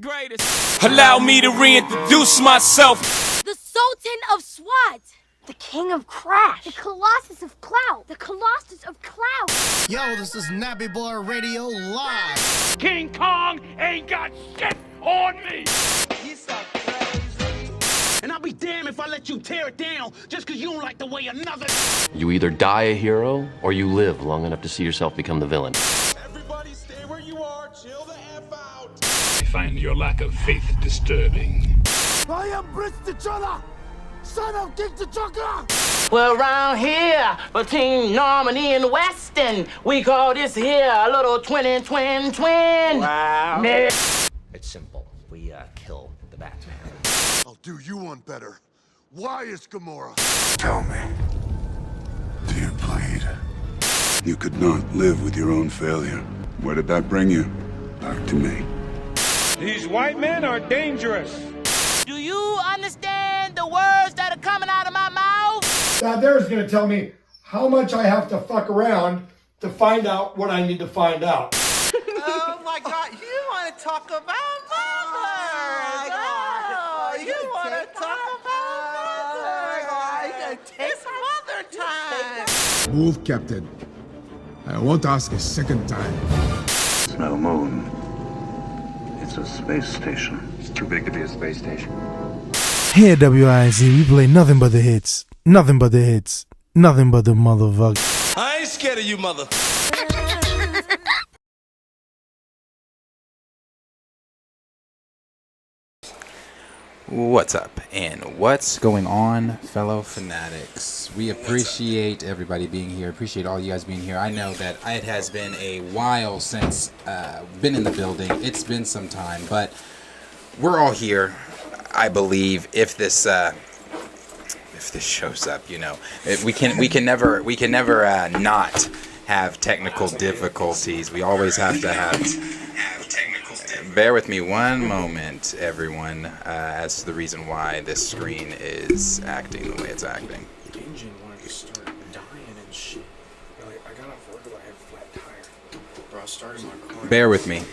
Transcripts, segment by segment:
Allow me to reintroduce myself. The Sultan of SWAT. The King of Crash. The Colossus of Clout. The Colossus of Clout. Yo, this is Nappy Boy Radio Live. King Kong ain't got shit on me. You so crazy. And I'll be damned if I let you tear it down just because you don't like the way another. You either die a hero or you live long enough to see yourself become the villain. Everybody stay where you are. Chill the F out. I find your lack of faith disturbing. I am Prince T'Challa, son of King T'Chaka. Well, around here, between Normandy and Weston, we call this here a little twin. Wow. It's simple. We kill the Batman. I'll do you one better. Why is Gamora? Tell me, do you bleed? You could not live with your own failure. Where did that bring you? Back to me. These white men are dangerous. Do you understand the words that are coming out of my mouth? That there's gonna tell me how much I have to fuck around to find out what I need to find out. Oh my God, you want to talk about mothers? Oh, you want to talk about mothers? It's mother time. Move, Captain. I won't ask a second time. It's no moon. It's a space station. It's too big to be a space station. Here at WIZ, we play nothing but the hits. Nothing but the hits. Nothing but the motherfucker. I ain't scared of you, mother. What's up and what's going on, fellow fanatics? We appreciate everybody being here. Appreciate all you guys being here. I know that it has been a while since been in the building. It's been some time, but we're all here. I believe if this shows up, you know, we can never not have technical difficulties. We always have to have. Bear with me one moment, everyone, as to the reason why this screen is acting the way it's acting. The engine wanted to start dying and shit. Like, I got off work and I had a flat tire. Bro, I started my car. Bear with me.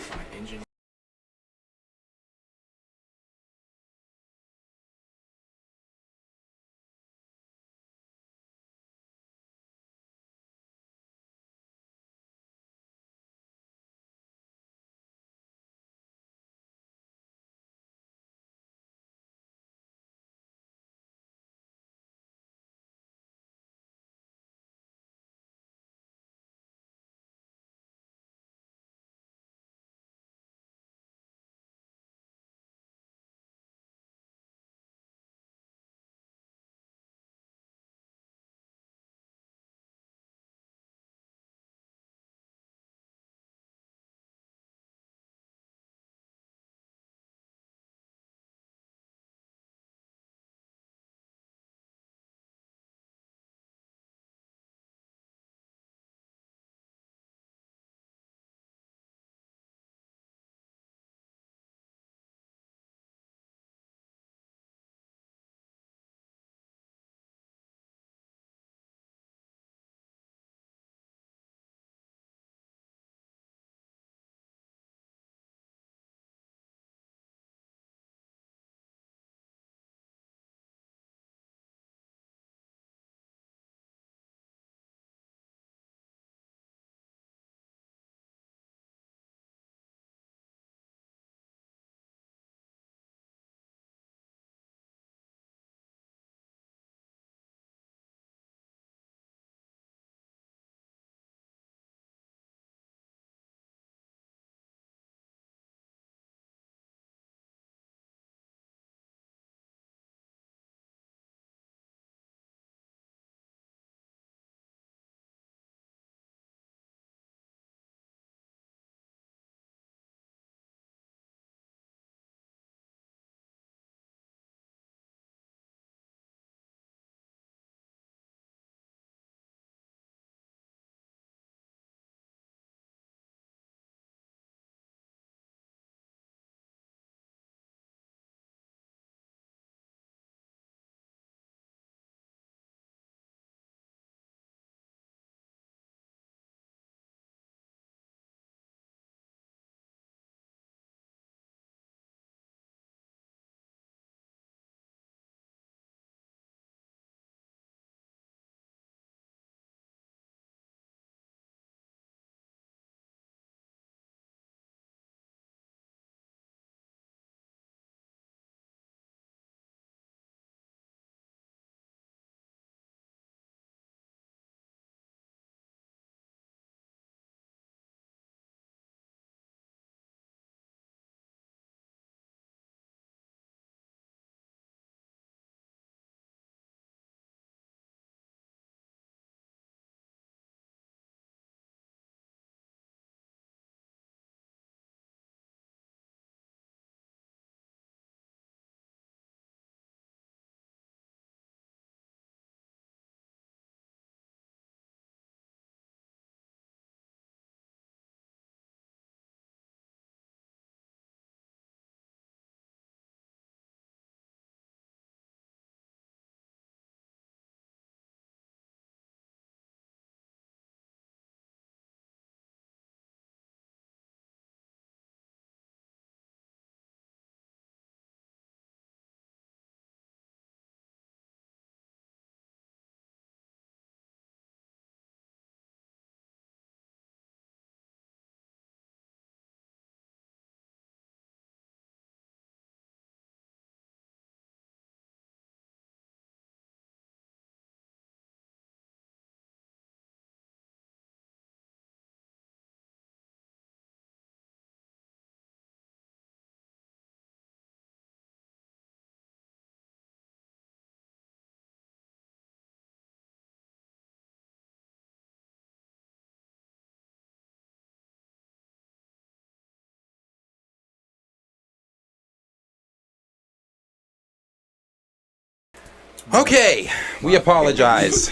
Okay, we apologize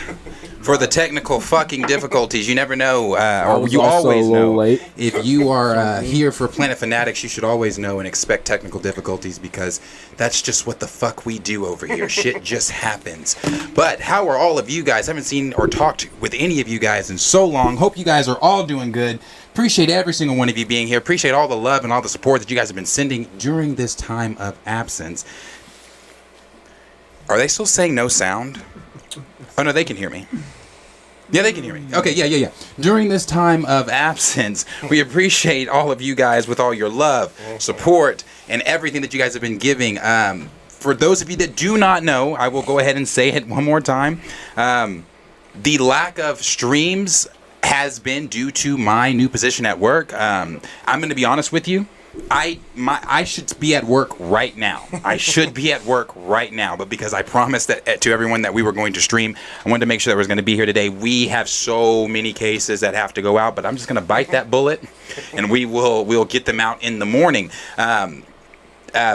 for the technical fucking difficulties. You never know, or you always know. If you are here for Planet Fanatics, you should always know and expect technical difficulties because that's just what the fuck we do over here. Shit just happens. But how are all of you guys? I haven't seen or talked with any of you guys in so long. Hope you guys are all doing good. Appreciate every single one of you being here. Appreciate all the love and all the support that you guys have been sending during this time of absence. Are they still saying no sound? Oh, no, they can hear me. Yeah, they can hear me. Okay, yeah. During this time of absence, we appreciate all of you guys with all your love, support, and everything that you guys have been giving. For those of you that do not know, I will go ahead and say it one more time. The lack of streams has been due to my new position at work. I'm going to be honest with you. I should be at work right now. I should be at work right now, but because I promised that to everyone that we were going to stream, I wanted to make sure that I was going to be here today. We have so many cases that have to go out, but I'm just going to bite that bullet, and we'll get them out in the morning.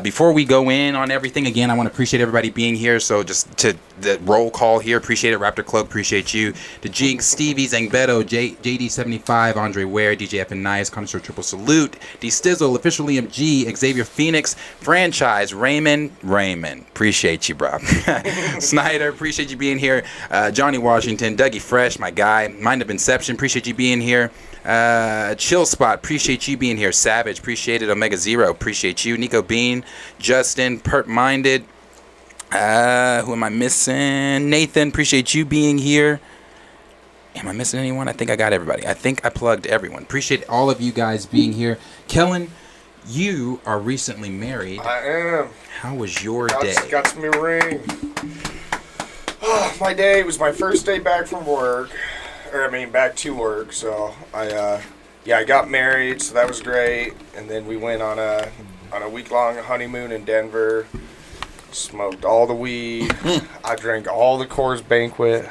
Before we go in on everything, again, I want to appreciate everybody being here. So just to the roll call here, appreciate it. Raptor Cloak, appreciate you. The Jinx, Stevie, Zangbeto, JD75, Andre Ware, DJ F and Nice, Connoisseur Triple Salute, D Stizzle, Official EMG, Xavier Phoenix, Franchise, Raymond, appreciate you, bro. Snyder, appreciate you being here. Johnny Washington, Dougie Fresh, my guy. Mind of Inception, appreciate you being here. Chill Spot, appreciate you being here. Savage, appreciate it. Omega Zero, appreciate you. Nico Bean, Justin, Pert Minded. Who am I missing? Nathan, appreciate you being here. Am I missing anyone? I think I got everybody. I think I plugged everyone. Appreciate all of you guys being here. Kellen, you are recently married. I am. How was your day? Got me a ring. My day was my first day back from work. Back to work. So I got married, so that was great. And then we went on a week-long honeymoon in Denver. Smoked all the weed. I drank all the Coors Banquet.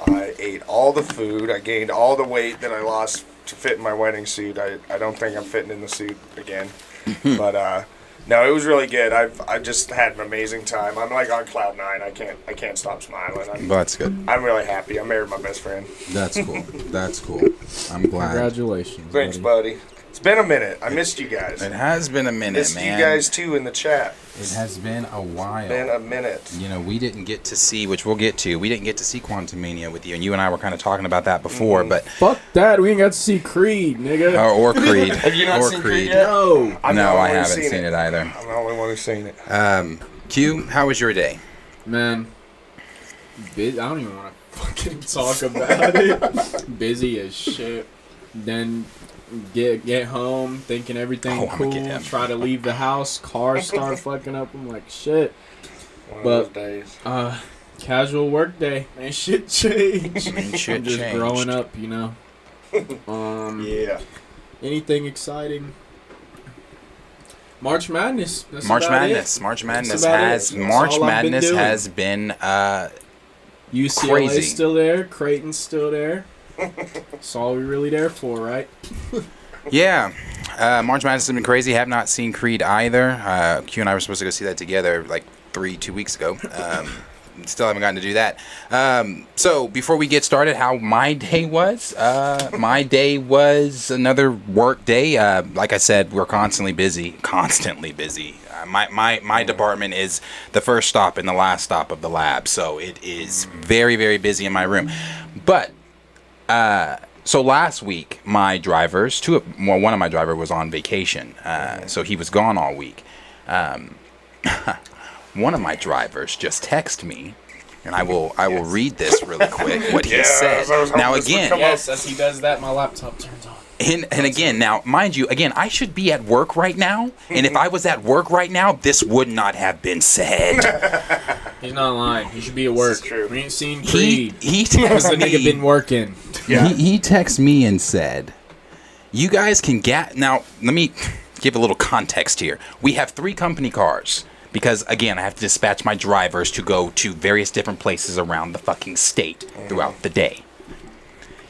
I ate all the food. I gained all the weight that I lost to fit in my wedding suit. I don't think I'm fitting in the suit again. But no, it was really good. I just had an amazing time. I'm like on cloud nine. I can't stop smiling. That's good. I'm really happy. I married my best friend. That's cool. That's cool. I'm glad. Congratulations. Thanks, buddy. It's been a minute. I missed you guys. It has been a minute, missed man. You guys too in the chat. It has been a while. It's been a minute. You know, we didn't get to see, which we'll get to. We didn't get to see Quantum Mania with you, and you and I were kind of talking about that before. But fuck that. We ain't got to see Creed, nigga. Or Creed. Have you not or seen Creed yet? No. No, I haven't seen it either. I'm the only one who's seen it. Q, how was your day? Man, I don't even want to fucking talk about it. Busy as shit. Then get home thinking everything cool. Try to leave the house. Cars start fucking up. I'm like, shit. One of those days. Casual work day. Man, shit changed. Shit I'm just changed. growing up, you know. Yeah. Anything exciting? March Madness. That's March about Madness. it. March Madness That's about has it. That's March all I've been Madness doing. has been UCLA's crazy. still there. Creighton's still there. That's all we're really there for, right? Yeah. March Madness has been crazy. Have not seen Creed either. Q and I were supposed to go see that together like 2 weeks ago. Still haven't gotten to do that. So before we get started, how my day was. My day was another work day. Like I said, we're constantly busy. My department is the first stop and the last stop of the lab. So it is very, very busy in my room. But so last week, my drivers, one of my drivers was on vacation. So he was gone all week. One of my drivers just texted me, and I will read this really quick. What he said. Now again, yes, as he does that, my laptop turns on. And again, now mind you, again, I should be at work right now, and if I was at work right now, this would not have been said. He's not lying. He should be at work. True. We ain't seen Creed. He texted the nigga been working. Yeah. He texted me and said, "You guys can get now." Let me give a little context here. We have 3 company cars. Because, again, I have to dispatch my drivers to go to various different places around the fucking state throughout the day.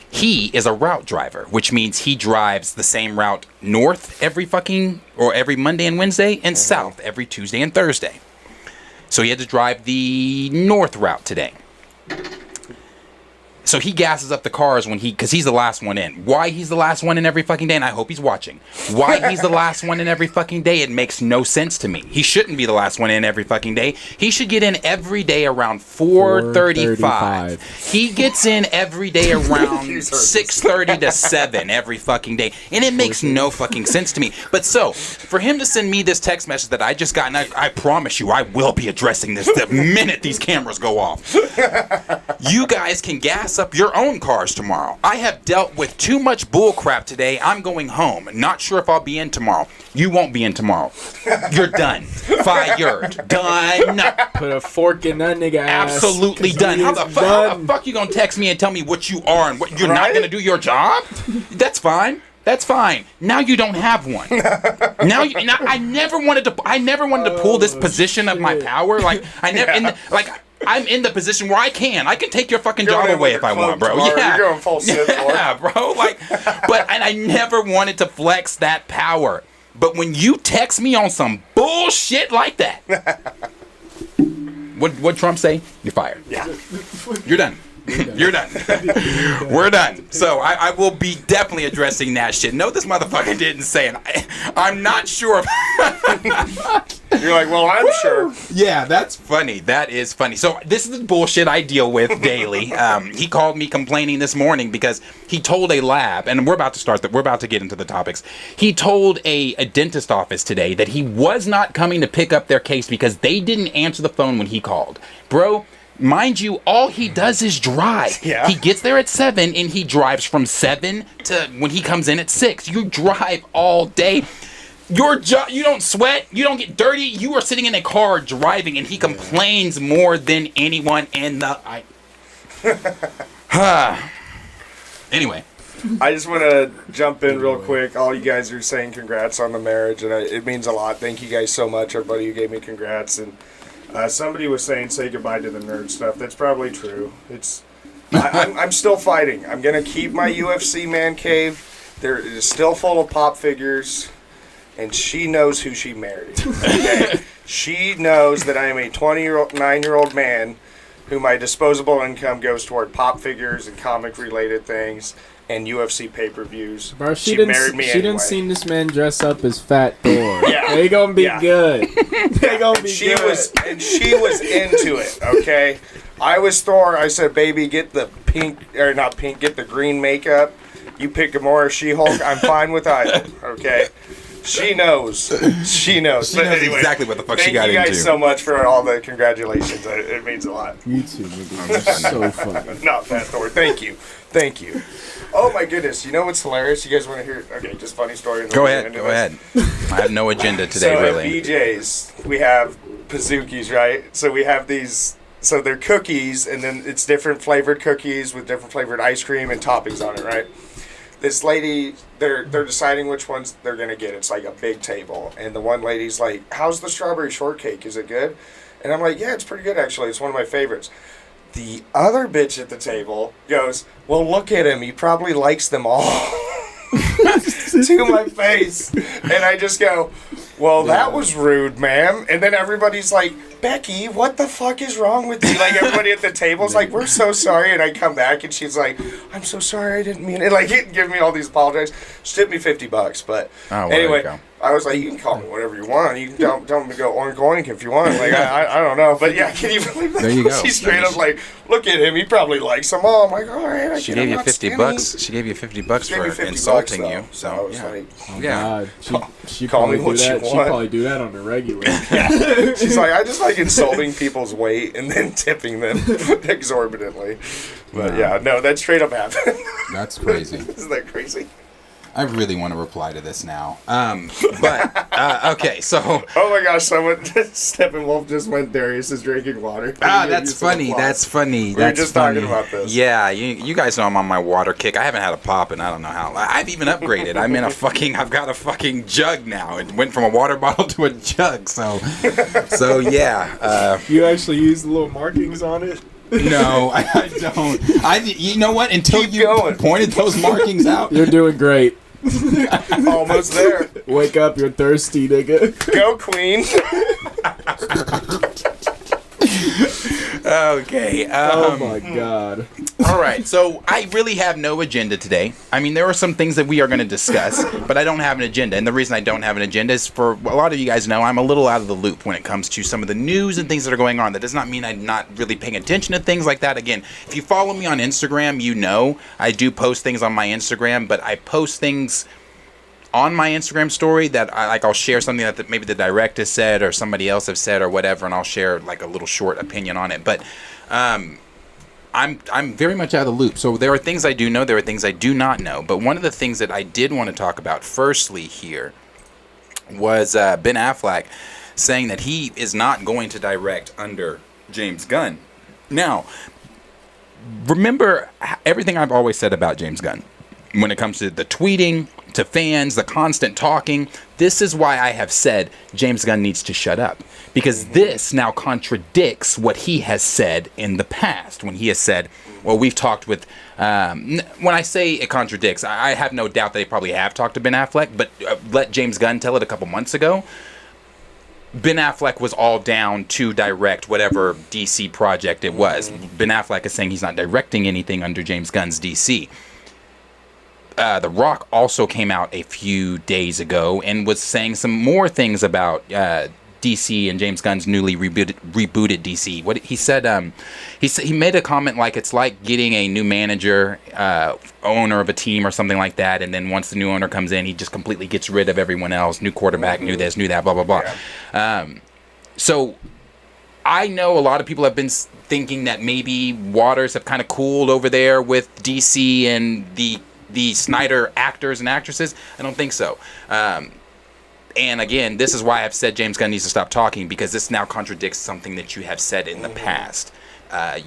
He is a route driver, which means he drives the same route north every Monday and Wednesday and south every Tuesday and Thursday. So he had to drive the north route today. So he gasses up the cars because he's the last one in. Why he's the last one in every fucking day, and I hope he's watching. Why he's the last one in every fucking day, it makes no sense to me. He shouldn't be the last one in every fucking day. He should get in every day around 4:35. He gets in every day around 6:30 to 7 every fucking day. And it makes no fucking sense to me. But so, for him to send me this text message that I just got, and I promise you, I will be addressing this the minute these cameras go off. You guys can gas up your own cars tomorrow. I have dealt with too much bullcrap today. I'm going home. Not sure if I'll be in tomorrow. You won't be in tomorrow. You're done. Fired. Done. Put a fork in that nigga ass. Absolutely done. How the fuck you gonna text me and tell me what you are and what you're not gonna do your job? That's fine. That's fine. Now you don't have one. I never wanted to pull this position of my power. Like I'm in the position where I can take your fucking job away if I want, bro. Yeah, you're going full Sith, yeah, bro. Like, and I never wanted to flex that power. But when you text me on some bullshit like that, what Trump say? You're fired. Yeah, you're done. You're done. We're done. So I will be definitely addressing that shit. No, this motherfucker didn't say it. I'm not sure. You're like, well, I'm sure. Yeah, that's funny. That is funny. So this is the bullshit I deal with daily. He called me complaining this morning because he told a lab, and we're about to get into the topics. He told a dentist office today that he was not coming to pick up their case because they didn't answer the phone when he called. Bro, mind you, all he does is drive. Yeah. He gets there at 7 and he drives from 7 to when he comes in at 6. You drive all day. Your job, you don't sweat, you don't get dirty. You are sitting in a car driving, and he complains more than anyone in the. Anyway, I just want to jump in real quick. All you guys are saying congrats on the marriage, and it means a lot. Thank you guys so much, everybody who gave me congrats. And somebody was saying say goodbye to the nerd stuff. That's probably true. I'm still fighting. I'm gonna keep my UFC man cave. There is still full of pop figures. And she knows who she married. Okay? She knows that I am a 29-year-old man who my disposable income goes toward pop figures and comic-related things and UFC pay-per-views. Bro, she married me She anyway. didn't see this man dress up as Fat Thor. Yeah. They gonna be good. They gonna be good. She was into it, okay? I was Thor. I said, baby, get the get the green makeup. You pick Gamora, She-Hulk. I'm fine with either, okay? She knows. She knows. She knows exactly what the fuck she got into. Thank you guys so much for all the congratulations. It means a lot. You too, nigga. So funny. Not Fat Thor. Thank you. Thank you. Oh my goodness. You know what's hilarious? You guys want to hear? Okay, just funny story. Go ahead. I have no agenda today, really. At BJ's, we have Pazookies, right? So we have these. So they're cookies, and then it's different flavored cookies with different flavored ice cream and toppings on it, right? This lady, they're deciding which ones they're going to get. It's like a big table. And the one lady's like, how's the strawberry shortcake? Is it good? And I'm like, yeah, it's pretty good, actually. It's one of my favorites. The other bitch at the table goes, well, look at him. He probably likes them all. To my face. And I just go, well, that was rude, ma'am. And then everybody's like, Becky, what the fuck is wrong with you? Like, everybody at the table's like, we're so sorry. And I come back and she's like, I'm so sorry, I didn't mean it. Like, give me all these apologies. She tipped me $50, but anyway, I was like, you can call me whatever you want. You can tell me to go oink oink if you want. Like, I don't know. But yeah, can you believe that? There you go. She's straight up like, look at him. He probably likes them all. I'm like, all right. She gave you $50. She gave you $50 for insulting you. So I was like, yeah. She call me probably what do you that. want. She probably do that on the regular. Yeah. She's like, I just like insulting people's weight and then tipping them exorbitantly. But yeah, no, that straight up happened. That's crazy. Isn't that crazy? I really want to reply to this now. But okay, so. Oh my gosh! Steppenwolf just went. Darius is drinking water. That's funny. That's funny. We were just talking about this. Yeah, you guys know I'm on my water kick. I haven't had a pop in I don't know how. I've even upgraded. I've got a fucking jug now. It went from a water bottle to a jug. So yeah. You actually use the little markings on it? No, I don't. You know what? Until you pointed those markings out, you're doing great. Almost there. Wake up, you're thirsty, nigga. Go, Queen. Okay. Oh my God. All right. So I really have no agenda today. I mean, there are some things that we are going to discuss, but I don't have an agenda. And the reason I don't have an agenda is for a lot of you guys know I'm a little out of the loop when it comes to some of the news and things that are going on. That does not mean I'm not really paying attention to things like that. Again, if you follow me on Instagram, you know I do post things on my Instagram, but I post things on my Instagram story that I'll share something that maybe the director said or somebody else have said or whatever, and I'll share like a little short opinion on it. But I'm very much out of the loop. So there are things I do know, there are things I do not know. But one of the things that I did want to talk about firstly here was Ben Affleck saying that he is not going to direct under James Gunn. Now, remember everything I've always said about James Gunn when it comes to the tweeting to fans, the constant talking. This is why I have said James Gunn needs to shut up, because this now contradicts what he has said in the past when he has said, well, we've talked with when I say it contradicts, I have no doubt that they probably have talked to Ben Affleck, but let James Gunn tell it a couple months ago. Ben Affleck was all down to direct whatever DC project it was. Ben Affleck is saying he's not directing anything under James Gunn's DC. The Rock also came out a few days ago and was saying some more things about DC and James Gunn's newly rebooted DC. What he said, he made a comment like it's like getting a new manager, owner of a team or something like that, and then once the new owner comes in, he just completely gets rid of everyone else. New quarterback, new this, new that, blah blah blah. Yeah. So I know a lot of people have been thinking that maybe waters have kind of cooled over there with DC and the Snyder actors and actresses. I don't think so. And again, this is why I've said James Gunn needs to stop talking, because this now contradicts something that you have said in the past.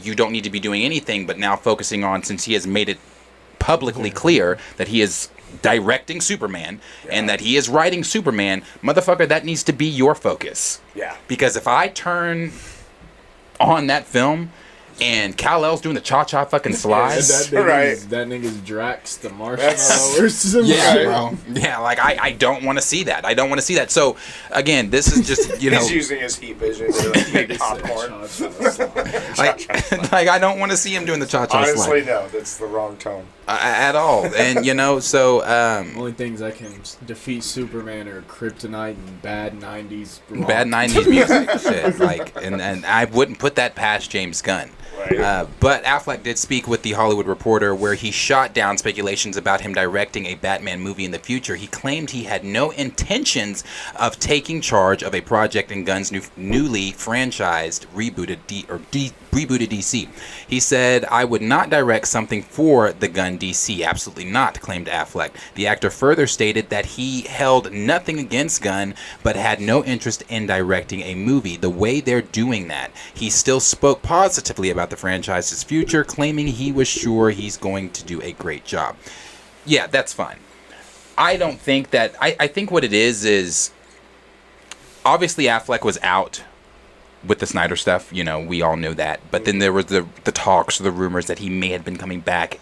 You don't need to be doing anything but now focusing on, since he has made it publicly clear that he is directing Superman and that he is writing Superman, motherfucker, that needs to be your focus. Yeah. Because if I turn on that film and Kal-El's doing the cha-cha fucking slides. That nigga's Drax, the marshmallow. Yeah, bro. Yeah, like I don't want to see that. I don't want to see that. So again, this is just, you know, he's using his heat vision to like make popcorn. like I don't want to see him doing the cha-cha slide. Honestly, no, that's the wrong tone at all. And you know, so only things that can defeat Superman are kryptonite and bad '90s rock. Bad '90s music. Shit, like, and I wouldn't put that past James Gunn. Right. But Affleck did speak with The Hollywood Reporter, where he shot down speculations about him directing a Batman movie in the future. He claimed he had no intentions of taking charge of a project in Gunn's newly franchised rebooted DC. He said, "I would not direct something for the Gunn DC. Absolutely not," claimed Affleck. The actor further stated that he held nothing against Gunn, but had no interest in directing a movie. The way they're doing that, he still spoke positively about the franchise's future, claiming he was sure he's going to do a great job. Yeah, that's fine. I don't think that... I think what it is obviously Affleck was out with the Snyder stuff. You know, we all know that. But then there was the talks, the rumors that he may have been coming back.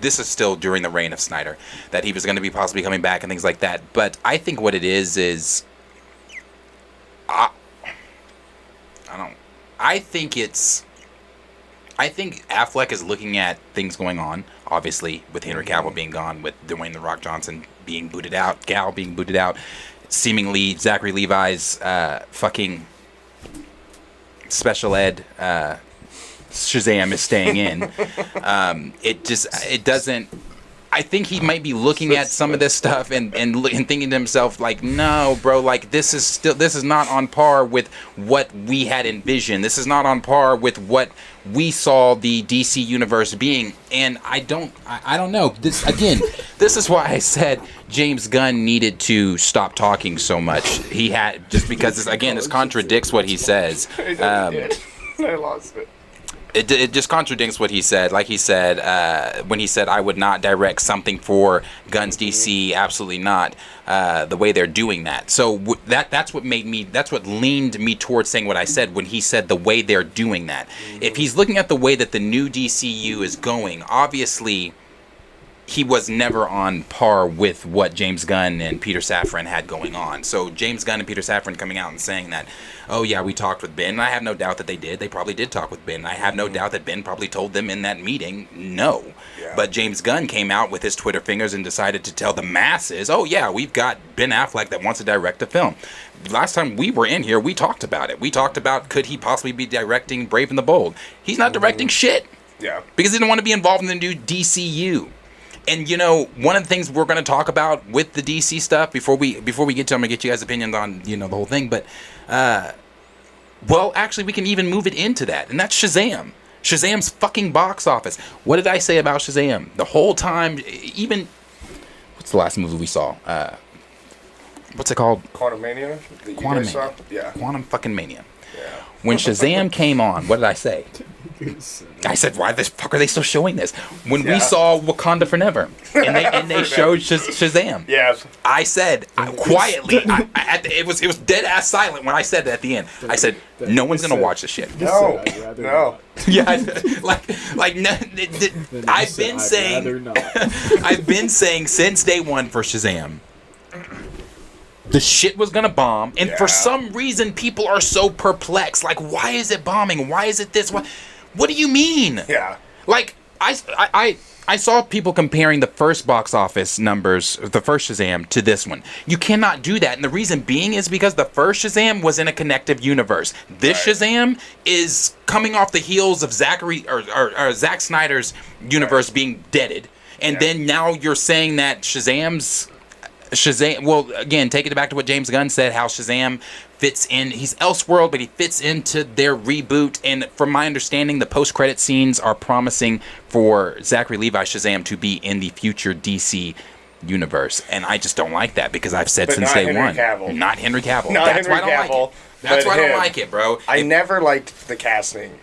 This is still during the reign of Snyder, that he was going to be possibly coming back and things like that. But I think what it is I think Affleck is looking at things going on, obviously, with Henry Cavill being gone, with Dwayne "The Rock" Johnson being booted out, Gal being booted out, seemingly Zachary Levi's fucking special ed Shazam is staying in. It doesn't... I think he might be looking at some of this stuff and thinking to himself, like, no, bro, like, this is not on par with what we had envisioned. This is not on par with what we saw the DC universe being. And I don't know. This is why I said James Gunn needed to stop talking so much. He had, just because this contradicts what he says. I lost it. It just contradicts what he said. Like he said, when he said, "I would not direct something for Gunn's DC," absolutely not. The way they're doing that. So that's what leaned me towards saying what I said when he said the way they're doing that. If he's looking at the way that the new DCU is going, obviously he was never on par with what James Gunn and Peter Safran had going on. So James Gunn and Peter Safran coming out and saying that, oh yeah, we talked with Ben. And I have no doubt that they did. They probably did talk with Ben. I have no doubt that Ben probably told them in that meeting no. Yeah. But James Gunn came out with his Twitter fingers and decided to tell the masses, oh yeah, we've got Ben Affleck that wants to direct a film. Last time we were in here, we talked about it. We talked about, could he possibly be directing Brave and the Bold? He's not directing shit. Yeah. Because he didn't want to be involved in the new DCU. And you know, one of the things we're going to talk about with the DC stuff before we get to, I'm going to get you guys' opinions on, you know, the whole thing. But, well, actually, we can even move it into that, and that's Shazam. Shazam's fucking box office. What did I say about Shazam the whole time? Even what's the last movie we saw? What's it called? Quantum Mania. Quantum Mania. Yeah. Quantum fucking Mania. Yeah. When Shazam came on, what did I say? I said, why the fuck are they still showing this? When we saw Wakanda Forever, and they showed Shazam. Yes. I said quietly, it was dead ass silent when I said that at the end. I said, no one's gonna watch this shit. No. Yeah, like no, I've been saying since day one for Shazam, the shit was gonna bomb, and for some reason people are so perplexed. Like, why is it bombing? Why is it this? What do you mean? Yeah. Like, I saw people comparing the first box office numbers, the first Shazam, to this one. You cannot do that, and the reason being is because the first Shazam was in a connective universe. This Shazam is coming off the heels of Zack Snyder's universe being deaded, and then now you're saying that Shazam, well, again, take it back to what James Gunn said, how Shazam fits in. He's Elseworld, but he fits into their reboot. And from my understanding, the post-credit scenes are promising for Zachary Levi's Shazam to be in the future DC universe. And I just don't like that, because I've said since day one. Not Henry Cavill. That's why I don't like it. That's why I don't like it, bro. I never liked the casting.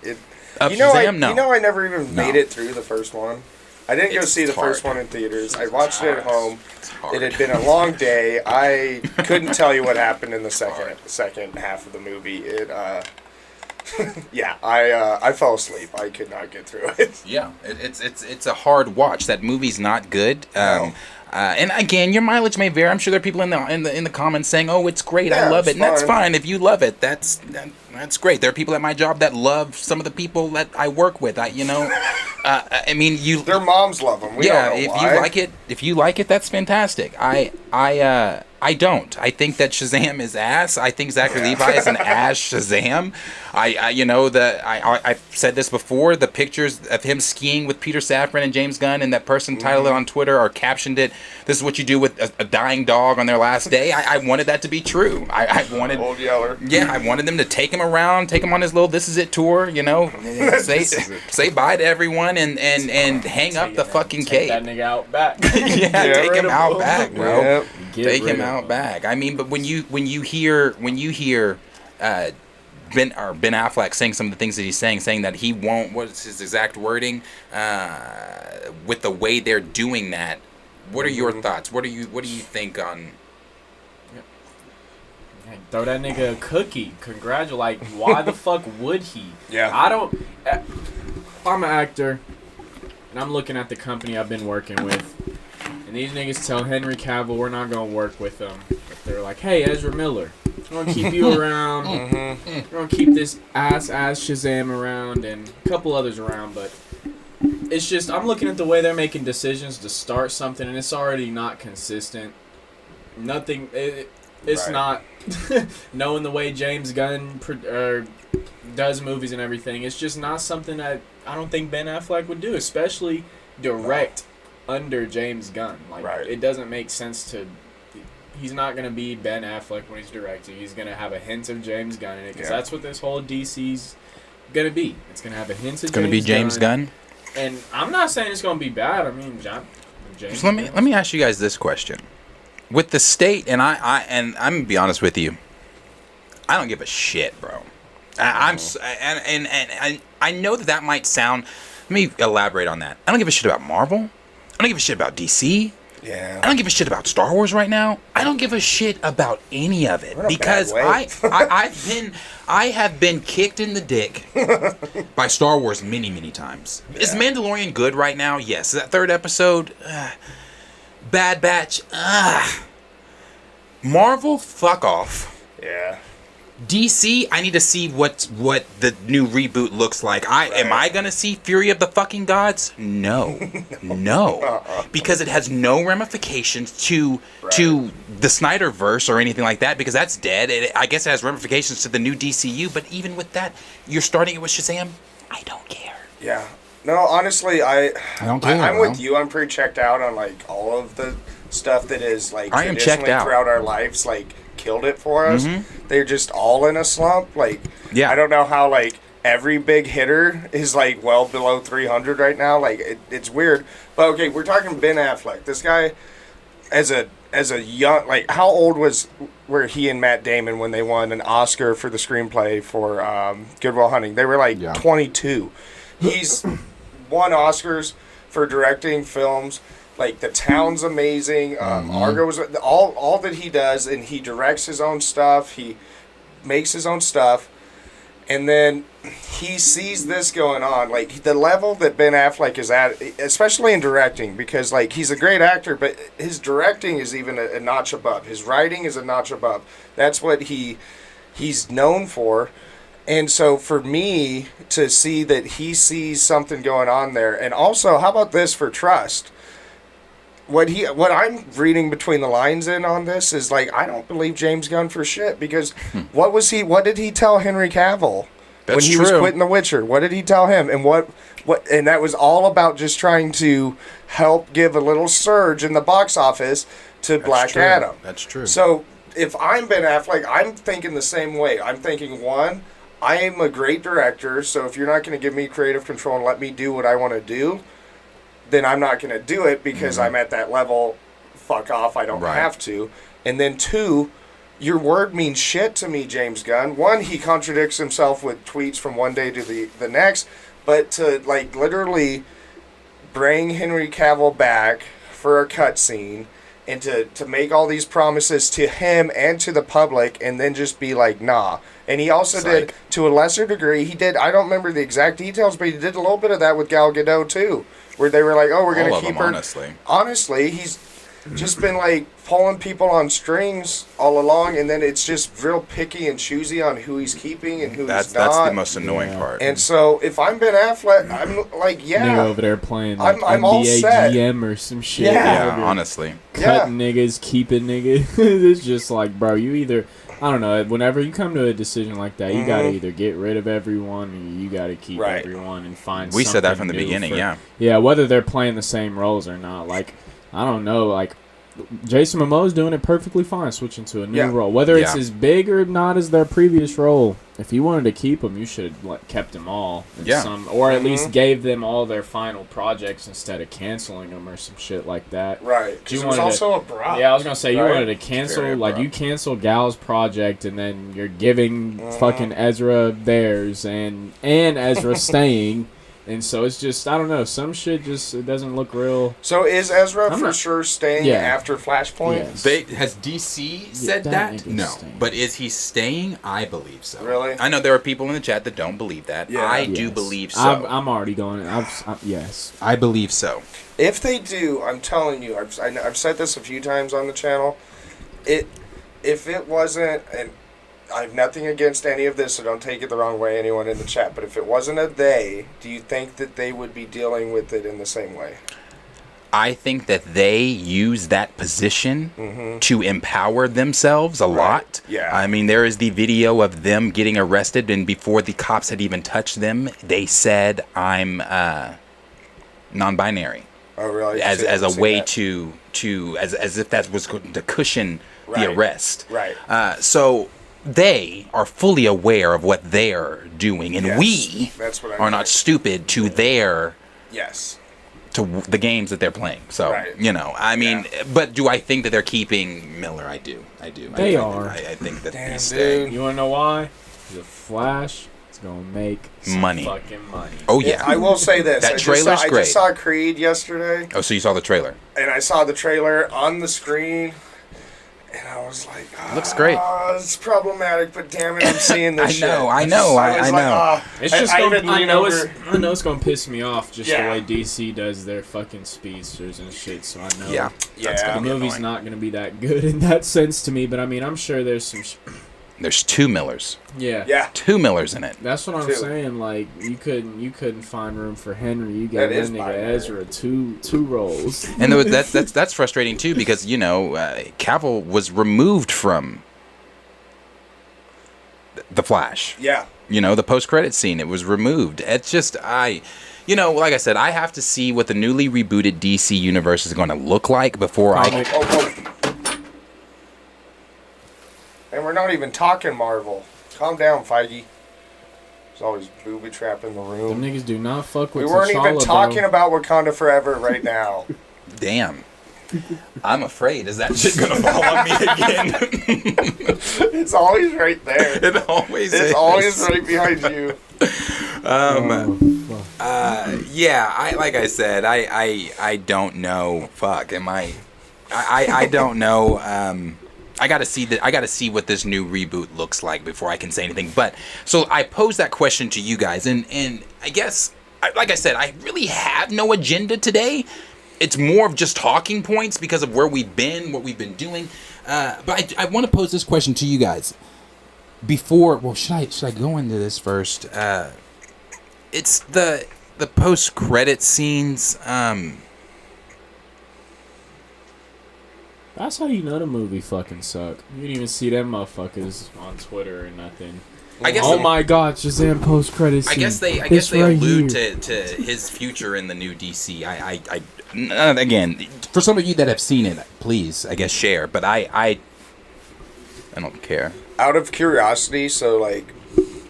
Of Shazam, no. You know, I never even made it through the first one. I didn't go see the first one in theaters. I watched it at home. It had been a long day. I couldn't tell you what happened in the second half of the movie. I fell asleep. I could not get through it. Yeah, it's a hard watch. That movie's not good. No. And again, your mileage may vary. I'm sure there are people in the comments saying, "Oh, it's great. I love it." And that's fine. If you love it, that's great. There are people at my job that love some of the people that I work with. I mean, their moms love them. If you like it, that's fantastic. I don't. I think that Shazam is ass. I think Zachary Levi is an ass Shazam. I've said this before. The pictures of him skiing with Peter Safran and James Gunn, and that person titled it on Twitter or captioned it, "This is what you do with a dying dog on their last day." I wanted that to be true. I wanted Old Yeller. Yeah, I wanted them to take him around, take him on his little "This Is It" tour. You know, say bye to everyone and hang up the fucking cape. Take that nigga out back. Take him out back, bro. Yep. Take him out back. I mean, but when you hear Ben Affleck saying some of the things that he's saying that he won't, what's his exact wording, with the way they're doing that, what are your thoughts? What do you think on? Throw that nigga a cookie. Congratulate. Why the fuck would he? Yeah. I don't. I'm an actor, and I'm looking at the company I've been working with. And these niggas tell Henry Cavill we're not going to work with them. But they're like, hey, Ezra Miller, we're going to keep you around. We're going to keep this ass Shazam around and a couple others around. But it's just, I'm looking at the way they're making decisions to start something, and it's already not consistent. Nothing, it's not, knowing the way James Gunn does movies and everything, it's just not something that I don't think Ben Affleck would do, especially direct under James Gunn. It doesn't make sense to. He's not gonna be Ben Affleck when he's directing. He's gonna have a hint of James Gunn in it, because that's what this whole DC's gonna be. It's gonna have a hint of. It's gonna be James Gunn. And I'm not saying it's gonna be bad. I mean, James. So let me ask you guys this question: with the state, and I'm gonna be honest with you, I don't give a shit, bro. I know that might sound. Let me elaborate on that. I don't give a shit about Marvel. I don't give a shit about DC. I don't give a shit about Star Wars right now. I don't give a shit about any of it because I have been kicked in the dick by Star Wars many times. Yeah. Is Mandalorian good right now? Yes. Is that third episode? Bad Batch? Marvel? Fuck off. Yeah. DC, I need to see what the new reboot looks like. Am I gonna see Fury of the fucking Gods? No, no, because it has no ramifications to the Snyderverse or anything like that. Because that's dead. I guess it has ramifications to the new DCU. But even with that, you're starting it with Shazam. I don't care. Yeah. No, honestly, I don't care. I'm with you. I'm pretty checked out on like all of the stuff that is like I am checked out throughout our lives. Like. Killed it for us. They're just all in a slump. Like, I don't know how like every big hitter is like well below 300 right now. Like, it's weird. But okay, we're talking Ben Affleck. This guy, as a young, like, how old were he and Matt Damon when they won an Oscar for the screenplay for Good Will Hunting? They were like 22. He's won Oscars for directing films. Like, The Town's amazing. Argo's all that he does, and he directs his own stuff. He makes his own stuff, and then he sees this going on. Like, the level that Ben Affleck is at, especially in directing, because like he's a great actor, but his directing is even a notch above. His writing is a notch above. That's what he's known for. And so for me to see that he sees something going on there, and also, how about this for Trust? What I'm reading between the lines on this is like, I don't believe James Gunn for shit, because what did he tell Henry Cavill when he was quitting The Witcher? What did he tell him? And and that was all about just trying to help give a little surge in the box office to Black Adam. That's true. So if I'm Ben Affleck, I'm thinking the same way. I'm thinking, one, I am a great director, so if you're not going to give me creative control and let me do what I want to do, then I'm not going to do it because I'm at that level. Fuck off, I don't have to. And then two, your word means shit to me, James Gunn. One, he contradicts himself with tweets from one day to the next, but to like literally bring Henry Cavill back for a cutscene and to make all these promises to him and to the public and then just be like, nah. And he also did, to a lesser degree, I don't remember the exact details, but he did a little bit of that with Gal Gadot too, where they were like, oh, we're going to keep her. Honestly, he's just been like pulling people on strings all along, and then it's just real picky and choosy on who he's keeping and who he's not. That's the most annoying part. And so if I'm Ben Affleck, I'm like, Nigga over there playing like I'm NBA all set. GM or some shit. Yeah, honestly. Cutting niggas, keeping niggas. It's just like, bro, you either... I don't know. Whenever you come to a decision like that, you gotta either get rid of everyone, or you gotta keep everyone and find. We said that from something the new beginning, yeah. Whether they're playing the same roles or not, like I don't know, like Jason Momoa's doing it perfectly fine, switching to a new role. Whether it's as big or not as their previous role, if you wanted to keep them, you should have kept them all. Or at least gave them all their final projects instead of canceling them or some shit like that. Right. Because it was also abrupt. Yeah, I was gonna say you wanted to cancel, like you canceled Gal's project, and then you're giving fucking Ezra theirs, and Ezra staying. And so it's just, I don't know, some shit just, it doesn't look real. So is Ezra for sure staying after Flashpoint? Yes. Has DC said that? No. Staying. But is he staying? I believe so. Really? I know there are people in the chat that don't believe that. Yeah. I do believe so. I'm already going, yes. I believe so. If they do, I'm telling you, I've said this a few times on the channel, if it wasn't, and I have nothing against any of this, so don't take it the wrong way, anyone in the chat, but if it wasn't a they, do you think that they would be dealing with it in the same way? I think that they use that position to empower themselves a lot. Yeah. I mean, there is the video of them getting arrested, and before the cops had even touched them, they said, I'm non-binary. Oh, really? As a way to as if that was going to cushion the arrest. Right. So they are fully aware of what they're doing, and we are not stupid to their to the games that they're playing. So you know, I mean, but do I think that they're keeping Miller? I do. They are. I think that he's staying. You wanna know why? The Flash. It's gonna make some money. Fucking money. Oh yeah. I will say this. That trailer's great. I just saw Creed yesterday. Oh, so you saw the trailer? And I saw the trailer on the screen, and I was like, looks great. It's problematic, but damn it, I'm seeing this shit. I know. It's just gonna, I know over. it's gonna piss me off just Yeah. the way DC does their fucking speedsters and shit. So I know. Yeah. The movie's not gonna be that good in that sense to me, but I mean, I'm sure there's some. There's 2 Millers. Yeah. 2 Millers in it. That's what I'm Two. saying. Like you couldn't find room for Henry. You got That is that nigga binary. Ezra two roles. And that's frustrating too because Cavill was removed from the Flash. Yeah. The post-credit scene, it was removed. It's just like I said, I have to see what the newly rebooted DC universe is going to look like before And we're not even talking Marvel. Calm down, Feige. There's always booby trap in the room. Them niggas do not fuck with. We weren't T'Challa, even talking bro. about Wakanda Forever right now. Damn. I'm afraid. Is that shit gonna fall on me again? It's always right there. It always is. It's always right behind you. Yeah. Like I said, I don't know. Fuck. Am I? I don't know. I gotta see what this new reboot looks like before I can say anything. But so I posed that question to you guys, and I guess, like I said, I really have no agenda today. It's more of just talking points because of where we've been, what we've been doing. But I want to pose this question to you guys before. Well, should I go into this first? It's the post-credit scenes. That's how you know the movie fucking suck. You didn't even see them motherfuckers on Twitter or nothing. I guess my God, Shazam post credits. I guess they allude to his future in the new DC. I again, for some of you that have seen it, please, I guess share. But I don't care. Out of curiosity, so like,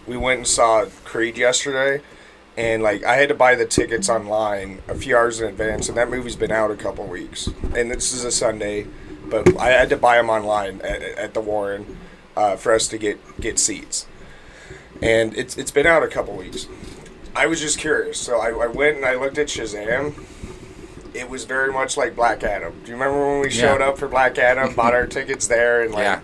we went and saw Creed yesterday, and like I had to buy the tickets online a few hours in advance, and that movie's been out a couple weeks, and this is a Sunday, but I had to buy them online at the Warren for us to get seats. And it's been out a couple weeks. I was just curious, so I went and I looked at Shazam. It was very much like Black Adam. Do you remember when we showed up for Black Adam, bought our tickets there, and like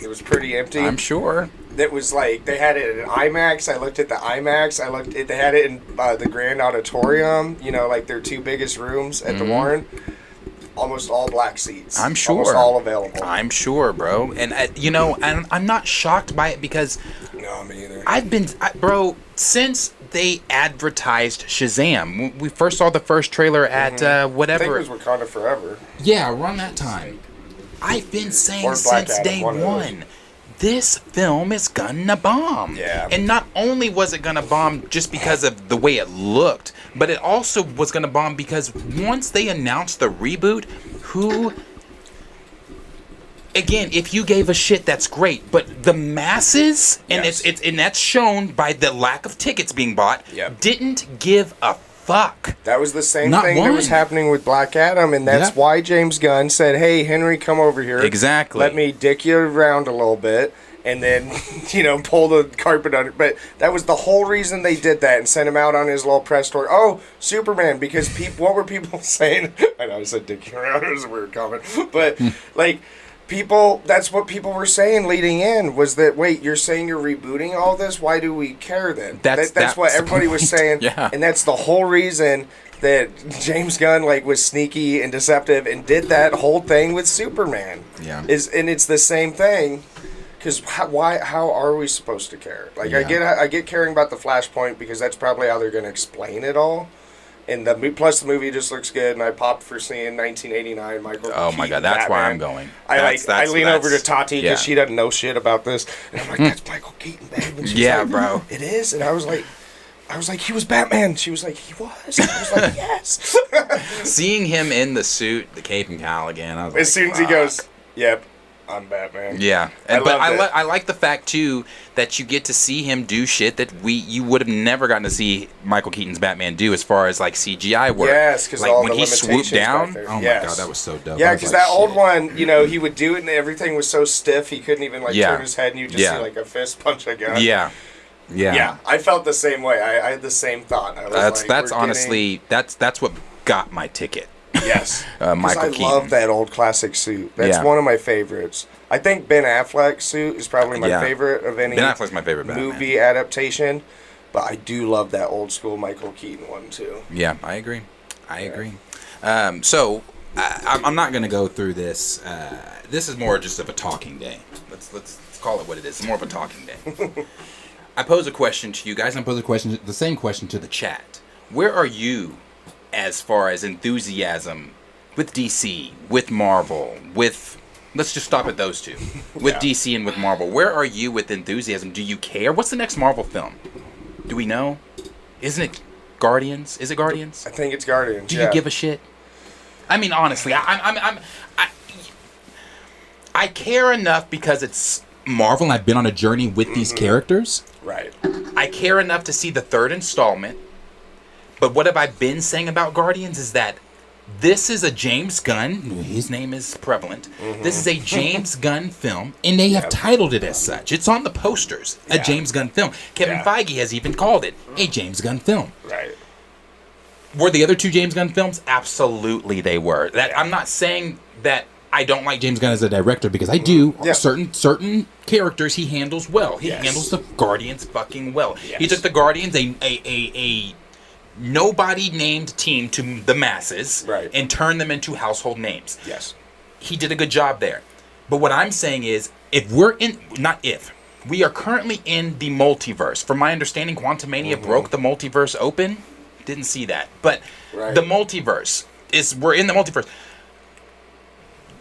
it was pretty empty? I'm sure. It was like they had it in IMAX. I looked at the IMAX. They had it in the Grand Auditorium. Like their 2 biggest rooms at the Warren. Almost all black seats. I'm sure. Almost all available. I'm sure, bro. And and I'm not shocked by it because no, me either. I've been, bro, since they advertised Shazam. We first saw the first trailer at whatever. I think it was Wakanda Forever. Yeah, around that time. I've been saying Or Black since Adam, day one, this film is gonna bomb. Yeah. And not only was it gonna bomb just because of the way it looked, but it also was gonna bomb because once they announced the reboot, again, if you gave a shit, that's great. But the masses, and it's and that's shown by the lack of tickets being bought, didn't give a fuck. That was the same thing that was happening with Black Adam, and that's why James Gunn said, "Hey, Henry, come over here. Exactly. Let me dick you around a little bit." And then, pull the carpet under. But that was the whole reason they did that and sent him out on his little press tour. Oh, Superman, because what were people saying? I know I said dicking around. It was a weird comment. But, that's what people were saying leading in was that, wait, you're saying you're rebooting all this? Why do we care then? That's what everybody was saying. Yeah. And that's the whole reason that James Gunn was sneaky and deceptive and did that whole thing with Superman. Yeah. And it's the same thing. Because how are we supposed to care? I get caring about the Flashpoint because that's probably how they're going to explain it all. And plus the movie just looks good, and I popped for seeing 1989 Michael. Oh my God, that's why I'm going. I lean over to Tati because she doesn't know shit about this, and I'm like, "That's Michael Keaton, babe." And she's like, bro, it is. And I was like, he was Batman. She was like, he was. I was like, yes. Seeing him in the suit, the cape and cowl again, I was as soon as he goes, "Yep, I'm Batman." Yeah, I like the fact too that you get to see him do shit that you would have never gotten to see Michael Keaton's Batman do as far as CGI work. Yes, because when he swooped down. Oh my God, that was so dope. Yeah, because that old one, he would do it and everything was so stiff he couldn't even turn his head and you just see a fist punch a gun. Yeah. Yeah. I felt the same way. I had the same thought. I was That's honestly that's what got my ticket. Yes, Michael I Keaton. love that old classic suit. That's one of my favorites. I think Ben Affleck's suit is probably my favorite of any. Ben Affleck's my favorite movie adaptation, but I do love that old school Michael Keaton one too. Yeah, I agree. So I'm not going to go through this. This is more just of a talking day. Let's call it what it is. It's more of a talking day. I pose a question to you guys. And I pose the same question to the chat. Where are you as far as enthusiasm with DC, with Marvel, with... Let's just stop at those two. With DC and with Marvel. Where are you with enthusiasm? Do you care? What's the next Marvel film? Do we know? Isn't it Guardians? Is it Guardians? I think it's Guardians. Do you give a shit? I mean, honestly, I care enough because it's Marvel and I've been on a journey with these characters. Right. I care enough to see the third installment. But what have I been saying about Guardians is that this is a James Gunn, his name is prevalent. This is a James Gunn film, and they have titled it as such. It's on the posters, a James Gunn film. Kevin Feige has even called it a James Gunn film. Right. Were the other two James Gunn films? Absolutely they were. I'm not saying that I don't like James Gunn as a director, because I do. Certain characters he handles well. He handles the Guardians fucking well. He took the Guardians, a nobody named team to the masses, and turned them into household names. Yes. He did a good job there. But what I'm saying is, we are currently in the multiverse. From my understanding, Quantumania broke the multiverse open. Didn't see that. But the multiverse we're in the multiverse.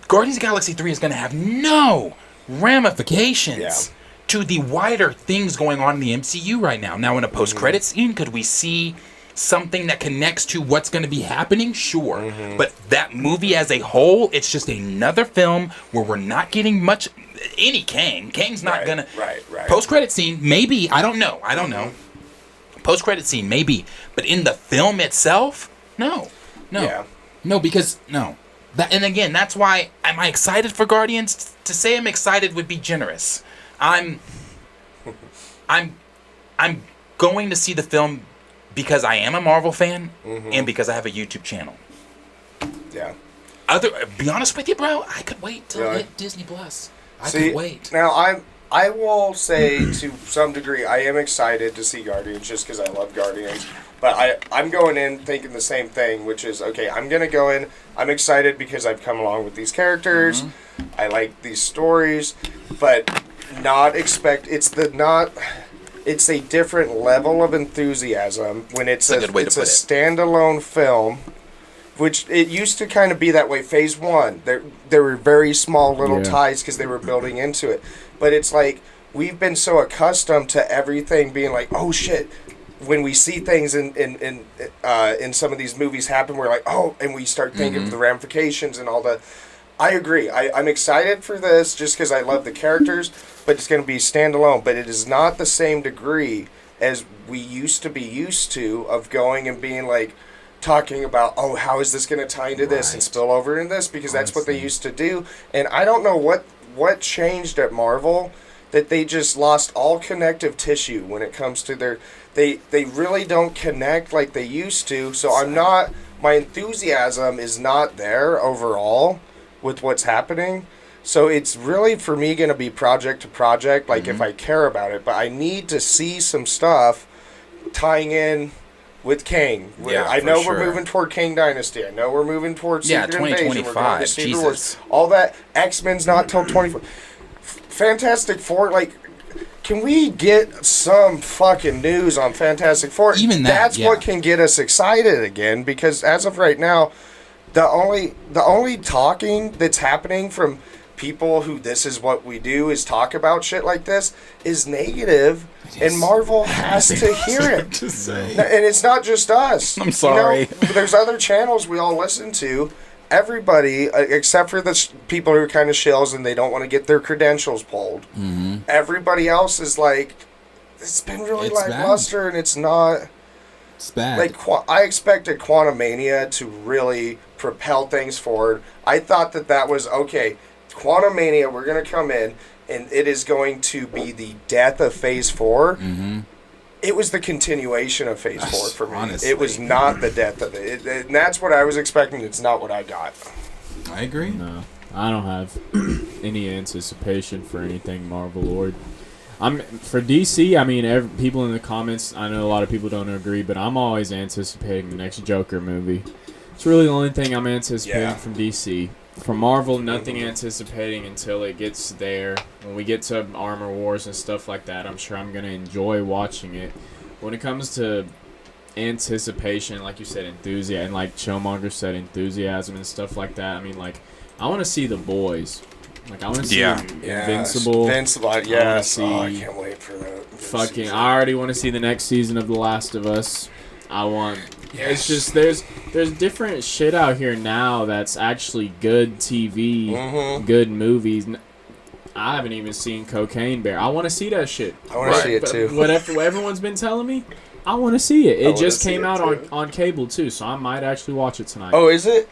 Guardians of the Galaxy 3 is going to have no ramifications to the wider things going on in the MCU right now. Now, in a post-credit scene, could we see something that connects to what's going to be happening? Sure. But that movie as a whole, it's just another film where we're not getting much... Any Kang. Kang's not going to... Right. Post-credit scene, maybe. I don't know. Post-credit scene, maybe. But in the film itself, no. No, because... No. And again, that's why... Am I excited for Guardians? To say I'm excited would be generous. I'm going to see the film because I am a Marvel fan and because I have a YouTube channel. Yeah. Be honest with you, bro, I could wait till it hit Disney Plus. I could wait. Now, I will say to some degree I am excited to see Guardians just because I love Guardians. But I'm going in thinking the same thing, which is, okay, I'm going to go in, I'm excited because I've come along with these characters, I like these stories, but it's a different level of enthusiasm when it's a standalone film, which it used to kind of be that way. Phase 1, there were very small little ties because they were building into it. But it's like, we've been so accustomed to everything being like, oh shit, when we see things in some of these movies happen, we're like, oh, and we start thinking of the ramifications and all the... I agree. I'm excited for this just because I love the characters, but it's going to be standalone. But it is not the same degree as we used to be used to of going and being like, talking about, oh, how is this going to tie into this and spill over in this? Because that's what they used to do. And I don't know what changed at Marvel that they just lost all connective tissue when it comes to their... They really don't connect like they used to. So my enthusiasm is not there overall with what's happening. So it's really, for me, going to be project to project, like if I care about it. But I need to see some stuff tying in with Kang. I know we're moving toward Kang Dynasty. I know we're moving towards Secret Invasion. We're going to Secret Wars. All that. X-Men's not till 24. Fantastic Four, like... Can we get some fucking news on Fantastic Four? Even that's what can get us excited again, because as of right now, the only talking that's happening from people who this is what we do is talk about shit like this is negative, and Marvel has to hear it. And it's not just us. I'm sorry. There's other channels we all listen to. Everybody, except for the people who are kind of shills and they don't want to get their credentials pulled, everybody else is like, it's been really lackluster, and it's not... It's bad. Like, I expected Quantumania to really propel things forward. I thought that was, okay, Quantumania, we're going to come in, and it is going to be the death of Phase 4. It was the continuation of Phase 4 for me. Honestly. It was not the death of it. And that's what I was expecting. It's not what I got. I agree. No, I don't have any anticipation for anything Marvel or. For DC. I mean, people in the comments. I know a lot of people don't agree, but I'm always anticipating the next Joker movie. It's really the only thing I'm anticipating from DC. For Marvel, nothing anticipating until it gets there. When we get to Armor Wars and stuff like that, I'm sure I'm gonna enjoy watching it. When it comes to anticipation, like you said, enthusiasm, and like Chillmonger said, enthusiasm and stuff like that. I mean, like, I want to see The Boys. Like, I want to see Invincible. Invincible, yes. I can't wait for that. Fucking, I already want to see the next season of The Last of Us. I want. It's just there's different shit out here now that's actually good TV, good movies. I haven't even seen Cocaine Bear. I want to see that shit. I want to see it too. What everyone's been telling me, I want to see it. It just came out on cable too, so I might actually watch it tonight. Oh, is it?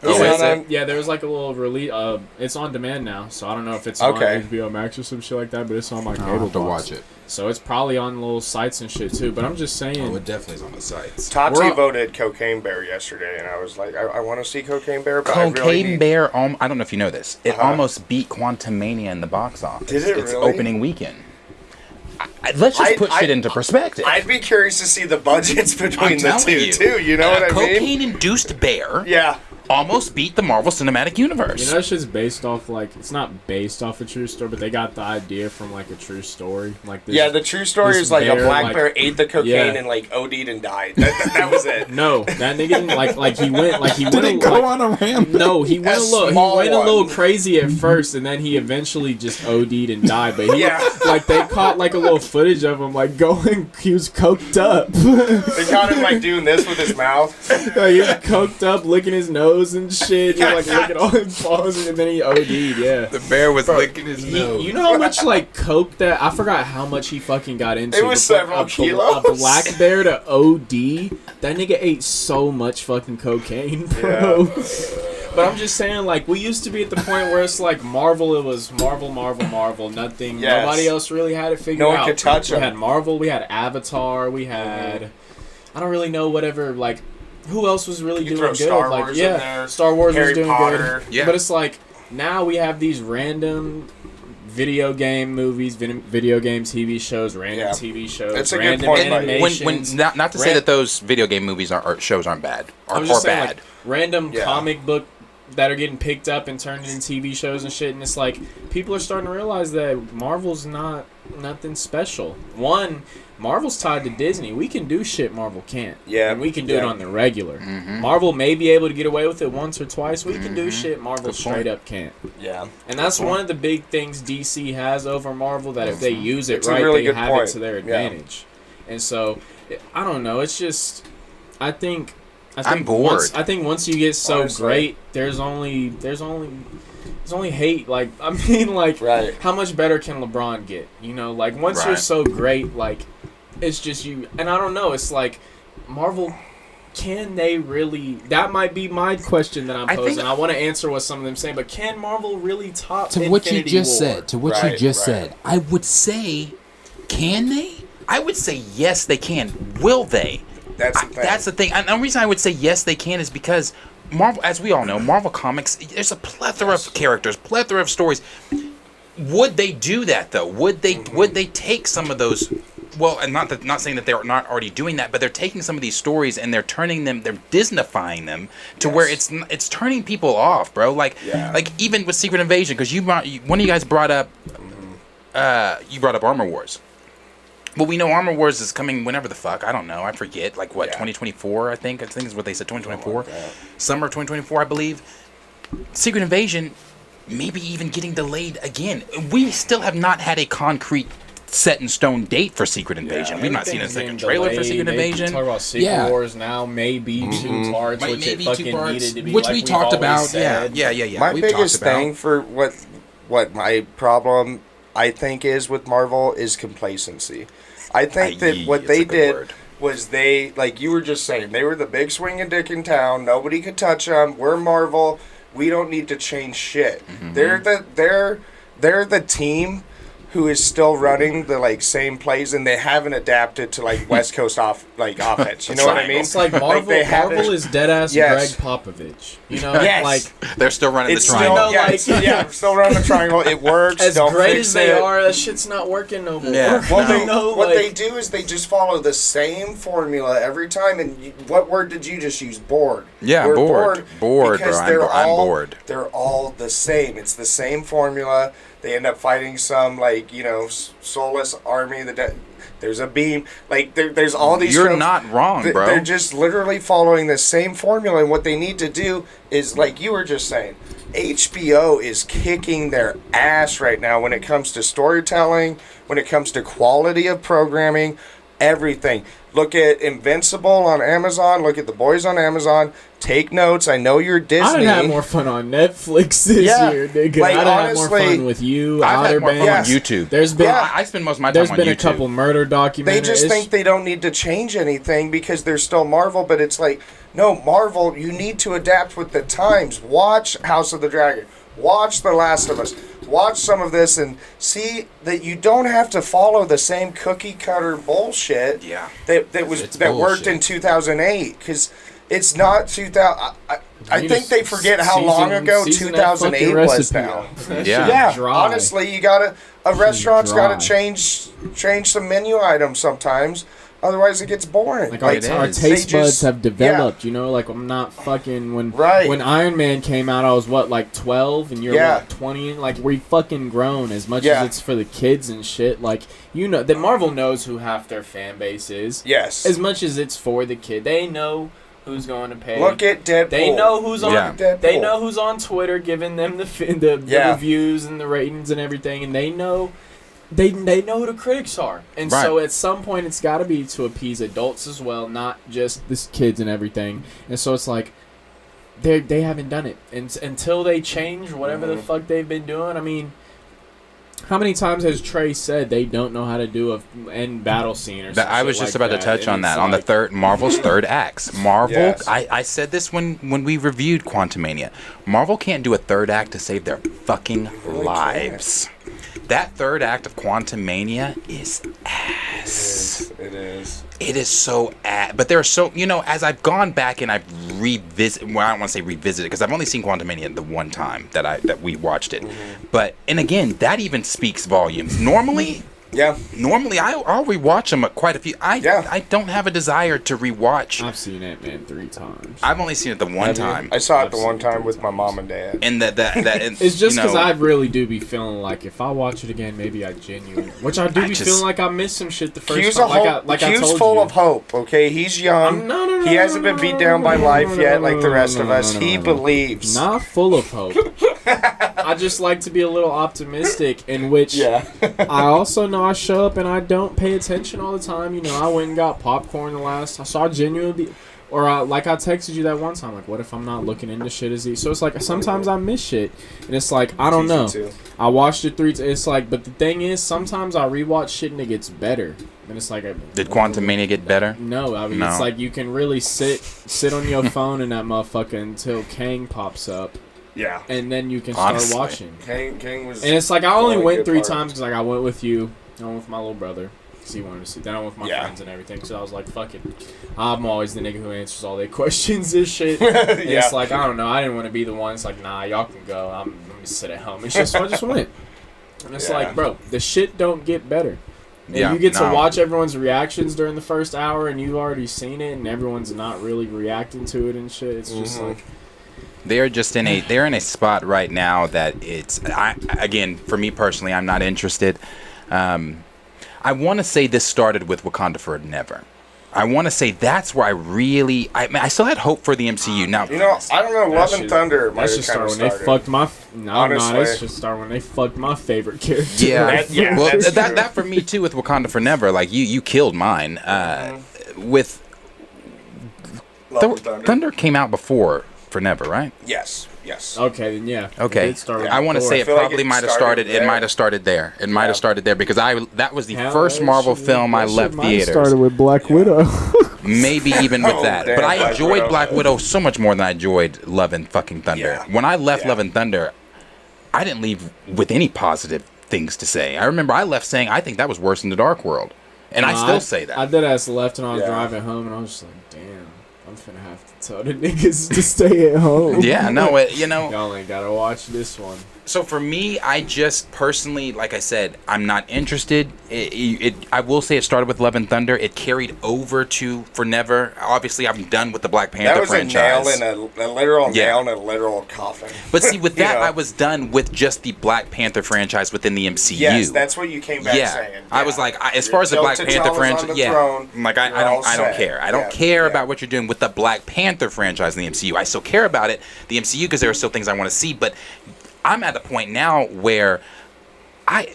Yeah, there was like a little release. It's on demand now, so I don't know if it's on HBO Max or some shit like that, but it's on my cable. I'll have to watch it. So it's probably on little sites and shit too. But I'm just saying. Oh, it definitely is on the sites. Tati voted Cocaine Bear yesterday, and I was like, I want to see Cocaine Bear. But Cocaine Bear, I don't know if you know this. It almost beat Quantumania in the box office. Did it Its really? opening weekend. Let's just put shit into perspective. I'd be curious to see the budgets between the two, too. You know what I mean? Cocaine-induced Bear. Yeah. Almost beat the Marvel Cinematic Universe. You know, that shit's based off, like, it's not based off a true story, but they got the idea from, like, a true story. Like this, the true story is, like, a black bear ate the cocaine and, like, OD'd and died. That was it. No, that nigga didn't, he went... Did he go on a ramp? No, he went a little crazy at first, and then he eventually just OD'd and died, but he, they caught, like, a little footage of him, like, going, he was coked up. They caught him, like, doing this with his mouth. He was coked up, licking his nose and shit, and like licking all his balls, and then he OD'd. Yeah, the bear was licking his nose. You know how much like coke that I forgot how much he fucking got into. It was several kilos. A black bear to OD. That nigga ate so much fucking cocaine, bro. Yeah. But I'm just saying, like, we used to be at the point where it's like Marvel. It was Marvel. Nothing. Yes. Nobody else really had it figured out. No one could touch We him. had Marvel. We had Avatar. We had. I don't really know whatever like. Who else was really doing good? Star like, Wars in there. Star Wars Harry was doing Potter. good. Yeah. But it's like now we have these random video game movies, video game TV shows, random TV shows. That's a random good point. animations. Not to say that those video game movies or shows aren't bad or bad. Like, random comic book that are getting picked up and turned into TV shows and shit. And it's like people are starting to realize that Marvel's not nothing special. One. Marvel's tied to Disney. We can do shit Marvel can't. Yeah. And we can do it on the regular. Marvel may be able to get away with it once or twice. We can do shit Marvel straight up can't. Yeah. And that's one of the big things DC has over Marvel, that if they use it It's a right, really they good have point. it to their advantage. And so, I don't know. It's just, I think I'm bored. I think once you get so great, there's only hate. Like, I mean, like, how much better can LeBron get? You know, like, once you're so great, like, it's just you. And I don't know. It's like, Marvel, can they really... That might be my question that I'm posing. I want to answer what some of them say, but can Marvel really top to what you just said? To what you just said, I would say, can they? I would say yes, they can. Will they? That's the thing. And the reason I would say yes, they can is because Marvel, as we all know, Marvel Comics, there's a plethora of characters, plethora of stories. Would they do that though? Would they take some of those? Well, and not saying that they're not already doing that, but they're taking some of these stories and they're Disneyfying them to where it's turning people off, bro. Like even with Secret Invasion, because one of you guys brought up Armor Wars. Well, we know Armor Wars is coming whenever the fuck. I don't know. I forget. Like, what, 2024, I think? I think is what they said, 2024. Summer 2024, I believe. Secret Invasion, maybe even getting delayed again. We still have not had a concrete set-in-stone date for Secret Invasion. We've not seen a second trailer for Secret Invasion. Talk about Secret Wars now, maybe 2 parts, which it fucking needed to be. Which we talked about. Yeah. My biggest thing for what my problem, I think, is with Marvel is complacency. I think that what they did was they, like you were just saying, they were the big swinging dick in town. Nobody could touch them. We're Marvel. We don't need to change shit. They're the team who is still running the like same plays, and they haven't adapted to like West Coast offense. You know what I mean? It's like Marvel. Marvel is dead ass Greg Popovich. You know, like they're still running the triangle. Still running the triangle. It works. As Don't great fix as they it. are, that shit's not working no more. Yeah. Well, what they do is they just follow the same formula every time. And what word did you just use? Bored. Yeah, We're bored. Bored, because bro. I'm bored. They're all the same. It's the same formula. They end up fighting some soulless army. There's a beam. Like there's all these. You're not wrong, bro. They're just literally following the same formula. And what they need to do is, like you were just saying, HBO is kicking their ass right now when it comes to storytelling, when it comes to quality of programming, everything. Look at Invincible on Amazon. Look at The Boys on Amazon. Take notes. I know you're Disney. I done had more fun on Netflix this year, nigga. Like, I done had more fun with you. I've had more fun on Outerbanks. YouTube. There's been I spend most of my time on YouTube. There's been a couple murder documentaries. They just think they don't need to change anything because they're still Marvel, but it's like, no, Marvel, you need to adapt with the times. Watch House of the Dragon. Watch The Last of Us. Watch some of this and see that you don't have to follow the same cookie cutter bullshit that worked in 2008, because it's not 2000. I think they forget how long ago 2008 was now. Yeah, honestly, a restaurant's got to change some menu items sometimes. Otherwise, it gets boring. Like our taste buds have developed, you know. Like I'm not fucking when Iron Man came out, I was like 12, and you're what, 20. Like we fucking grown as much as it's for the kids and shit. Like you know that Marvel knows who half their fan base is. Yes. As much as it's for the kid, they know who's going to pay. Look at Deadpool. They know who's on. Deadpool. They know who's on Twitter giving them the reviews and the ratings and everything, and they know. They know who the critics are, and so at some point it's got to be to appease adults as well, not just the kids and everything. And so it's like they haven't done it, and until they change whatever the fuck they've been doing. I mean, how many times has Trey said they don't know how to do a end battle scene or something? I was just about to touch on that on the Marvel's third acts. Marvel, I said this when we reviewed Quantumania. Marvel can't do a third act to save their fucking lives. That third act of Quantumania is ass. It is. It is so ass. But there are so, as I've gone back and I've revisited, well, I don't want to say revisited, because I've only seen Quantumania the one time that we watched it. But, and again, that even speaks volumes. Normally, I'll rewatch them quite a few. I don't have a desire to rewatch. I've seen Ant-Man 3 times. I've only seen it the one time. I saw it the one time with my mom and dad. And that it's just because I really do be feeling like if I watch it again, maybe I genuinely, which I do be feeling like I missed some shit the first time. Like I told full you. of hope. Okay, he's young. He hasn't been beat down by life yet, like the rest of us. He believes. Not full of hope. I just like to be a little optimistic, in which I also know I show up and I don't pay attention all the time. I went and got popcorn so I genuinely, or like I texted you that one time, like, what if I'm not looking into shit as so it's like sometimes I miss shit, and it's like I don't know. I watched it 3 times. It's like, but the thing is, sometimes I rewatch shit and it gets better. And it's like, did Quantumania get better? No, I mean it's like you can really sit on your phone in that motherfucker until Kang pops up. Yeah. And then you can start watching. Kang was. And it's like I only went 3 times because I went with you. I went with my little brother because he wanted to see. Then I went with my friends and everything. So I was like, fuck it. I'm always the nigga who answers all their questions and shit. And it's like, I don't know. I didn't want to be the one. It's like, nah, y'all can go. I'm going to sit at home. It's just, so I just went. And it's like, bro, the shit don't get better. And you get to watch everyone's reactions during the first hour and you've already seen it and everyone's not really reacting to it and shit. It's just like... They're just in a spot right now that again, for me personally, I'm not interested. I want to say this started with Wakanda Forever. I want to say that's where I still had hope for the MCU. Now, I don't know. Love and Thunder might have kind of started. They fucked my. That should start when they fucked my favorite character. Yeah, well, that for me too with Wakanda Forever. Like you killed mine. With Thunder came out before Forever, right? Yes. Okay, then yeah. Okay. I want to say it probably might have started. It might have started there. It might have started there because that was the first Marvel film I left theaters. Started with Black Widow. Maybe even with that, but I enjoyed Black Widow so much more than I enjoyed Love and fucking Thunder. When I left Love and Thunder, I didn't leave with any positive things to say. I remember I left saying I think that was worse than The Dark World, and I still say that. I did ass left and I was driving home, and I was just like, damn, I'm finna have to tell the niggas to stay at home. Yeah, no, y'all ain't gotta watch this one. So for me, I just personally, like I said, I'm not interested. I will say it started with Love and Thunder. It carried over to For Never. Obviously, I'm done with the Black Panther franchise. That was a nail in a literal nail in a literal coffin. But see, with that, I was done with just the Black Panther franchise within the MCU. Yes, that's what you came back saying. Yeah. I was like, as far as the Black Panther franchise, I'm like, I don't care. I don't care about what you're doing with the Black Panther franchise in the MCU. I still care about it, the MCU, because there are still things I want to see, but I'm at the point now where I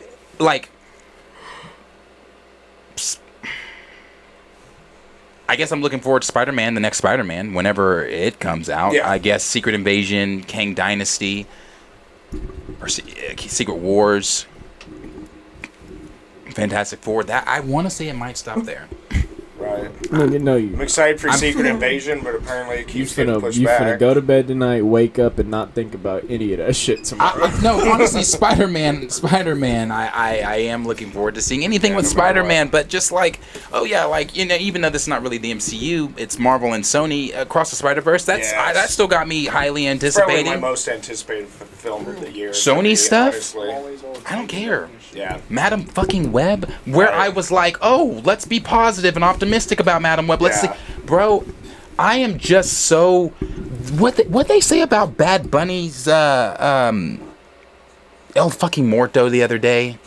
guess I'm looking forward to Spider-Man, the next Spider-Man, whenever it comes out. I guess Secret Invasion, Kang Dynasty, or Secret Wars, Fantastic Four. That I want to say it might stop there. Right. No, I'm excited for Secret Invasion, but apparently it keeps getting pushed back. You finna go to bed tonight, wake up, and not think about any of that shit tomorrow. No, honestly, Spider-Man, I am looking forward to seeing anything with Spider-Man, but just like, even though this is not really the MCU, it's Marvel and Sony Across the Spider-Verse, that still got me highly anticipating. Probably my most anticipated film of the year. Sony stuff? Honestly. I don't care. Yeah. Madam fucking Web, where I was like, oh, let's be positive and optimistic about Madam Web. Let's see, bro. I am just so what they say about Bad Bunny's El fucking Muerto the other day.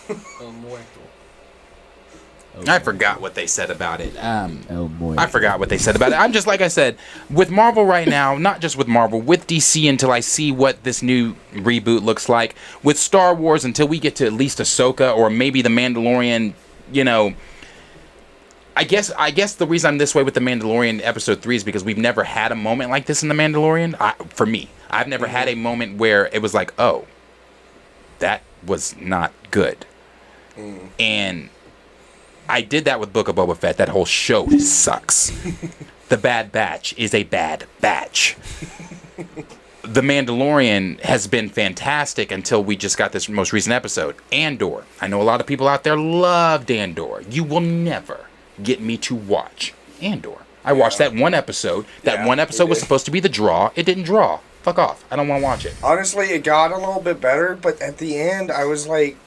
I forgot what they said about it. I forgot what they said about it. I'm just like I said, with Marvel right now, not just with Marvel, with DC until I see what this new reboot looks like. With Star Wars until we get to at least Ahsoka or maybe The Mandalorian, I guess the reason I'm this way with The Mandalorian Episode 3 is because we've never had a moment like this in The Mandalorian. For me, I've never had a moment where it was like, oh, that was not good. And I did that with Book of Boba Fett. That whole show sucks. The Bad Batch is a bad batch. The Mandalorian has been fantastic until we just got this most recent episode. Andor. I know a lot of people out there loved Andor. You will never get me to watch Andor. I watched that one episode. That one episode was supposed to be the draw. It didn't draw. Fuck off. I don't want to watch it. Honestly, it got a little bit better, but at the end, I was like,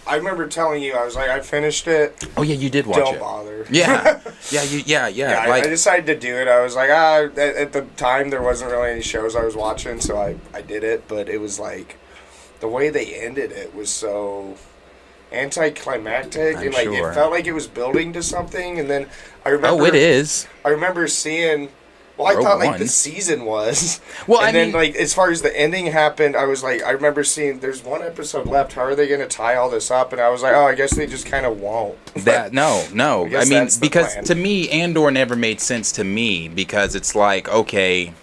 I remember telling you, I was like, I finished it. Oh yeah, you did watch it. Don't bother. Yeah. I decided to do it. I was like, at the time there wasn't really any shows I was watching, so I did it. But it was like, the way they ended it was so anticlimactic, and like it felt like it was building to something. And then I remember, it is. I remember seeing. Well, I thought like the season was. Well, and then like as far as the ending happened, I was like, I remember seeing there's one episode left. How are they going to tie all this up? And I was like, oh, I guess they just kind of won't. No. I mean, because to me, Andor never made sense to me because it's like, okay,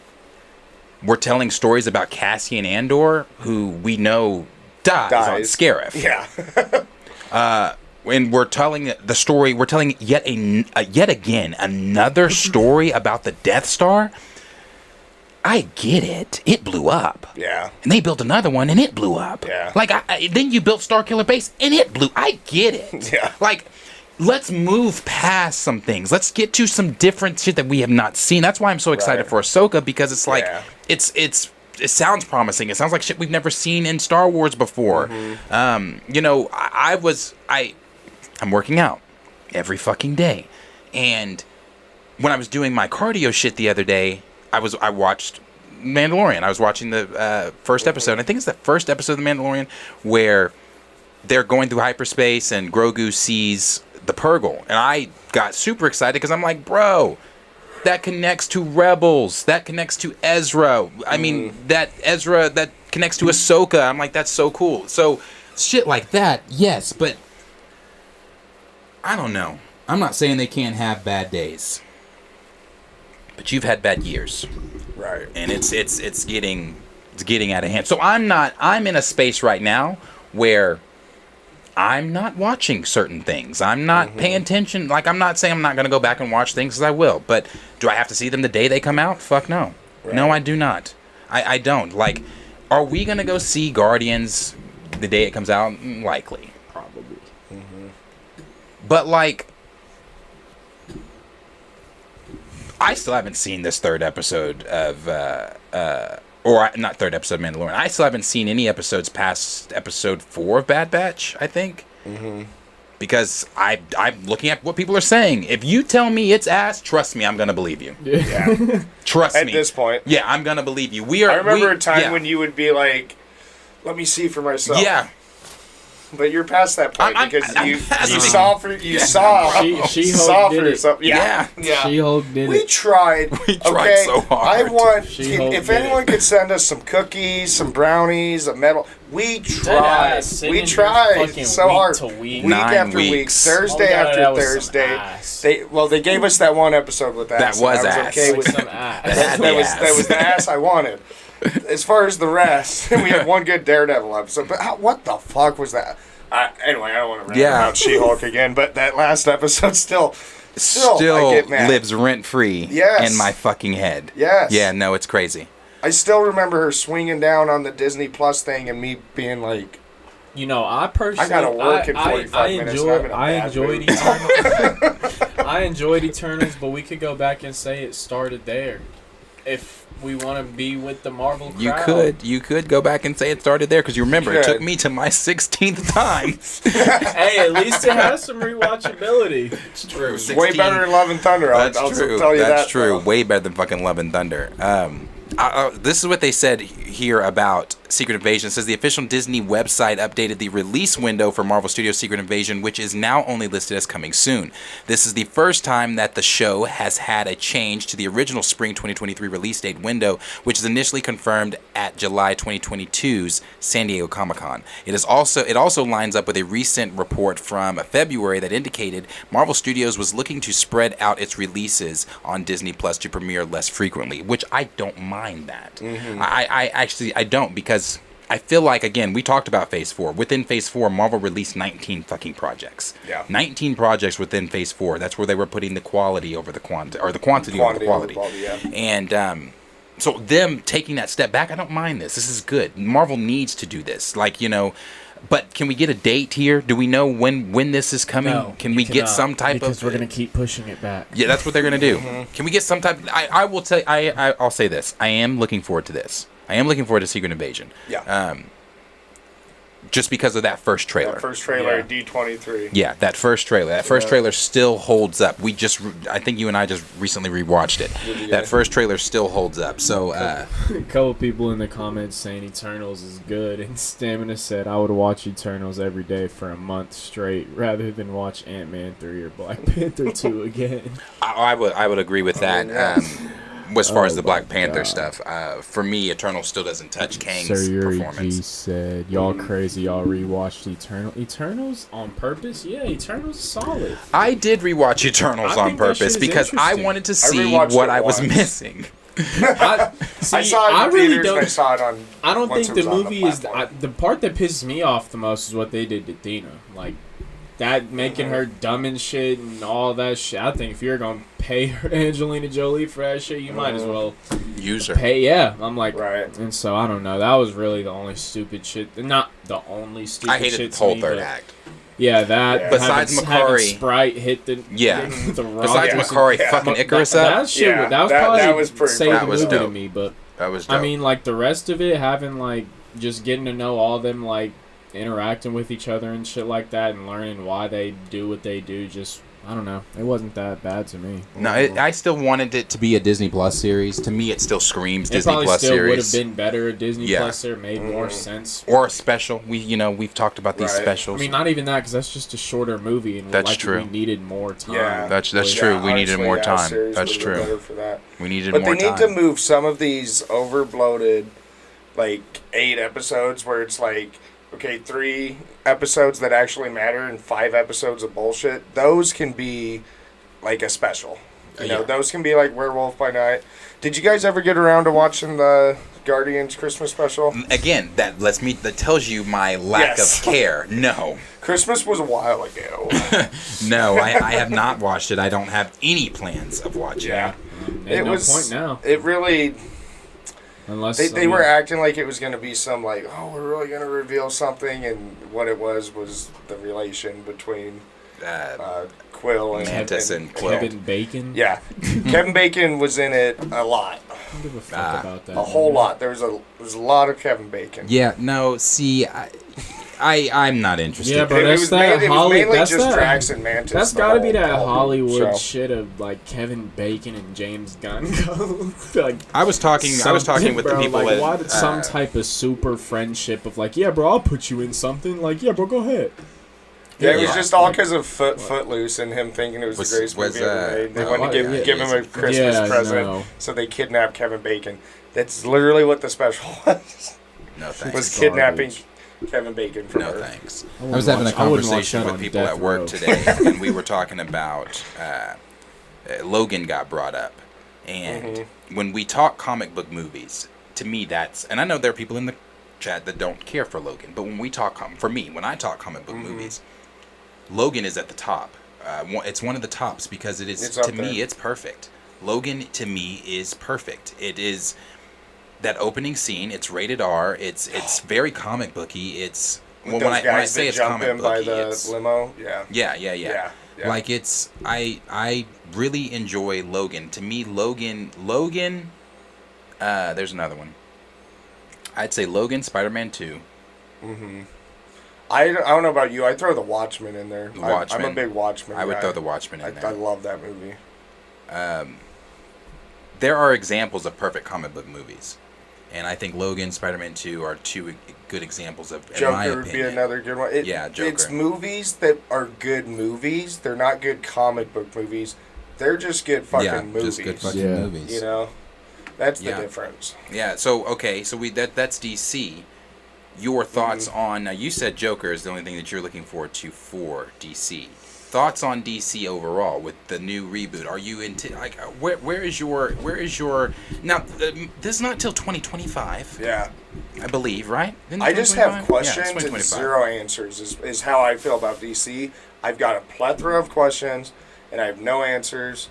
we're telling stories about Cassian Andor, who we know dies. On Scarif. Yeah. When we're telling the story, we're telling yet again another story about the Death Star. I get it. It blew up. Yeah. And they built another one, and it blew up. Yeah. Like, then you built Starkiller Base, and it blew. I get it. Yeah. Like, let's move past some things. Let's get to some different shit that we have not seen. That's why I'm so excited for Ahsoka, because it's like, it sounds promising. It sounds like shit we've never seen in Star Wars before. I'm working out every fucking day. And when I was doing my cardio shit the other day, I watched Mandalorian. I was watching the first episode. I think it's the first episode of The Mandalorian where they're going through hyperspace and Grogu sees the Purgle. And I got super excited because I'm like, bro, that connects to Rebels. That connects to Ezra. I mean, that connects to Ahsoka. I'm like, that's so cool. So shit like that, yes, but I don't know. I'm not saying they can't have bad days, but you've had bad years, right? And it's getting out of hand. So I'm in a space right now where I'm not watching certain things. I'm not paying attention. Like, I'm not saying I'm not going to go back and watch things, because I will. But do I have to see them the day they come out? Fuck no. Right. No, I do not. I don't. Like, are we going to go see Guardians the day it comes out, likely. Probably. But like, I still haven't seen this third episode of, or not third episode of Mandalorian. I still haven't seen any episodes past episode 4 of Bad Batch, I think. Because I'm looking at what people are saying. If you tell me it's ass, trust me, I'm going to believe you. Yeah. Trust me. At this point. Yeah, I'm going to believe you. I remember a time when you would be like, let me see for myself. Yeah. But you're past that point because you She-Hulk for yourself. Yeah. She-Hulk did We it. tried. We tried so hard. I want She-Hulk if did anyone it. could send us some cookies, some brownies, a medal. We tried. Deadass, sitting We here tried fucking so week hard. to week. Week 9 after week, weeks. Thursday Oh, God, after that was some Thursday. ass. They gave us that one episode with ass. That was and I ass. okay with Some ass. That was the ass I wanted. As far as the rest, we had one good Daredevil episode. But what the fuck was that? Anyway, I don't want to rant about She-Hulk again, but that last episode still I get mad. lives rent free in my fucking head. Yes. Yeah, no, it's crazy. I still remember her swinging down on the Disney Plus thing and me being like, You know, I personally, I gotta work in 45 minutes. And I'm in a enjoyed bad Eternals. I enjoyed Eternals, but we could go back and say it started there. If we want to be with the Marvel crowd. You could go back and say it started there because you remember it took me to my 16th time. Hey, at least it has some rewatchability. It's true. Way better than Love and Thunder. I'll true. tell you That's that. true. Though. Way better than fucking Love and Thunder. This is what they said here about Secret Invasion. It says the official Disney website updated the release window for Marvel Studios' Secret Invasion, which is now only listed as coming soon. This is the first time that the show has had a change to the original spring 2023 release date window, which is initially confirmed at July 2022's San Diego Comic-Con. It also lines up with a recent report from February that indicated Marvel Studios was looking to spread out its releases on Disney Plus to premiere less frequently, which I don't mind that. I don't, because I feel like, again, we talked about Phase 4. Within Phase 4, Marvel released 19 fucking projects. Yeah. 19 projects within Phase 4. That's where they were putting the quality over the quantity, or the quantity over the quality. Yeah. And so them taking that step back, I don't mind this. This is good. Marvel needs to do this. But can we get a date here? Do we know when this is coming? No, can we get some type of? Because we're gonna keep pushing it back. Yeah, that's what they're gonna do. Can we get some type? I will tell. I'll say this. I am looking forward to this. I am looking forward to Secret Invasion. Yeah. Just because of that first trailer. That first trailer at D23. Yeah, that first trailer. That first trailer still holds up. I think you and I just recently rewatched it. That first trailer still holds up. So, a couple people in the comments saying Eternals is good, and Stamina said I would watch Eternals every day for a month straight rather than watch Ant-Man 3 or Black Panther 2 again. I would agree with that. As far as the Black Panther stuff, for me, Eternal still doesn't touch Kang's Sir Yuri performance. G said, "Y'all crazy? Y'all rewatched Eternals on purpose? Yeah, Eternals is solid. I did rewatch Eternals on purpose because I wanted to see what I was missing." I saw it in theaters, and I saw it on. I don't once think it the was on movie is platform. the part that pisses me off the most is what they did to Tina. Like that, making her dumb and shit and all that shit. I think if you're gonna pay her Angelina Jolie for that shit, you might as well use her. pay. Yeah, I'm like, right. And so I don't know. That was really the only stupid shit. Not the only stupid. I hated shit the whole to me, third but act. Yeah, that. Yeah. Besides having Makari, Sprite hit the the rock. Besides Makari fucking Icarus up. That shit. That was probably that was pretty. saved That the was movie to dope. me, but That was dope. I mean, like the rest of it, having like just getting to know all them, like interacting with each other and shit like that, and learning why they do what they do. Just I don't know. It wasn't that bad to me. No, I still wanted it to be a Disney Plus series. To me, it still screams Disney probably Plus still series. would have been better a Disney Plus series, made more sense. Or a special. We've talked about these specials. I mean, not even that, because that's just a shorter movie, and That's true. we needed more time. Yeah, That's true. We needed more time. series That's would've been true. better for that. We needed But more they need time. to move some of these overbloated, like 8 episodes where it's like, okay, 3 episodes that actually matter and 5 episodes of bullshit. Those can be like a special. You know, those can be like Werewolf by Night. Did you guys ever get around to watching the Guardians Christmas special? Again, that tells you my lack of care. No. Christmas was a while ago. No, I have not watched it. I don't have any plans of watching it. It was point now. It really Unless they were acting like it was going to be some like, oh, we're really going to reveal something, and what it was the relation between Quill and Mantis and Quill. Kevin Bacon. Yeah, Kevin Bacon was in it a lot. I don't give a fuck about that. A whole lot. There was a lot of Kevin Bacon. Yeah, no, see, I'm not interested. Yeah, but that's that Hollywood. That's that. Drax and Mantis. That's got to be that Hollywood shit of like Kevin Bacon and James Gunn. Like, I was talking with the people. Like, why did some type of super friendship of like, yeah, bro, I'll put you in something. Like, yeah, bro, go ahead. Yeah, it was just all because of Footloose and him thinking it was the greatest movie ever made. They wanted to give him a Christmas present, so they kidnapped Kevin Bacon. That's literally what the special was. No thanks. Was kidnapping Kevin Bacon from her. No thanks. I was having a conversation with people at work today, and we were talking about Logan got brought up, and when we talk comic book movies, to me that's, and I know there are people in the chat that don't care for Logan, but when we talk when I talk comic book movies, Logan is at the top. It's one of the tops because it is, to me, it's perfect. Logan, to me, is perfect. It is that opening scene. It's rated R. It's very comic booky. It's when I say it's comic booky, it's limo. Yeah. Like it's I really enjoy Logan. To me, Logan. There's another one. I'd say Logan, Spider-Man 2. I don't know about you. I throw The Watchmen in there. Watchmen. I'm a big Watchmen guy. I would throw The Watchmen in there. I love that movie. There are examples of perfect comic book movies, and I think Logan, Spider-Man 2 are two good examples of. Joker would be another good one. Joker. It's movies that are good movies. They're not good comic book movies. They're just good fucking movies. Just good fucking movies. You know, that's the difference. Yeah. So that's DC. Your thoughts on, now you said Joker is the only thing that you're looking forward to for DC. Thoughts on DC overall with the new reboot? Are you into, like, where is your now this is not till 2025. Yeah, I believe, right? I just have questions and zero answers is how I feel about DC. I've got a plethora of questions and I have no answers,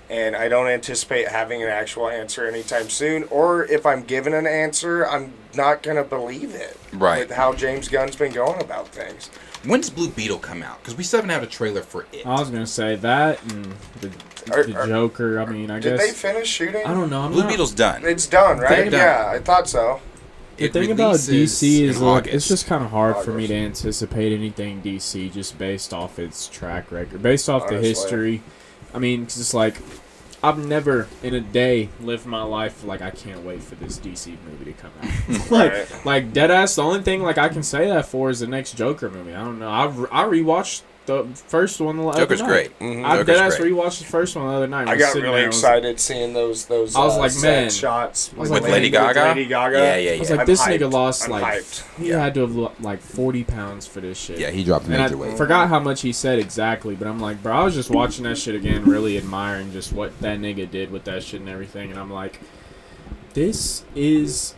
and I don't anticipate having an actual answer anytime soon. Or if I'm given an answer, I'm not going to believe it. Right. With how James Gunn's been going about things. When does Blue Beetle come out? Because we still haven't had a trailer for it. I was going to say that and the Joker. I mean, I guess. Did they finish shooting? I don't know. Blue Beetle's done. It's done, right? Yeah, I thought so. The thing about DC is, like, it's just kind of hard for me to anticipate anything DC just based off its track record. Based off the history. I mean, cause it's like, I've never in a day lived my life like I can't wait for this DC movie to come out. like deadass. The only thing like I can say that for is the next Joker movie. I don't know. I rewatched the first one the other Joker's night. Great. I deadass rewatched the first one the other night. I got really excited seeing those. I was like, man, shots with Lady Gaga. Yeah. I was like, this nigga lost hyped. He had to have like 40 pounds for this shit. Yeah, he dropped major weight. I forgot how much he said exactly, but I'm like, bro, I was just watching that shit again, really admiring just what that nigga did with that shit and everything, and I'm like, this is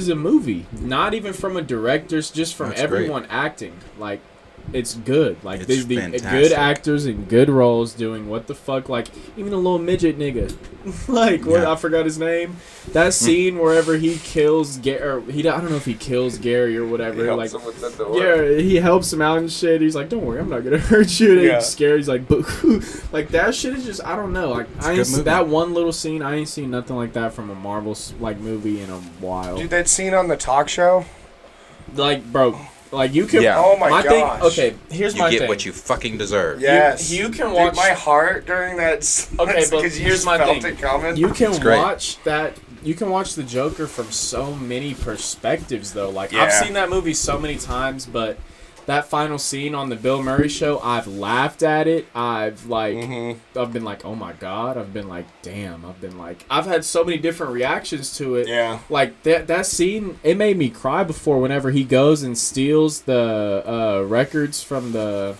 a movie, not even from a director's, just from everyone acting. Like, it's good. Like, the good actors in good roles doing what the fuck. Like, even a little midget nigga. Like, what? I forgot his name. That scene wherever he kills Gary. I don't know if he kills Gary or whatever. He helps him with the door. Yeah, he helps him out and shit. He's like, don't worry, I'm not gonna hurt you. And he's scared. He's like, boo. Like, that shit is just, I don't know. Like, that one little scene, I ain't seen nothing like that from a Marvel like movie in a while. Dude, that scene on the talk show? Like, bro. Like, you can. Yeah. Oh my gosh. Okay, here's my thing. You get what you fucking deserve. Yes. You can watch. Dude, my heart during that. Okay, but here's my thing. It coming. You can watch that. You can watch the Joker from so many perspectives, though. Like, I've seen that movie so many times, but that final scene on the Bill Murray show, I've laughed at it. I've been like, oh my god. I've been like, damn. I've had so many different reactions to it. Yeah. Like, that scene, it made me cry before whenever he goes and steals the records from the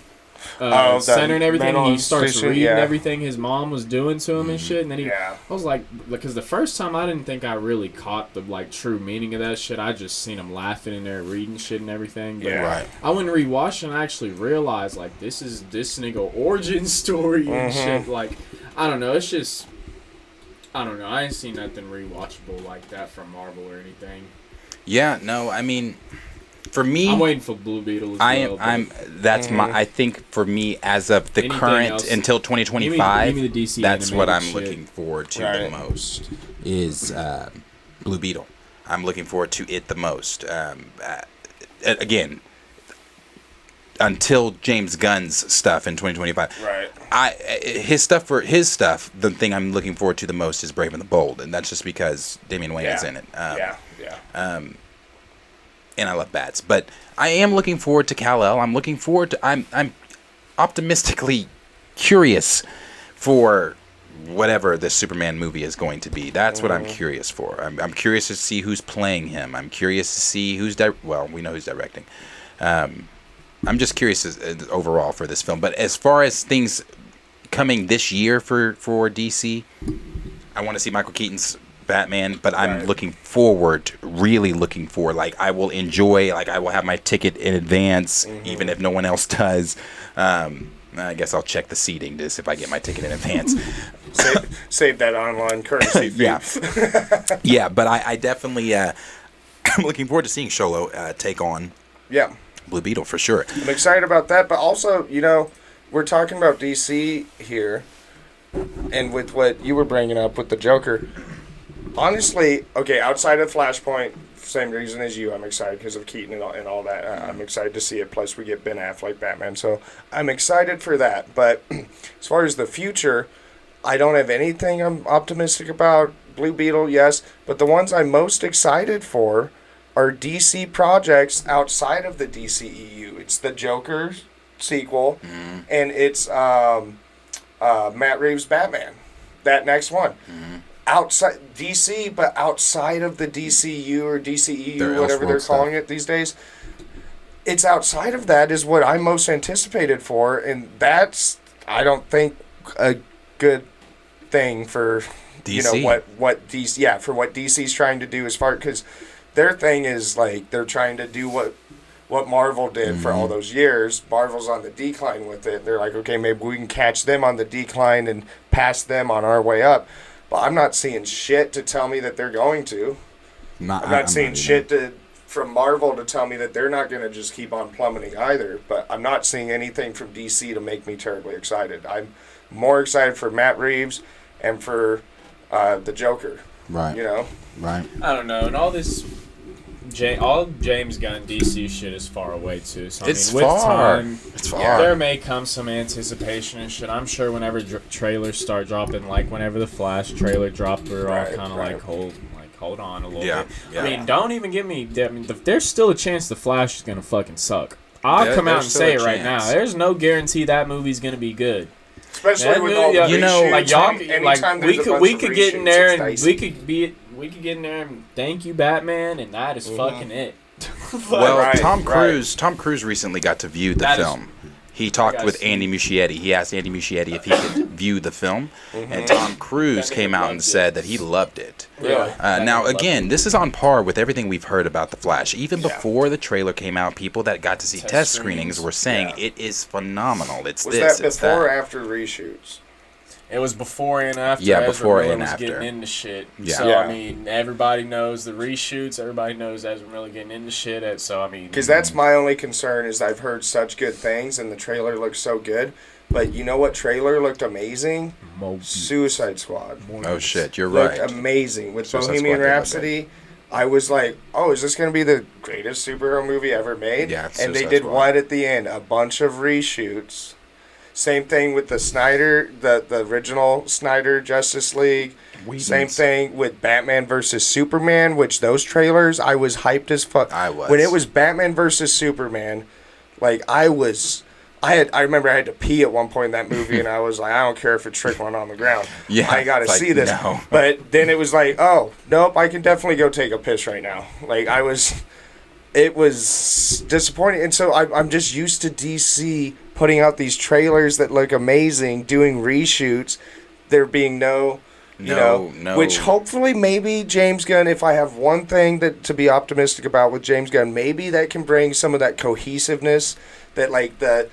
center and everything. And he starts reading everything his mom was doing to him and shit. And then I was like, because the first time I didn't think I really caught the like true meaning of that shit. I just seen him laughing in there reading shit and everything. But I went and rewatched and I actually realized like this is this nigga origin story and shit. Like, I don't know. It's just I don't know. I ain't seen nothing rewatchable like that from Marvel or anything. Yeah, no, I mean, for me, I'm waiting for Blue Beetle. I think for me, as of the current else, until 2025, give me the DC that's what I'm shit. looking forward to the most. Is Blue Beetle. I'm looking forward to it the most. Again, until James Gunn's stuff in 2025. Right. His stuff, the thing I'm looking forward to the most is Brave and the Bold, and that's just because Damian Wayne is in it. And I love bats, but I am looking forward to Kal-El. I'm looking forward to. I'm optimistically curious for whatever this Superman movie is going to be. That's what I'm curious for. I'm curious to see who's playing him. I'm curious to see who's well, we know who's directing. I'm just curious overall for this film. But as far as things coming this year for DC, I want to see Michael Keaton's Batman, but I'm really looking forward. Like, I will enjoy, like, I will have my ticket in advance, even if no one else does. I guess I'll check the seating to see if I get my ticket in advance. Save that online currency fee. Yeah, but I definitely I'm looking forward to seeing Xolo take on Blue Beetle for sure. I'm excited about that, but also, you know, we're talking about DC here, and with what you were bringing up with the Joker, honestly, okay, outside of Flashpoint, same reason as you, I'm excited because of Keaton and all that. I'm excited to see it, plus we get Ben Affleck Batman, so I'm excited for that. But as far as the future, I don't have anything I'm optimistic about. Blue Beetle, yes, but the ones I'm most excited for are DC projects outside of the DCEU. It's the Joker sequel, and it's Matt Reeves' Batman, that next one. Outside DC, but outside of the DCU or DCEU, whatever they're calling it these days. It's outside of that is what I'm most anticipated for, and that's, I don't think, a good thing for DC. You know what DC, for what DC's trying to do as far, because their thing is like they're trying to do what Marvel did for all those years. Marvel's on the decline with it. They're like, okay, maybe we can catch them on the decline and pass them on our way up. But I'm not seeing shit to tell me that they're going to. I'm not seeing shit from Marvel to tell me that they're not going to just keep on plummeting either. But I'm not seeing anything from DC to make me terribly excited. I'm more excited for Matt Reeves and for the Joker. Right. You know? Right. I don't know. And all this, all James Gunn DC shit is far away too. So It's with far. time, It's far. there may come some anticipation and shit. I'm sure whenever trailers start dropping, like whenever the Flash trailer dropped, we're all kind of like hold on a little bit. Yeah. I mean, don't even get me. I mean, there's still a chance the Flash is gonna fucking suck. I'll come out and say it right now. There's no guarantee that movie's gonna be good. Especially with all the reshoots, like y'all, anytime like we could get in there and we could get in there and thank you Batman, and that is fucking it. Well, Tom Cruise recently got to view the film. He talked with Andy Muschietti. He asked Andy Muschietti if he could view the film, and Tom Cruise came out and said that he loved it. Now, again, this is on par with everything we've heard about The Flash. Even before the trailer came out, people that got to see test screenings were saying it is phenomenal. Was that before or after reshoots? It was before and after. Yeah, before and was after. Getting into shit. Yeah. So I mean, everybody knows the reshoots. Everybody knows Ezra Miller getting into shit. So I mean, because that's my only concern is I've heard such good things and the trailer looks so good. But you know what trailer looked amazing? Suicide Squad. Oh shit, you're right. Looked amazing with Bohemian Rhapsody. I was like, oh, is this going to be the greatest superhero movie ever made? Yeah. And they did what at the end? A bunch of reshoots. Same thing with the Snyder, the original Snyder Justice League. Same thing with Batman versus Superman, which those trailers, I was hyped as fuck. I was. When it was Batman versus Superman, like I remember I had to pee at one point in that movie, and I was like, I don't care if it's trickling on the ground. Yeah, I got to see this. No. But then it was like, oh, nope, I can definitely go take a piss right now. Like it was disappointing. And so I'm just used to DC putting out these trailers that look amazing, doing reshoots. There being no, which hopefully maybe James Gunn, if I have one thing to be optimistic about with James Gunn, maybe that can bring some of that cohesiveness that like the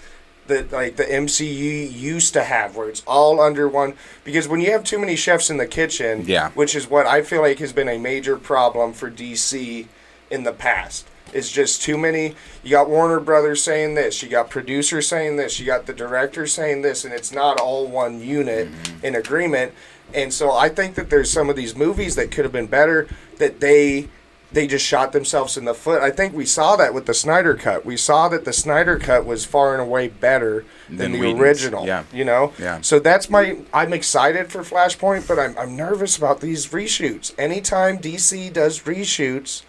that like the MCU used to have, where it's all under one. Because when you have too many chefs in the kitchen, which is what I feel like has been a major problem for DC in the past. It's just too many. You got Warner Brothers saying this, you got producers saying this, you got the director saying this, and it's not all one unit in agreement. And so I think that there's some of these movies that could have been better that they just shot themselves in the foot. I think we saw that with the Snyder Cut. We saw that the Snyder Cut was far and away better than the original. Yeah. You know? Yeah. So that's I'm excited for Flashpoint, but I'm nervous about these reshoots. Anytime DC does reshoots,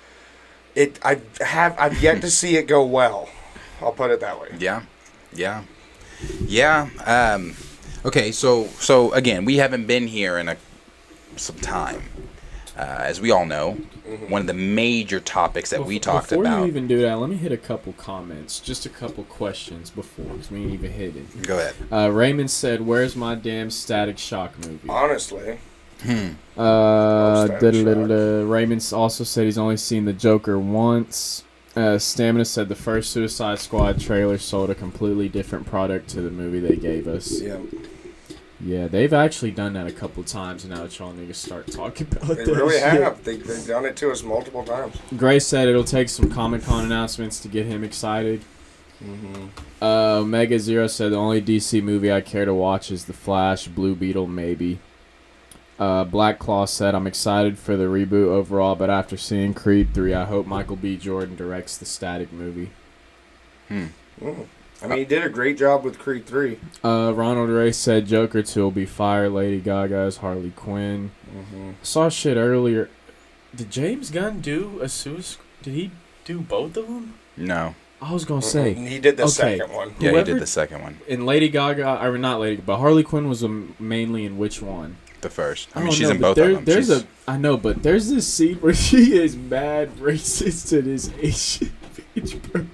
I've yet to see it go well. I'll put it that way. Yeah. Okay, so again, we haven't been here in some time. As we all know, one of the major topics that we talked about. Before you even do that, let me hit a couple comments, just a couple questions before, because we ain't even hit it. Go ahead. Raymond said, "Where's my damn Static Shock movie?" Honestly. Raymond also said he's only seen the Joker once. Stamina said the first Suicide Squad trailer sold a completely different product to the movie they gave us. Yeah, they've actually done that a couple times, and now it's y'all niggas start talking about it. They really have. They've done it to us multiple times. Gray said it'll take some Comic-Con announcements to get him excited. Mega Zero said the only DC movie I care to watch is The Flash, Blue Beetle, maybe. Black Claw said, I'm excited for the reboot overall, but after seeing Creed 3, I hope Michael B. Jordan directs the Static movie. I mean, he did a great job with Creed 3. Ronald Ray said Joker 2 will be fire. Lady Gaga's Harley Quinn. I saw shit earlier. Did James Gunn do a Suicide? Did he do both of them? No. I was gonna say he did the second one. Yeah, he did the second one. And Lady Gaga, or not Lady, but Harley Quinn was mainly in which one? The first. I mean, she's in both of them. I know, but there's this scene where she is mad racist to this Asian bitch, bro.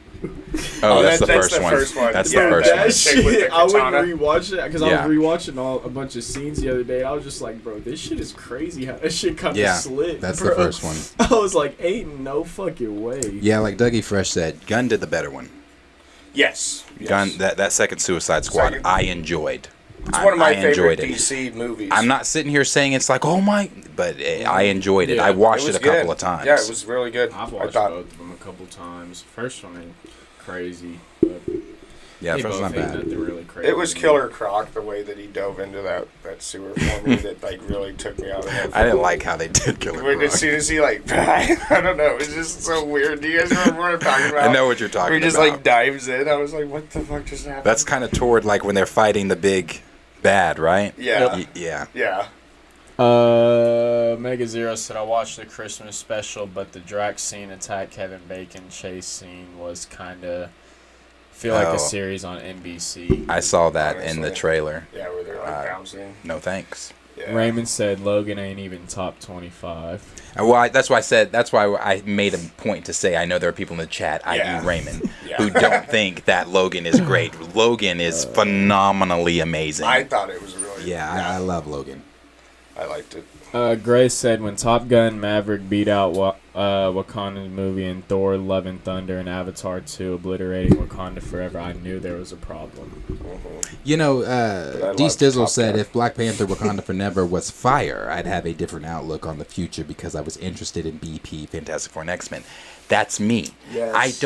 Oh, that's the first one. That's the first one. That shit, I would rewatch it because I was rewatching a bunch of scenes the other day. And I was just like, bro, this shit is crazy how that shit kind of slipped. That's bro. the first one. I was like, ain't no fucking way. Yeah, like Dougie Fresh said, Gunn did the better one. Yes. Gunn, that second Suicide Squad, I enjoyed. It's one of my favorite DC movies. I'm not sitting here saying it's like, oh my, but I enjoyed it. Yeah, I watched it a couple of times. Yeah, it was really good. I've watched both of them a couple times. First one ain't crazy, but yeah, first not bad. Really crazy. It was Killer Croc the way that he dove into that sewer for me that like really took me out of that. I didn't like how they did Killer Croc. As soon as he like, I don't know, it was just so weird. Do you guys remember what I'm talking about? I know what you're talking about. Where he just like dives in. I was like, what the fuck just happened? That's kind of toward like when they're fighting the big bad, right? Yeah. Yeah. Mega Zero said I watched the Christmas special, but the Drax scene attack Kevin Bacon chase scene was kind of feel like a series on NBC. I saw that in the trailer. Yeah, where they're like bouncing. No thanks. Yeah. Raymond said Logan ain't even top 25. Well, that's why I said. That's why I made a point to say I know there are people in the chat, i.e. Raymond, who don't think that Logan is great. Logan is phenomenally amazing. I thought it was really. Yeah, I love Logan. I liked it. Gray said when Top Gun Maverick beat out Wakanda's movie in Thor: Love and Thunder and Avatar 2 obliterating Wakanda forever, I knew there was a problem. You know, D. Stizzle said if Black Panther Wakanda Forever was fire, I'd have a different outlook on the future because I was interested in BP, Fantastic Four, and X-Men. That's me. Yes.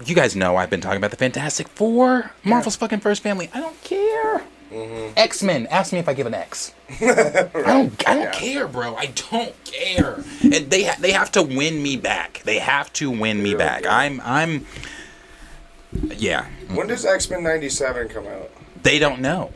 You guys know I've been talking about the Fantastic Four, Marvel's fucking first family. I don't care. X-Men. Ask me if I give an X. Right. I don't care, bro. I don't care. And they have to win me back. They have to win me back. I'm. Yeah. When does X-Men 97 come out? They don't know.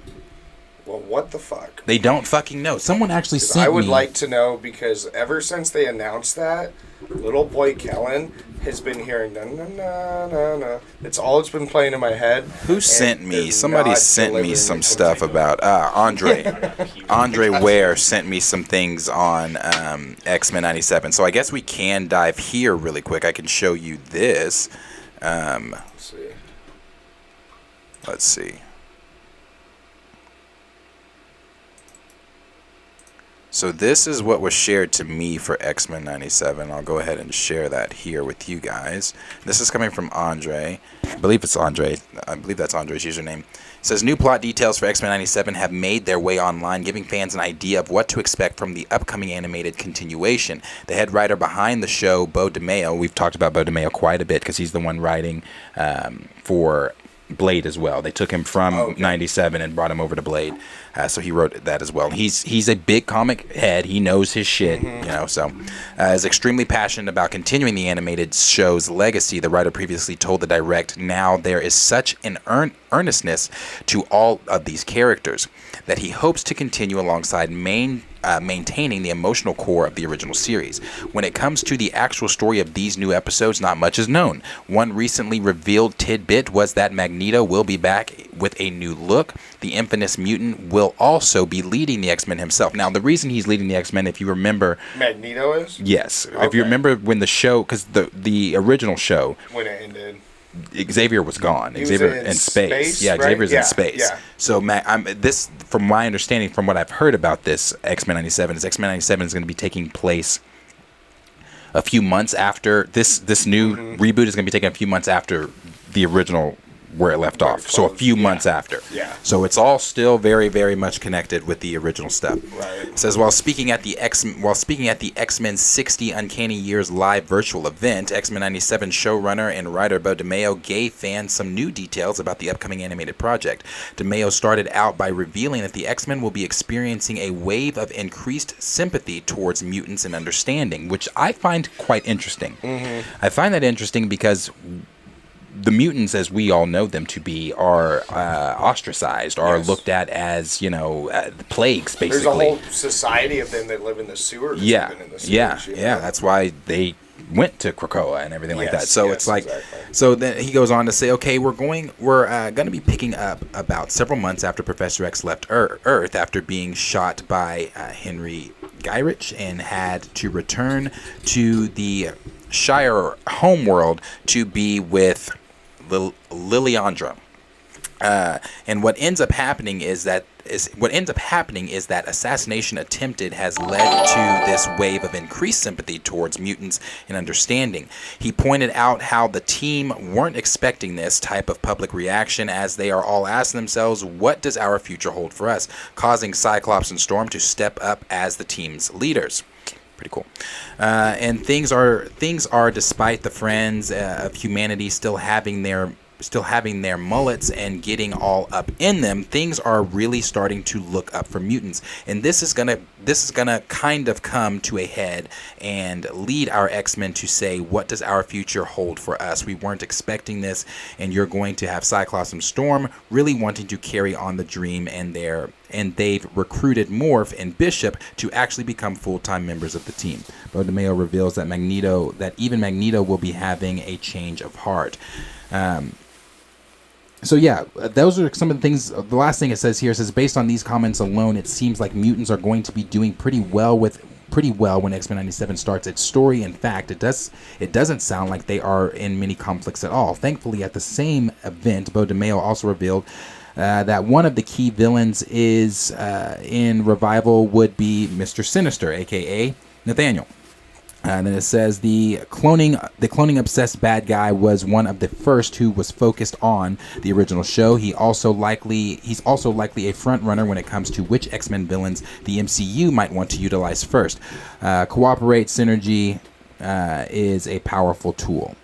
Well, what the fuck? They don't fucking know. Someone actually sent me. I would like to know because ever since they announced that, little boy Kellen has been hearing na na na na na. It's all it's been playing in my head. Who sent me? Somebody sent me some stuff about Andre Ware sent me some things on X-Men 97. So I guess we can dive here really quick. I can show you this. Let's see. So this is what was shared to me for X-Men 97. I'll go ahead and share that here with you guys. This is coming from Andre. I believe it's Andre. I believe that's Andre's username. It says, new plot details for X-Men 97 have made their way online, giving fans an idea of what to expect from the upcoming animated continuation. The head writer behind the show, Bo DeMeo, we've talked about Bo DeMeo quite a bit because he's the one writing for Blade as well. They took him from 97 and brought him over to Blade, so he wrote that as well. He's a big comic head. He knows his shit, you know. So is extremely passionate about continuing the animated show's legacy. The writer previously told the Direct, now there is such an earnestness to all of these characters that he hopes to continue alongside maintaining the emotional core of the original series. When it comes to the actual story of these new episodes, not much is known. One recently revealed tidbit was that Magneto will be back with a new look. The infamous mutant will also be leading the X-Men himself. Now, the reason he's leading the X-Men, if you remember... Magneto is? Yes. Okay. If you remember when the show... Because the original show... When it ended... Xavier was gone. Xavier in space. Yeah, right? Xavier's in space. Yeah. So this, from my understanding, from what I've heard about this X-Men 97, is X-Men 97 is going to be taking place a few months after this new reboot is going to be taking a few months after the original where it left off. So a few months after. Yeah. So it's all still very, very much connected with the original stuff. Right. It says while speaking at the X-Men 60 Uncanny Years live virtual event, X-Men 97 showrunner and writer Bo DeMeo gave fans some new details about the upcoming animated project. DeMeo started out by revealing that the X-Men will be experiencing a wave of increased sympathy towards mutants and understanding, which I find quite interesting. I find that interesting because the mutants, as we all know them to be, are ostracized, are looked at as, plagues, basically. There's a whole society of them that live in the sewers. Yeah, that's why they went to Krakoa and everything like that. So it's like, so then he goes on to say, okay, we're going to be picking up about several months after Professor X left Earth after being shot by Henry Gyrich and had to return to the Shire homeworld to be with Liliandra. And what ends up happening is that assassination attempted has led to this wave of increased sympathy towards mutants and understanding. He pointed out how the team weren't expecting this type of public reaction, as they are all asking themselves, what does our future hold for us, causing Cyclops and Storm to step up as the team's leaders. Pretty cool. And things are despite the friends of humanity still having their mullets and getting all up in them, things are really starting to look up for mutants, and this is gonna kind of come to a head and lead our X-Men to say, what does our future hold for us? We weren't expecting this, and you're going to have Cyclops and Storm really wanting to carry on the dream, and they've recruited Morph and Bishop to actually become full-time members of the team. Bo DeMeo reveals that even Magneto will be having a change of heart. So yeah, those are some of the things. The last thing it says here says, based on these comments alone, it seems like mutants are going to be doing pretty well when X-Men 97 starts its story. In fact, it doesn't sound like they are in many conflicts at all. Thankfully, at the same event, Bo DeMeo also revealed that one of the key villains is in Revival would be Mr. Sinister, aka Nathaniel. And then it says the cloning obsessed bad guy was one of the first who was focused on the original show. He's also likely a front runner when it comes to which X-Men villains the MCU might want to utilize first. Cooperate synergy is a powerful tool.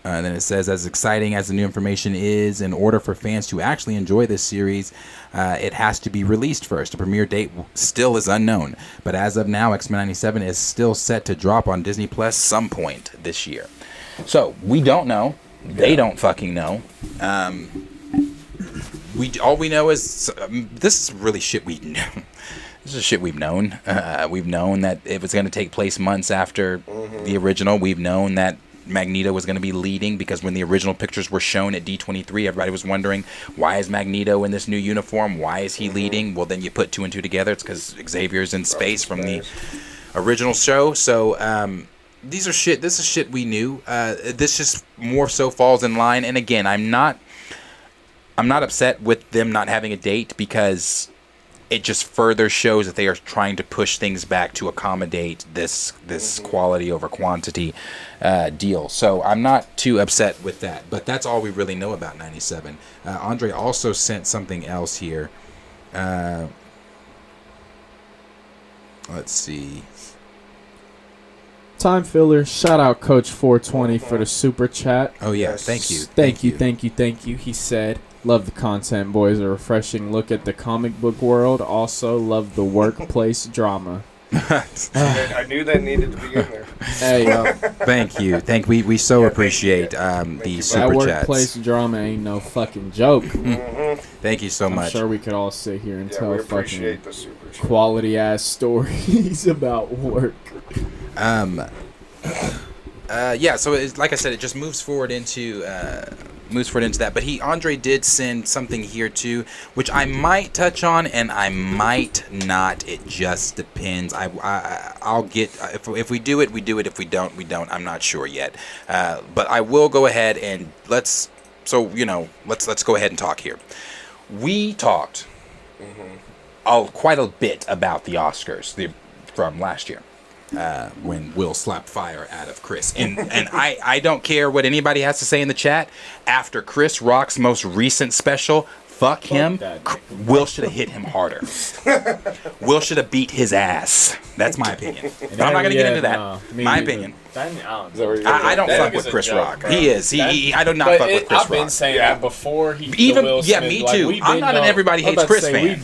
And then it says, as exciting as the new information is, in order for fans to actually enjoy this series, it has to be released first. A premiere date still is unknown, but as of now, X-Men 97 is still set to drop on Disney Plus some point this year. So we don't know. They don't fucking know. All we know is this is really shit we know. This is shit we've known. We've known that it was going to take place months after the original. We've known that Magneto was going to be leading, because when the original pictures were shown at D23, everybody was wondering, why is Magneto in this new uniform? Why is he leading? Well, then you put two and two together. It's because Xavier's in space from the original show. So this is shit we knew. This just more so falls in line. And again, I'm not upset with them not having a date, because it just further shows that they are trying to push things back to accommodate this quality over quantity deal. So I'm not too upset with that. But that's all we really know about 97. Andre also sent something else here. Let's see. Time filler. Shout out Coach 420 for the super chat. Oh yeah, thank you. Thank you. He said, "Love the content, boys. A refreshing look at the comic book world. Also, love the workplace drama." I knew that needed to be in there. Hey, thank you. We so appreciate the super that chats. workplace drama ain't no fucking joke. Thank you so much. I'm sure we could all sit here and tell we fucking appreciate the super chat. quality ass stories about work. Yeah, so like I said, it just moves forward into that. But Andre did send something here too, which I might touch on and I might not. It just depends. I'll get if we do it, we do it. If we don't, we don't. I'm not sure yet. But I will go ahead and let's go ahead and talk here. We talked quite a bit about the Oscars from last year. When Will slapped fire out of Chris. And I don't care what anybody has to say in the chat. After Chris Rock's most recent special, fuck him, Will should have hit him harder. Will should have beat his ass. That's my opinion. But I'm not going to get into that. My opinion. I don't fuck with Chris Rock. Bro. He is. I do not fuck with Chris Rock. I've been saying that before. Me too. I'm not an everybody hates Chris fan.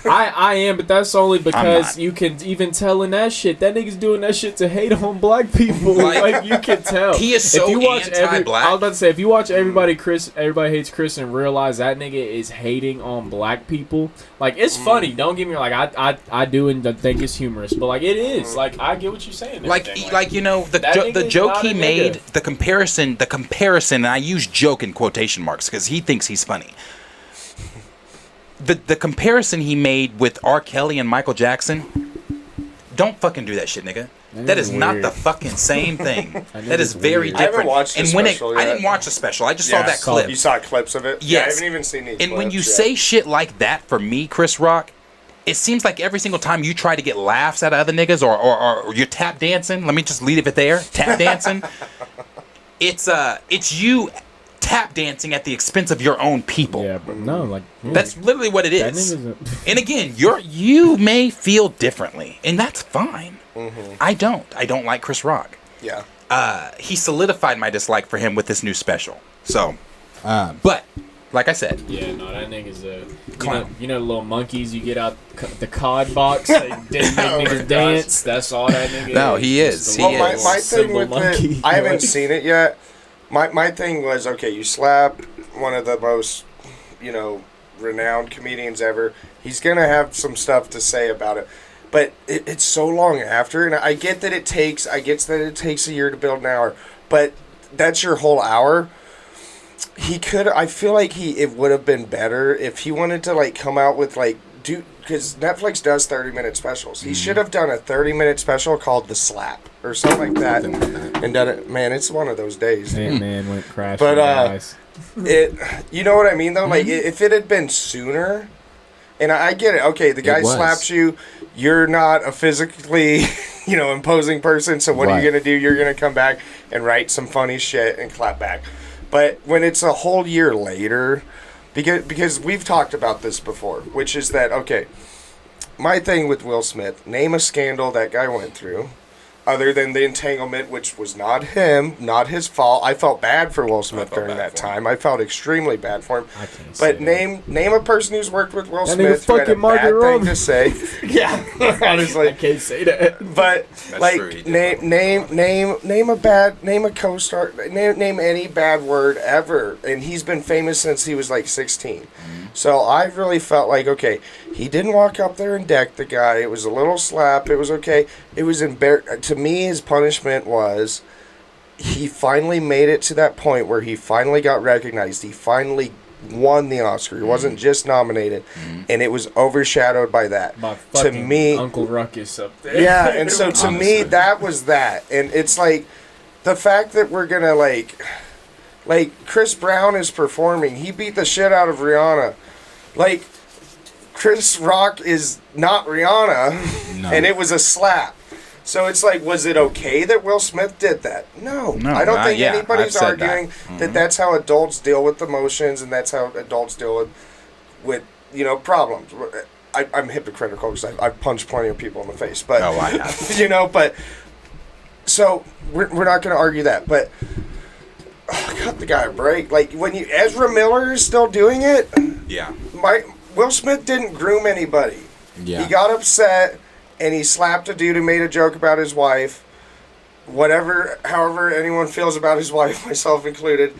I am, but that's only because you can even tell in that shit. That nigga's doing that shit to hate on black people. Like you can tell. He is so anti-black. I was about to say, if you watch Everybody Hates Chris and realize that nigga is hating on black people, like it's funny. Don't get me wrong. Like I do and think it's humorous, but like it is. Like I get what you're saying. Like you know. The joke he made, the comparison, and I use joke in quotation marks because he thinks he's funny. The comparison he made with R. Kelly and Michael Jackson, don't fucking do that shit, nigga. That is not the fucking same thing. That is very different. I haven't watched the special yet. I didn't watch the special. I just saw that clip. You saw clips of it? Yes. Yeah, I haven't even seen these And clips when you yet. say shit like that for me, Chris Rock, it seems like every single time you try to get laughs out of other niggas or you're tap dancing, let me just leave it there, tap dancing, it's you tap dancing at the expense of your own people. Yeah, but no, like that's literally what it is. And again, you may feel differently, and that's fine. I don't like Chris Rock. Yeah. He solidified my dislike for him with this new special. So, but like I said, yeah, no, that nigga's a clown. You know the little monkeys you get out the COD box. They didn't make niggas dance. That's all that nigga. No, he is. My thing with it, I haven't seen it yet. My thing was, okay, you slap one of the most, renowned comedians ever. He's gonna have some stuff to say about it, but it's so long after, and I get that it takes a year to build an hour, but that's your whole hour. I feel like it would have been better if he wanted to come out with because Netflix does 30-minute specials. He should have done a 30-minute special called The Slap or something like that, and done it. Man, it's one of those days. Man went crashing. But you know what I mean though. Like if it had been sooner, and I get it. Okay, the guy slaps you. You're not a physically, imposing person. So what are you gonna do? You're gonna come back and write some funny shit and clap back. But when it's a whole year later, because we've talked about this before, which is that, okay, my thing with Will Smith, name a scandal that guy went through, other than the entanglement, which was not him, not his fault. I felt bad for Will Smith during that time. I felt extremely bad for him. But name a person who's worked with Will Smith who had a bad thing to say. Yeah, honestly, I can't say that. But name a co-star, name any bad word ever, and he's been famous since he was 16. So I really felt like, okay, he didn't walk up there and deck the guy. It was a little slap. It was okay. It was to me, his punishment was he finally made it to that point where he finally got recognized. He finally won the Oscar. He wasn't just nominated, and it was overshadowed by that. To me, Uncle Ruckus up there. Yeah, and so to me, that was that. And it's the fact that we're gonna Chris Brown is performing. He beat the shit out of Rihanna. Chris Rock is not Rihanna, and it was a slap. So it's like, was it okay that Will Smith did that? No, I don't think anybody's arguing that that's how adults deal with emotions, and that's how adults deal with problems. I'm hypocritical because I've punched plenty of people in the face, but I have. but so we're not going to argue that, but cut the guy a break. Like when Ezra Miller is still doing it. Yeah. Will Smith didn't groom anybody. Yeah. He got upset and he slapped a dude who made a joke about his wife. However anyone feels about his wife, myself included.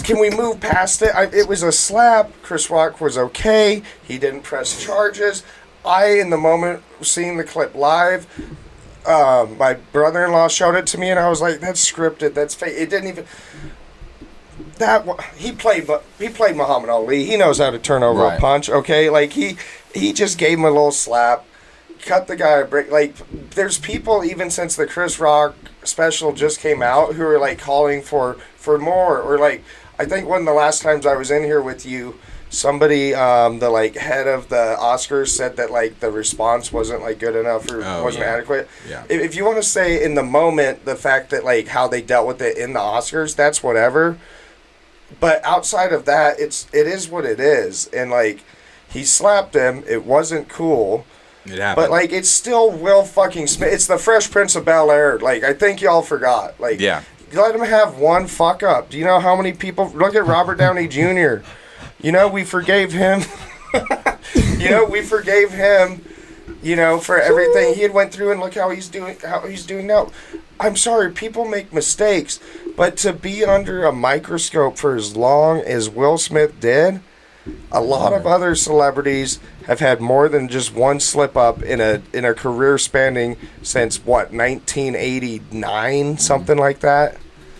Can we move past it? It was a slap. Chris Rock was okay. He didn't press charges. In the moment, seeing the clip live, my brother-in-law showed it to me, and I was like, "That's scripted. That's fake." It didn't even. He played Muhammad Ali. He knows how to turn over a punch. Okay, like he just gave him a little slap, cut the guy a break. Like there's people even since the Chris Rock special just came out who are like calling for more, or like I think one of the last times I was in here with you, somebody the like head of the Oscars said that like the response wasn't like good enough or wasn't adequate. Yeah. If you want to say in the moment the fact that like how they dealt with it in the Oscars, that's whatever. But outside of that, it is what it is, and like he slapped him. It wasn't cool. It happened. But like it's still Will fucking Smith. It's the Fresh Prince of Bel-Air. Like I think y'all forgot. Like let him have one fuck up. Do you know how many people look at Robert Downey Jr.? We forgave him. We forgave him. For everything he had went through, and look how he's doing now. I'm sorry, people make mistakes, but to be under a microscope for as long as Will Smith did, a lot of other celebrities have had more than just one slip up in a career spanning since 1989, something like that.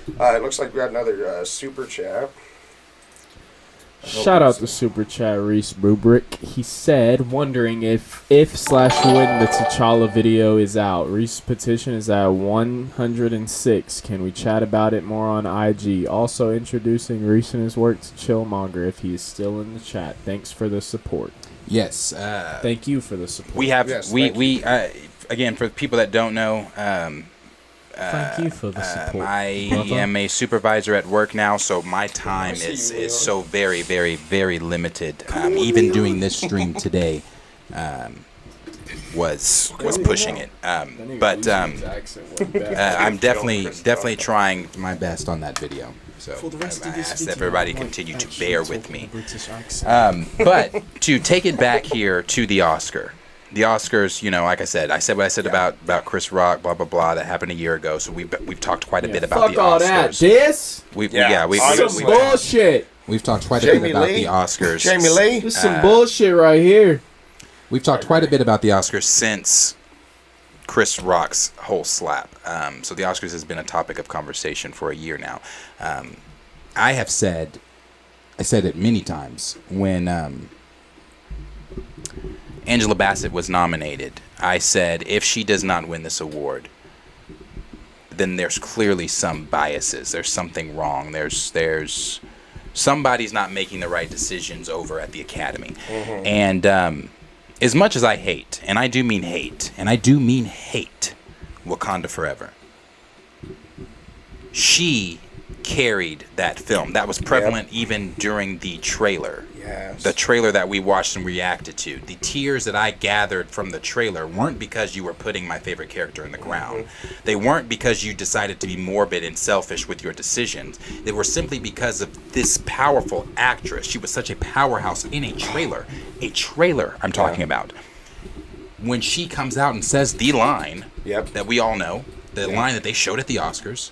It looks like we got another super chat. Shout out to Super Chat Reese Rubric. He said, wondering if/when the T'Challa video is out. Reese's petition is at 106. Can we chat about it more on IG? Also introducing Reese and his work to Chillmonger if he is still in the chat. Thanks for the support. Yes. Thank you for the support. We have again, for people that don't know, thank you for the support. I am a supervisor at work now, so my time is so very, very, very limited. Even doing this stream today was pushing it. But I'm definitely trying my best on that video. So I ask everybody continue to bear with me. But to take it back here to the Oscar. The Oscars, like I said what I said about Chris Rock, blah blah blah. That happened a year ago, so we've talked quite a bit about the Oscars. Fuck all that. This? We've bullshit. We've talked quite a bit about the Oscars. Jamie Lee, this is some bullshit right here. We've talked quite a bit about the Oscars since Chris Rock's whole slap. So the Oscars has been a topic of conversation for a year now. I said it many times when Angela Bassett was nominated. I said, if she does not win this award, then there's clearly some biases. There's something wrong. There's somebody's not making the right decisions over at the Academy. Mm-hmm. And as much as I hate, and I do mean hate, Wakanda Forever, she carried that film. That was prevalent even during the trailer. Yes. The trailer that we watched and reacted to. The tears that I gathered from the trailer weren't because you were putting my favorite character in the ground. They weren't because you decided to be morbid and selfish with your decisions. They were simply because of this powerful actress. She was such a powerhouse in a trailer. A trailer I'm talking about. When she comes out and says the line that we all know, the line that they showed at the Oscars,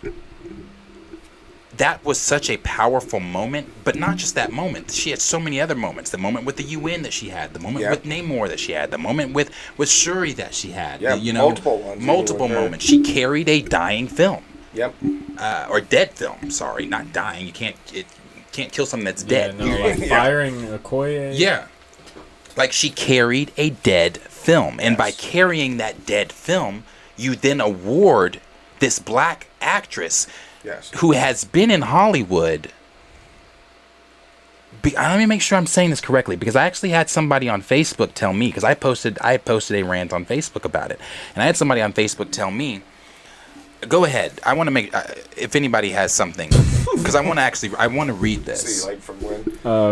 that was such a powerful moment, but not just that moment. She had so many other moments. The moment with the UN that she had, the moment with Namor that she had, the moment with Shuri that she had. Multiple ones. Multiple moments. She carried a dying film. Yep. Or dead film. Sorry, not dying. You can't kill something that's dead. Firing Okoye. Yeah. Like she carried a dead film, and by carrying that dead film, you then award this black actress. Yes. Who has been in Hollywood Let me make sure I'm saying this correctly, because I actually had somebody on Facebook tell me, because I posted a rant on Facebook about it, and I had somebody on Facebook tell me, go ahead. I want to make if anybody has something, because I want to read this. See, like from when?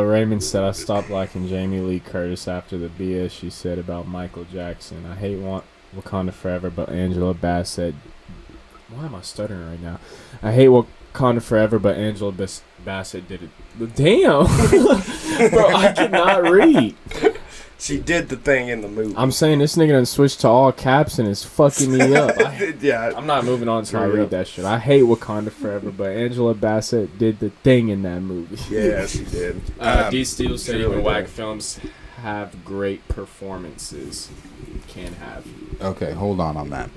Raymond said, I stopped liking Jamie Lee Curtis after the BS she said about Michael Jackson. I hate Wakanda Forever, but Angela Bassett. Why am I stuttering right now? I hate Wakanda Forever, but Angela Bassett did it. Damn, bro, I cannot read. She did the thing in the movie. I'm saying this nigga done switched to all caps and it's fucking me up. Yeah, I'm not moving on until I read that shit. I hate Wakanda Forever, but Angela Bassett did the thing in that movie. Yeah, she did. D. Steele said even whack films have great performances. Can have. Okay, hold on that.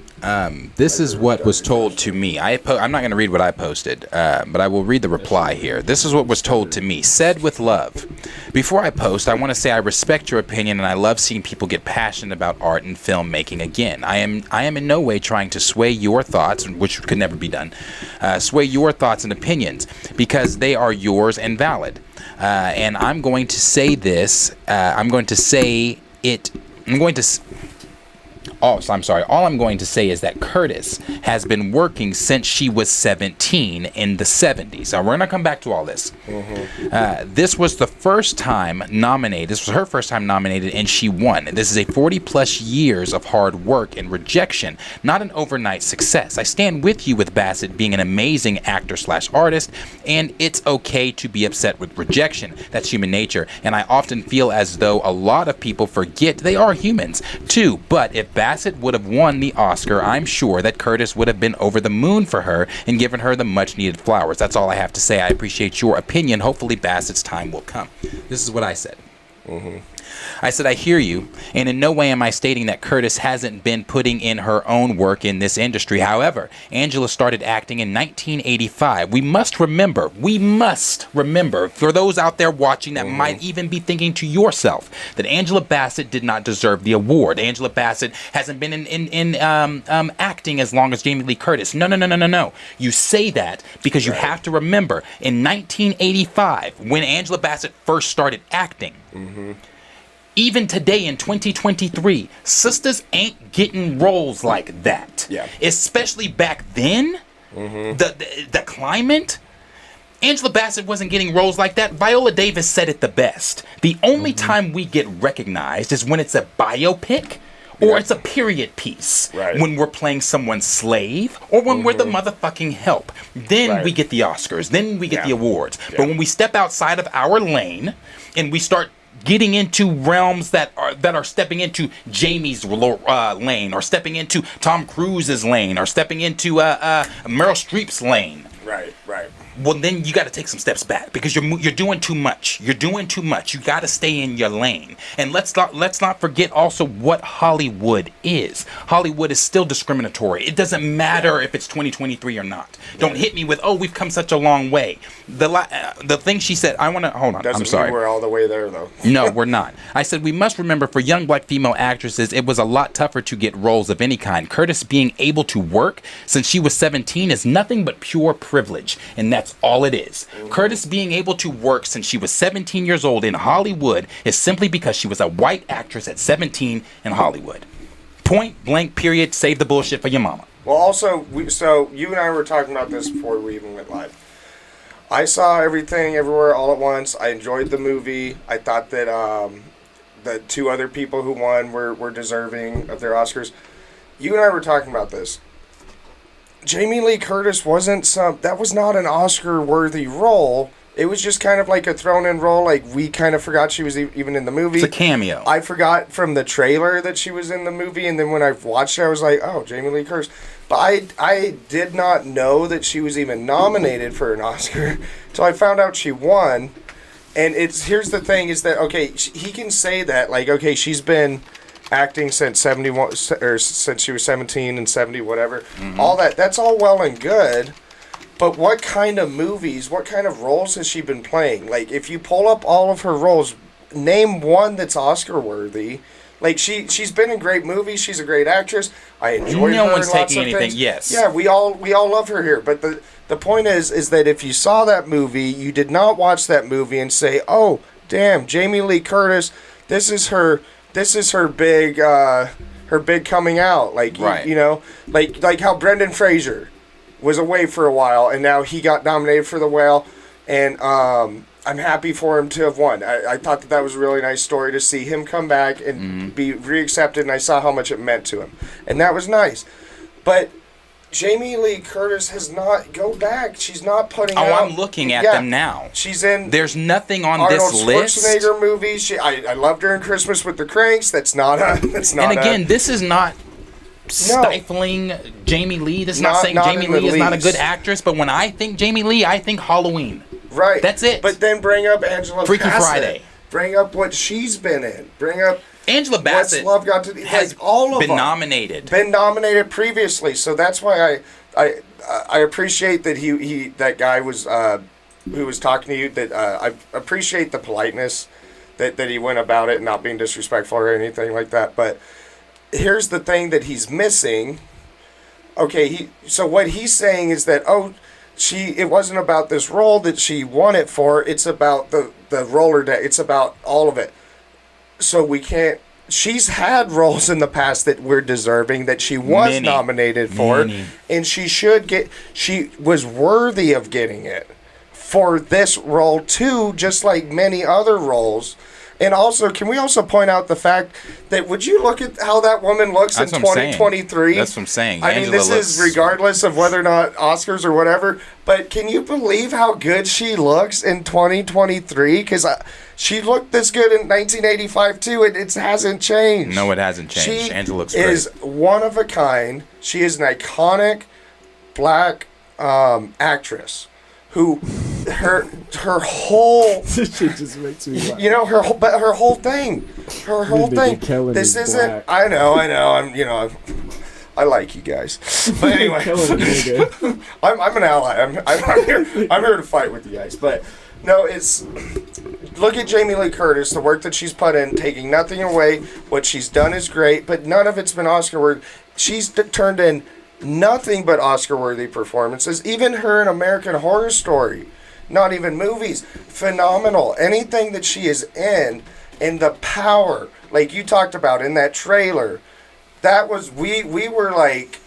This is what was told to me. I'm not going to read what I posted, but I will read the reply here. This is what was told to me. Said with love. Before I post, I want to say I respect your opinion and I love seeing people get passionate about art and filmmaking again. I am in no way trying to sway your thoughts, which could never be done, sway your thoughts and opinions, because they are yours and valid. And I'm going to say this. All I'm going to say is that Curtis has been working since she was 17 in the 70s. Now, we're going to come back to all this. This was the first time nominated. This was her first time nominated, and she won. This is a 40-plus years of hard work and rejection, not an overnight success. I stand with you with Bassett being an amazing actor/artist, and it's okay to be upset with rejection. That's human nature, and I often feel as though a lot of people forget they are humans, too. But if Bassett would have won the Oscar, I'm sure that Curtis would have been over the moon for her and given her the much needed flowers. That's all I have to say. I appreciate your opinion. Hopefully Bassett's time will come. This is what I said. I said, I hear you, and in no way am I stating that Curtis hasn't been putting in her own work in this industry. However, Angela started acting in 1985. We must remember, for those out there watching that might even be thinking to yourself, that Angela Bassett did not deserve the award. Angela Bassett hasn't been in acting as long as Jamie Lee Curtis. No. You say that because you have to remember, in 1985, when Angela Bassett first started acting, even today in 2023, sisters ain't getting roles like that. Yeah. Especially back then, the climate. Angela Bassett wasn't getting roles like that. Viola Davis said it the best. The only time we get recognized is when it's a biopic or it's a period piece. Right. When we're playing someone's slave or when we're the motherfucking help. Then we get the Oscars. Then we get the awards. But when we step outside of our lane and we start getting into realms that are stepping into Jamie's lane, or stepping into Tom Cruise's lane, or stepping into Meryl Streep's lane. Right. Well, then you got to take some steps back because you're doing too much. You're doing too much. You got to stay in your lane. And let's not forget also what Hollywood is. Hollywood is still discriminatory. It doesn't matter if it's 2023 or not. Don't hit me with, oh, we've come such a long way. The thing she said, I want to hold on. Doesn't I'm sorry. mean we're all the way there though. No, we're not. I said we must remember, for young black female actresses, it was a lot tougher to get roles of any kind. Curtis being able to work since she was 17 is nothing but pure privilege, and that's all it is. Curtis being able to work since she was 17 years old in Hollywood is simply because she was a white actress at 17 in Hollywood. Point blank, period. Save the bullshit for your mama. Well, also, so you and I were talking about this before we even went live. I saw Everything Everywhere All at Once. I enjoyed the movie. I thought that the two other people who won were deserving of their Oscars. You and I were talking about this. Jamie Lee Curtis that was not an Oscar-worthy role. It was just kind of like a thrown-in role. Like, we kind of forgot she was even in the movie. It's a cameo. I forgot from the trailer that she was in the movie, and then when I watched it, I was like, oh, Jamie Lee Curtis. But I did not know that she was even nominated for an Oscar until I found out she won. And here's the thing is that, okay, he can say that, like, okay, she's been acting since 71, or since she was 17 and 70, whatever. All that's all well and good. But what kind of movies, what kind of roles has she been playing? Like, if you pull up all of her roles, name one that's Oscar-worthy. Like, she's been in great movies. She's a great actress. I enjoy her. No one's in lots taking of anything. things. Yes. Yeah, we all love her here. But The point is that if you saw that movie, you did not watch that movie and say, "Oh, damn, Jamie Lee Curtis, this is her big coming out." Like, right. you know, like how Brendan Fraser was away for a while and now he got nominated for The Whale, and I'm happy for him to have won. I thought that was a really nice story to see him come back and be reaccepted, and I saw how much it meant to him, and that was nice. But Jamie Lee Curtis has not go back. She's not putting out. I'm looking at them now. She's in. There's nothing on Arnold this list. Schwarzenegger movies. I loved her in Christmas with the Cranks. That's not a. That's not. And again, this is not stifling Jamie Lee. This is not saying Jamie Lee is not a good actress. But when I think Jamie Lee, I think Halloween. Right. That's it. But then bring up Angela Freaky Bassett. Friday. Bring up what she's been in. Bring up. Angela Bassett What's Love Got to Do, has like all of been them. nominated. Been nominated previously, so that's why I appreciate that that guy was who was talking to you. That I appreciate the politeness that he went about it, and not being disrespectful or anything like that. But here's the thing that he's missing. Okay, so what he's saying is that it wasn't about this role that she won it for. It's about the roller deck. It's about all of it. So we can't. She's had roles in the past that were deserving, that she was nominated for, and she should get. She was worthy of getting it for this role too, just like many other roles. And also, can we also point out the fact that would you look at how that woman looks in 2023? That's what I'm saying. I mean, this is regardless of whether or not Oscars or whatever. But can you believe how good she looks in 2023? Because she looked this good in 1985 too, and it hasn't changed. No, it hasn't changed. Angela looks She great. is one of a kind. She is an iconic black actress. Who, her whole, this shit just makes me laugh. You know, her whole thing, This isn't. Black. I know. I like you guys, but anyway, I'm an ally. I'm here to fight with you guys. But no, it's look at Jamie Lee Curtis, the work that she's put in, taking nothing away. What she's done is great, but none of it's been Oscar worthy. She's turned in nothing but Oscar-worthy performances. Even her in American Horror Story, not even movies, phenomenal. Anything that she is in, and the power, like you talked about in that trailer, that was we were like,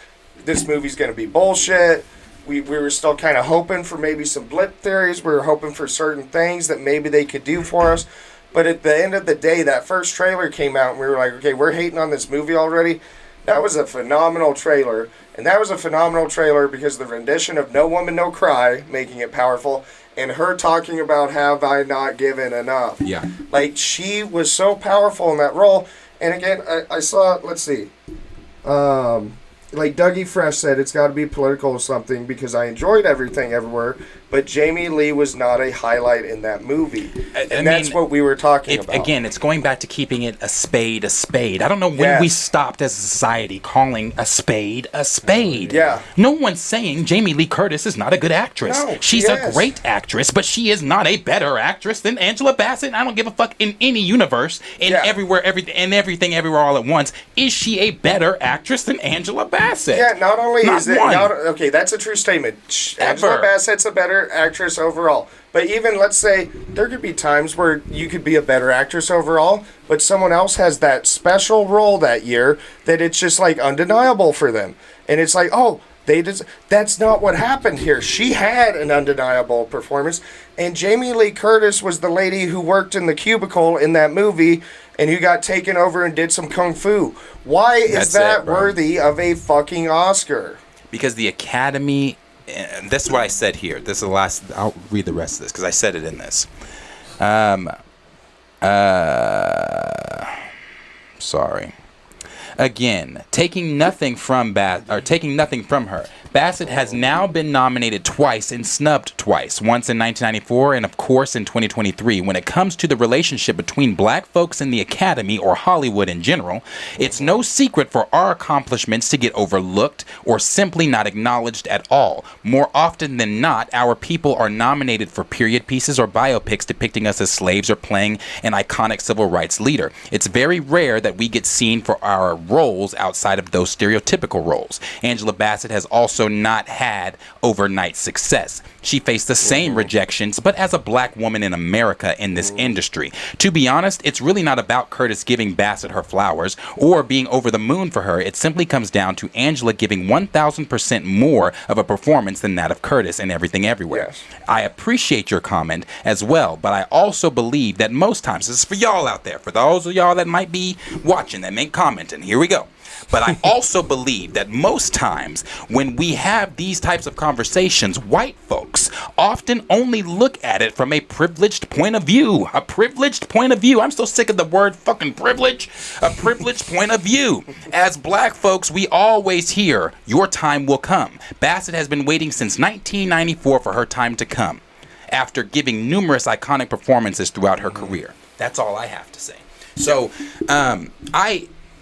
this movie's gonna be bullshit. We were still kind of hoping for maybe some blip theories. We were hoping for certain things that maybe they could do for us. But at the end of the day, that first trailer came out, and we were like, okay, we're hating on this movie already. That was a phenomenal trailer. And that was a phenomenal trailer because of the rendition of No Woman, No Cry, making it powerful, and her talking about have I not given enough. Yeah. Like, she was so powerful in that role. And again, I saw, let's see. Like Dougie Fresh said, it's got to be political or something because I enjoyed Everything Everywhere, but Jamie Lee was not a highlight in that movie. And that's what we were talking about. Again, it's going back to keeping it a spade a spade. I don't know when we stopped as a society calling a spade a spade. Yeah. No one's saying Jamie Lee Curtis is not a good actress. No, she's a great actress, but she is not a better actress than Angela Bassett. I don't give a fuck in any universe, in everywhere, everything, everywhere, all at once. Is she a better actress than Angela Bassett? Yeah, not only not is it one. okay, that's a true statement. Angela Bassett's a better actress overall. But even let's say there could be times where you could be a better actress overall, but someone else has that special role that year that it's just like undeniable for them. And it's like, oh, that's not what happened here. She had an undeniable performance, and Jamie Lee Curtis was the lady who worked in the cubicle in that movie and who got taken over and did some kung fu. Why is that worthy of a fucking Oscar? Because the Academy, this is what I said here. This is the last, I'll read the rest of this because I said it in this. Sorry. Again, taking nothing from her. Bassett has now been nominated twice and snubbed twice, once in 1994 and of course in 2023. When it comes to the relationship between black folks in the Academy or Hollywood in general, it's no secret for our accomplishments to get overlooked or simply not acknowledged at all. More often than not, our people are nominated for period pieces or biopics depicting us as slaves or playing an iconic civil rights leader. It's very rare that we get seen for our roles outside of those stereotypical roles. Angela Bassett has also not had overnight success. She faced the same rejections, but as a black woman in America in this industry. To be honest, it's really not about Curtis giving Bassett her flowers or being over the moon for her. It simply comes down to Angela giving 1,000% more of a performance than that of Curtis in Everything Everywhere. Yes. I appreciate your comment as well, but I also believe that most times, this is for y'all out there, for those of y'all that might be watching, that may comment, and here we go. But I also believe that most times when we have these types of conversations, white folks often only look at it from a privileged point of view. A privileged point of view. I'm so sick of the word fucking privilege. A privileged point of view. As black folks, we always hear, your time will come. Bassett has been waiting since 1994 for her time to come, after giving numerous iconic performances throughout her career. That's all I have to say. So,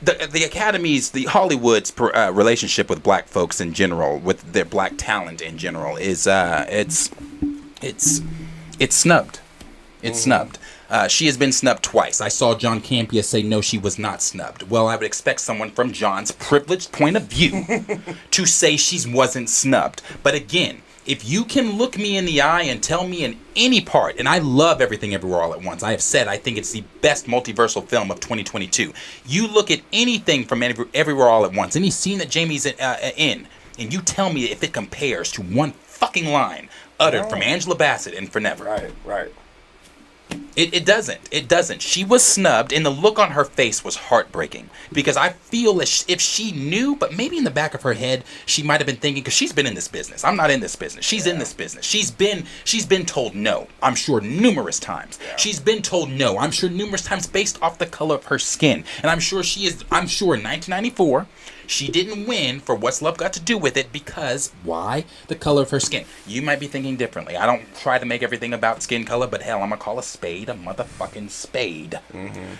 The Academy's, the Hollywood's relationship with black folks in general, with their black talent in general, is it's snubbed. It's snubbed. She has been snubbed twice. I saw John Campea say no, she was not snubbed. Well, I would expect someone from John's privileged point of view to say she wasn't snubbed. But again, if you can look me in the eye and tell me in any part, and I love Everything Everywhere All at Once. I have said I think it's the best multiversal film of 2022. You look at anything from Everywhere All at Once, any scene that Jamie's in, and you tell me if it compares to one fucking line uttered from Angela Bassett in For Never. Right. It doesn't. She was snubbed, and the look on her face was heartbreaking, because I feel that if she knew, but maybe in the back of her head, she might have been thinking, because she's been in this business. I'm not in this business. She's in this business. She's been told no, I'm sure, numerous times. Yeah. She's been told no, I'm sure, numerous times based off the color of her skin. And I'm sure in 1994, she didn't win for What's Love Got to Do with It because, why? The color of her skin. You might be thinking differently. I don't try to make everything about skin color, but hell, I'm going to call a spade a motherfucking spade. Mm-hmm.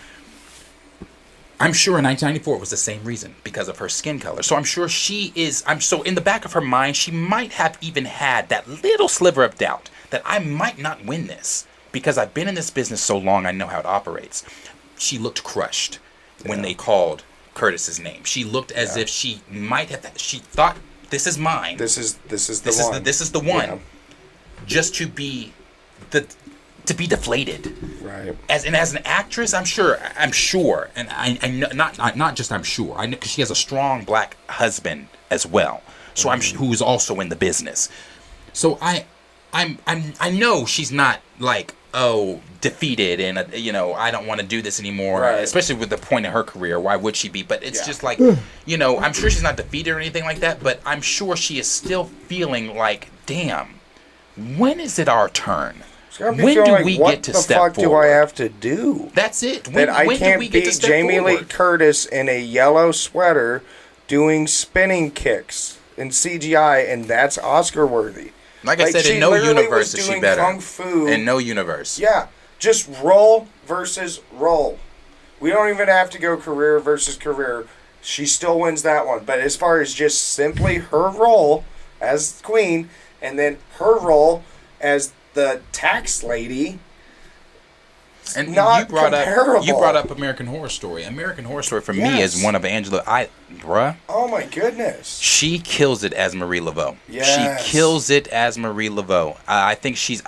I'm sure in 1994 it was the same reason, because of her skin color. So I'm sure so in the back of her mind, she might have even had that little sliver of doubt that I might not win this, because I've been in this business so long, I know how it operates. She looked crushed when they called Curtis's name. She looked as if she thought, this is mine. This is the one. Yeah. Just to be deflated. Right. As an actress, I'm sure, and I know, not just I'm sure. I know, because she has a strong black husband as well. So who's also in the business. So I know she's not like, defeated and I don't want to do this anymore, right. Especially with the point in her career. Why would she be? But it's just like, I'm sure she's not defeated or anything like that, but I'm sure she is still feeling like, damn, when is it our turn? When do we get to step forward? What the fuck do I have to do? That's it. When do we get to step forward? Jamie Lee Curtis in a yellow sweater doing spinning kicks in CGI, and that's Oscar worthy. Like I said, in no universe is she better. Kung Fu. In no universe. Yeah. Just role versus role. We don't even have to go career versus career. She still wins that one. But as far as just simply her role as queen, and then her role as the tax lady, and not you brought comparable. You brought up American Horror Story. American Horror Story for me is one of Angela. Oh my goodness. She kills it as Marie Laveau. Yes. She kills it as Marie Laveau. I think she's.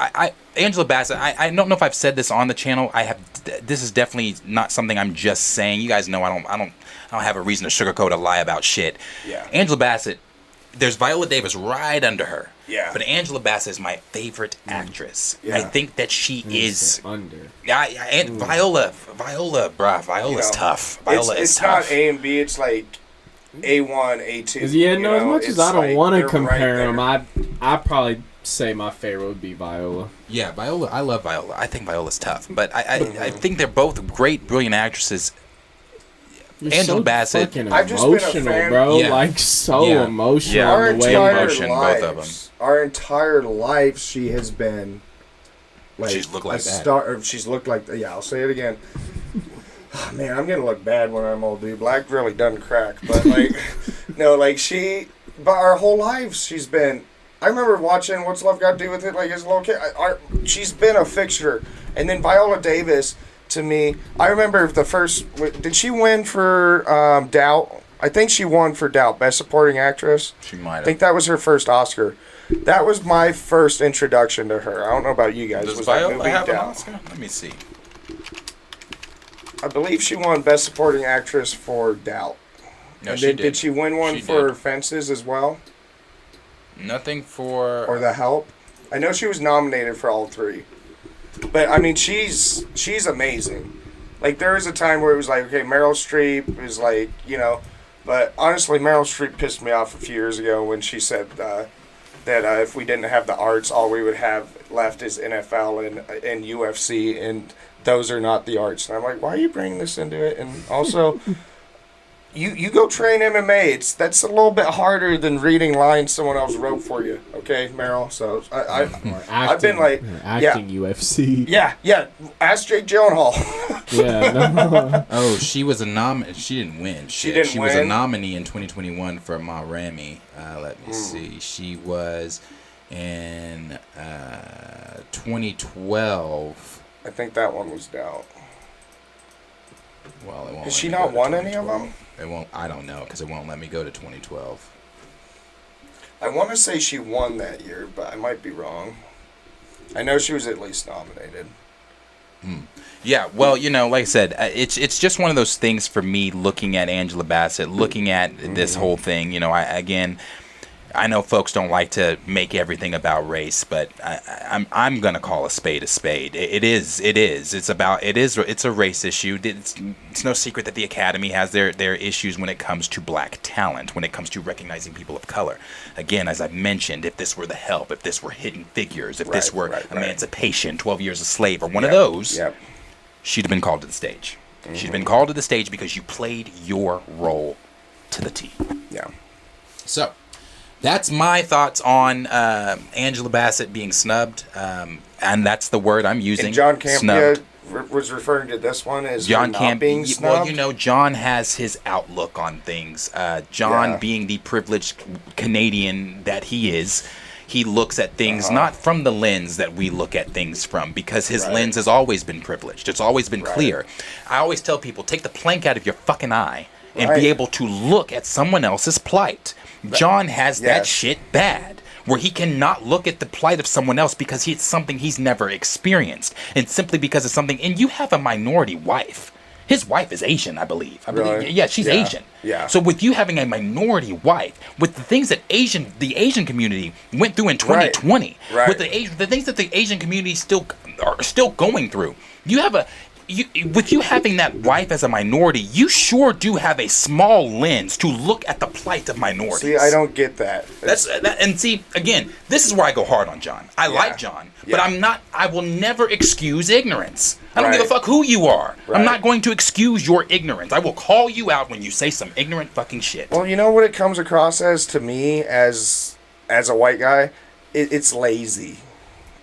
Angela Bassett. I don't know if I've said this on the channel. I have. This is definitely not something I'm just saying. You guys know I don't have a reason to sugarcoat or lie about shit. Yeah. Angela Bassett. There's Viola Davis right under her. Yeah. But Angela Bassett is my favorite actress. Yeah. I think that she is under. And Viola's tough. Viola is it's tough. It's not A and B. It's like A1, A2. Yeah, no. As much as I don't want to they're compare right them, I probably say my favorite would be Viola. Yeah, Viola. I love Viola. I think Viola's tough, but I think they're both great, brilliant actresses. You're Angela so Bassett. I've just emotional, been a fan, bro. Yeah. Like so emotional. Yeah. Our the way entire emotion, lives, both of them. Our entire life, she has been like she's looked like a that. star. Or she's looked like. Yeah, I'll say it again. Oh, man, I'm gonna look bad when I'm old, dude. Black really doesn't crack, but like, no, like but our whole lives she's been. I remember watching What's Love Got to Do with It, like as a little kid. She's been a fixture, and then Viola Davis to me. I remember the first. Did she win for Doubt? I think she won for Doubt, Best Supporting Actress. She might have. I think that was her first Oscar. That was my first introduction to her. I don't know about you guys. Does was that Viola movie have an Doubt? Oscar? Let me see. I believe she won Best Supporting Actress for Doubt. No, and she then, did. Did she win one She for did. Fences as well? Nothing for... Or The Help? I know she was nominated for all three. But, I mean, she's amazing. Like, there was a time where it was like, okay, Meryl Streep is like, you know... But, honestly, Meryl Streep pissed me off a few years ago when she said that if we didn't have the arts, all we would have left is NFL and UFC, and those are not the arts. And I'm like, why are you bringing this into it? And also... You go train MMA. That's a little bit harder than reading lines someone else wrote for you. Okay, Meryl. So I've been like acting UFC. Yeah. Ask Jake Gyllenhaal. No. Oh, she was a She didn't win. She didn't She win? was a nominee in 2021 for Ma Rainey. Let me see. She was in 2012. I think that one was Doubt. Well, it won't. Has she not won any of them? It won't. I don't know because it won't let me go to 2012. I want to say she won that year, but I might be wrong. I know she was at least nominated. Yeah, well, you know, like I said, it's just one of those things for me looking at Angela Bassett, looking at this whole thing. You know, I know folks don't like to make everything about race, but I'm gonna call a spade a spade. It is. It's a race issue. It's no secret that the Academy has their issues when it comes to black talent, when it comes to recognizing people of color. Again, as I've mentioned, if this were The Help, if this were Hidden Figures, if this were Emancipation, 12 Years a Slave, or one of those, she'd have been called to the stage. She'd have been called to the stage because you played your role to the T. Yeah. So. That's my thoughts on Angela Bassett being snubbed, and that's the word I'm using. And John Campia snubbed. was referring to this one as John not being snubbed. Well, you know, John has his outlook on things. John, being the privileged Canadian that he is, he looks at things not from the lens that we look at things from, because his lens has always been privileged. It's always been clear. I always tell people, take the plank out of your fucking eye and be able to look at someone else's plight. John has that shit bad, where he cannot look at the plight of someone else because it's something he's never experienced, and simply because it's something. And you have a minority wife. His wife is Asian, I believe. Yeah, she's Asian. Yeah. So with you having a minority wife, with the things that the Asian community went through in 2020, with the things that the Asian community are still going through, you have with you having that wife as a minority, you sure do have a small lens to look at the plight of minorities. See, I don't get that. And see, again, this is where I go hard on John. I like John, but I will never excuse ignorance. I don't give a fuck who you are. I'm not going to excuse your ignorance. I will call you out when you say some ignorant fucking shit. Well, you know what it comes across as to me as a white guy? It's lazy.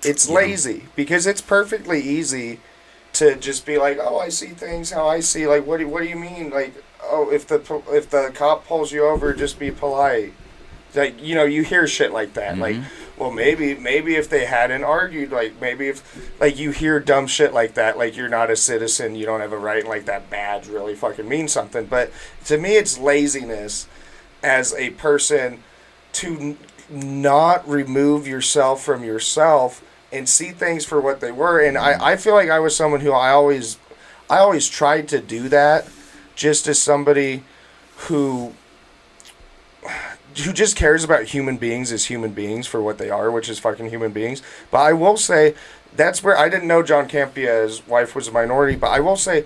It's lazy because it's perfectly easy to just be like, oh, I see things how I see. Like, what do you mean? Like, oh, if the cop pulls you over, just be polite. Like, you know, you hear shit like that. Like, well, maybe if they hadn't argued, like, maybe if, like, you hear dumb shit like that, like, you're not a citizen, you don't have a right, and, like, that badge really fucking means something. But to me, it's laziness as a person to not remove yourself from yourself and see things for what they were. And I feel like I was someone who I always tried to do that, just as somebody who just cares about human beings as human beings for what they are, which is fucking human beings. But I will say that's where I didn't know John Campia's wife was a minority, but I will say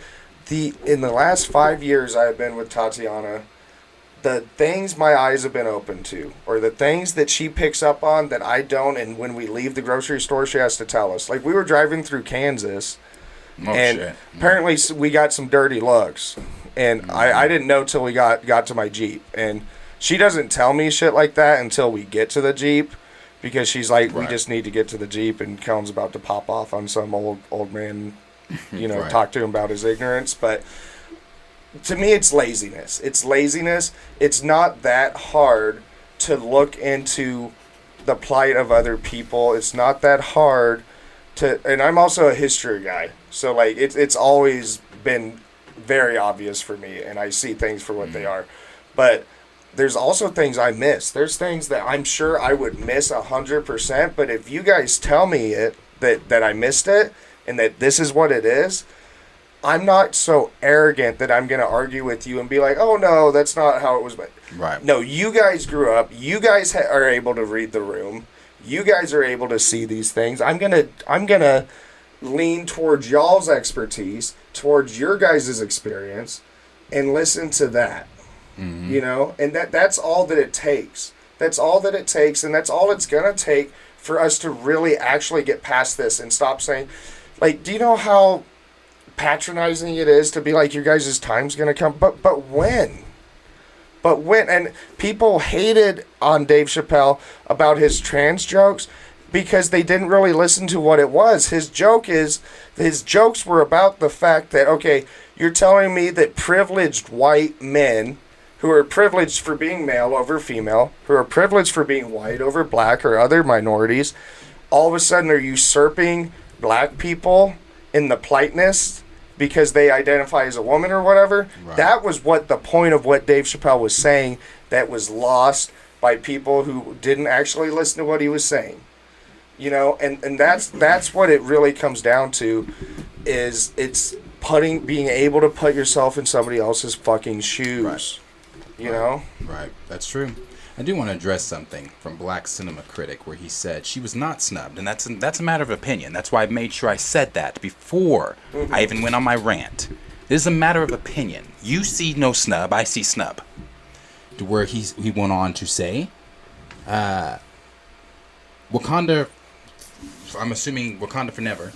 in the last 5 years I have been with Tatiana, the things my eyes have been open to, or the things that she picks up on that I don't, and when we leave the grocery store, she has to tell us. Like, we were driving through Kansas, apparently we got some dirty looks, and I didn't know till we got to my Jeep, and she doesn't tell me shit like that until we get to the Jeep, because she's like, we just need to get to the Jeep, and Kellen's about to pop off on some old man, you know, talk to him about his ignorance, but to me, it's laziness. It's laziness. It's not that hard to look into the plight of other people. It's not that hard and I'm also a history guy, so like it's always been very obvious for me, and I see things for what they are. But there's also things I miss. There's things that I'm sure I would miss 100%. But if you guys tell me that I missed it and that this is what it is, I'm not so arrogant that I'm going to argue with you and be like, oh no, that's not how it was. Right. No, you guys grew up. You guys are able to read the room. You guys are able to see these things. I'm gonna lean towards y'all's expertise, towards your guys' experience, and listen to that. Mm-hmm. You know, and that's all that it takes. That's all that it takes, and that's all it's gonna take for us to really actually get past this and stop saying, like, do you know how patronizing it is to be like, your guys' time's gonna come? But when? But when, and people hated on Dave Chappelle about his trans jokes because they didn't really listen to what it was. His jokes were about the fact that, okay, you're telling me that privileged white men who are privileged for being male over female, who are privileged for being white over black or other minorities, all of a sudden are usurping black people in the politeness because they identify as a woman or whatever. Right. That was what the point of what Dave Chappelle was saying that was lost by people who didn't actually listen to what he was saying. You know, and that's what it really comes down to, is it's being able to put yourself in somebody else's fucking shoes. Right. You know? Right. That's true. I do want to address something from Black Cinema Critic where he said she was not snubbed, and that's a matter of opinion. That's why I made sure I said that before I even went on my rant. This is a matter of opinion. You see no snub, I see snub. To where he went on to say, Wakanda, I'm assuming Wakanda Forever,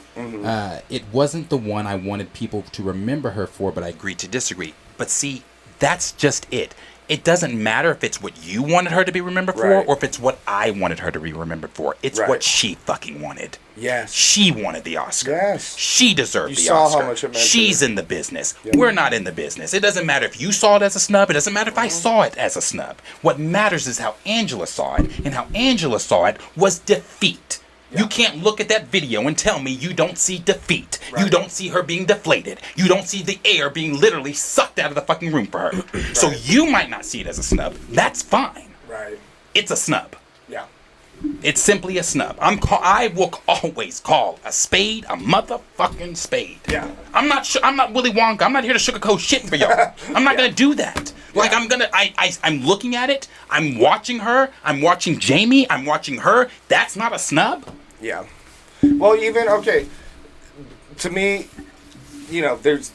it wasn't the one I wanted people to remember her for, but I agreed to disagree. But see, that's just it. It doesn't matter if it's what you wanted her to be remembered for or if it's what I wanted her to be remembered for. It's what she fucking wanted. Yes. She wanted the Oscar. Yes. She deserved the Oscar. You saw how much it meant. She's in the business. Yep. We're not in the business. It doesn't matter if you saw it as a snub. It doesn't matter if I saw it as a snub. What matters is how Angela saw it. And how Angela saw it was defeat. You can't look at that video and tell me you don't see defeat. Right. You don't see her being deflated. You don't see the air being literally sucked out of the fucking room for her. Right. So you might not see it as a snub. That's fine. Right. It's a snub. Yeah. It's simply a snub. I will always call a spade a motherfucking spade. Yeah. I'm not Willy Wonka. I'm not here to sugarcoat shit for y'all. I'm not gonna do that. Like I'm looking at it. I'm watching her. I'm watching Jamie. I'm watching her. That's not a snub. Yeah. Well, even, okay, to me, you know, there's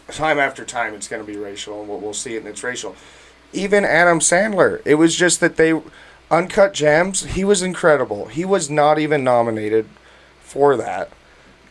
time after time it's going to be racial, and we'll see it, and it's racial. Even Adam Sandler, it was just that Uncut Gems, he was incredible. He was not even nominated for that.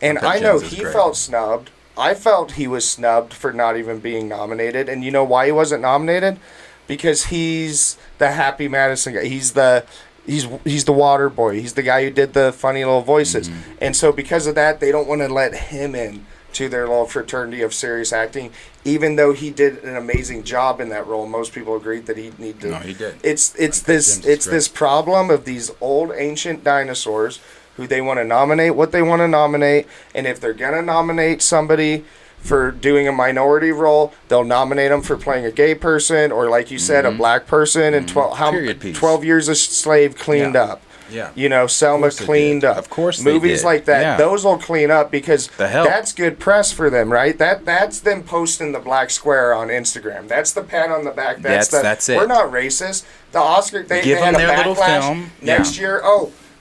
And I know he felt snubbed. I felt he was snubbed for not even being nominated. And you know why he wasn't nominated? Because he's the Happy Madison guy. He's the water boy. He's the guy who did the funny little voices. Mm-hmm. And so because of that, they don't want to let him in to their little fraternity of serious acting, even though he did an amazing job in that role. Most people agreed that he needed to. No, he did. It's this problem of these old ancient dinosaurs who they want to nominate what they want to nominate, and if they're going to nominate somebody for doing a minority role, they'll nominate them for playing a gay person, or like you said, a black person, and 12 Years a Slave cleaned up. Yeah. You know, Selma cleaned up. Of course movies like that, those will clean up because that's good press for them, right? That's them posting the black square on Instagram. That's the pat on the back. That's it. We're not racist. The Oscar, they had a backlash. Little film. Next year,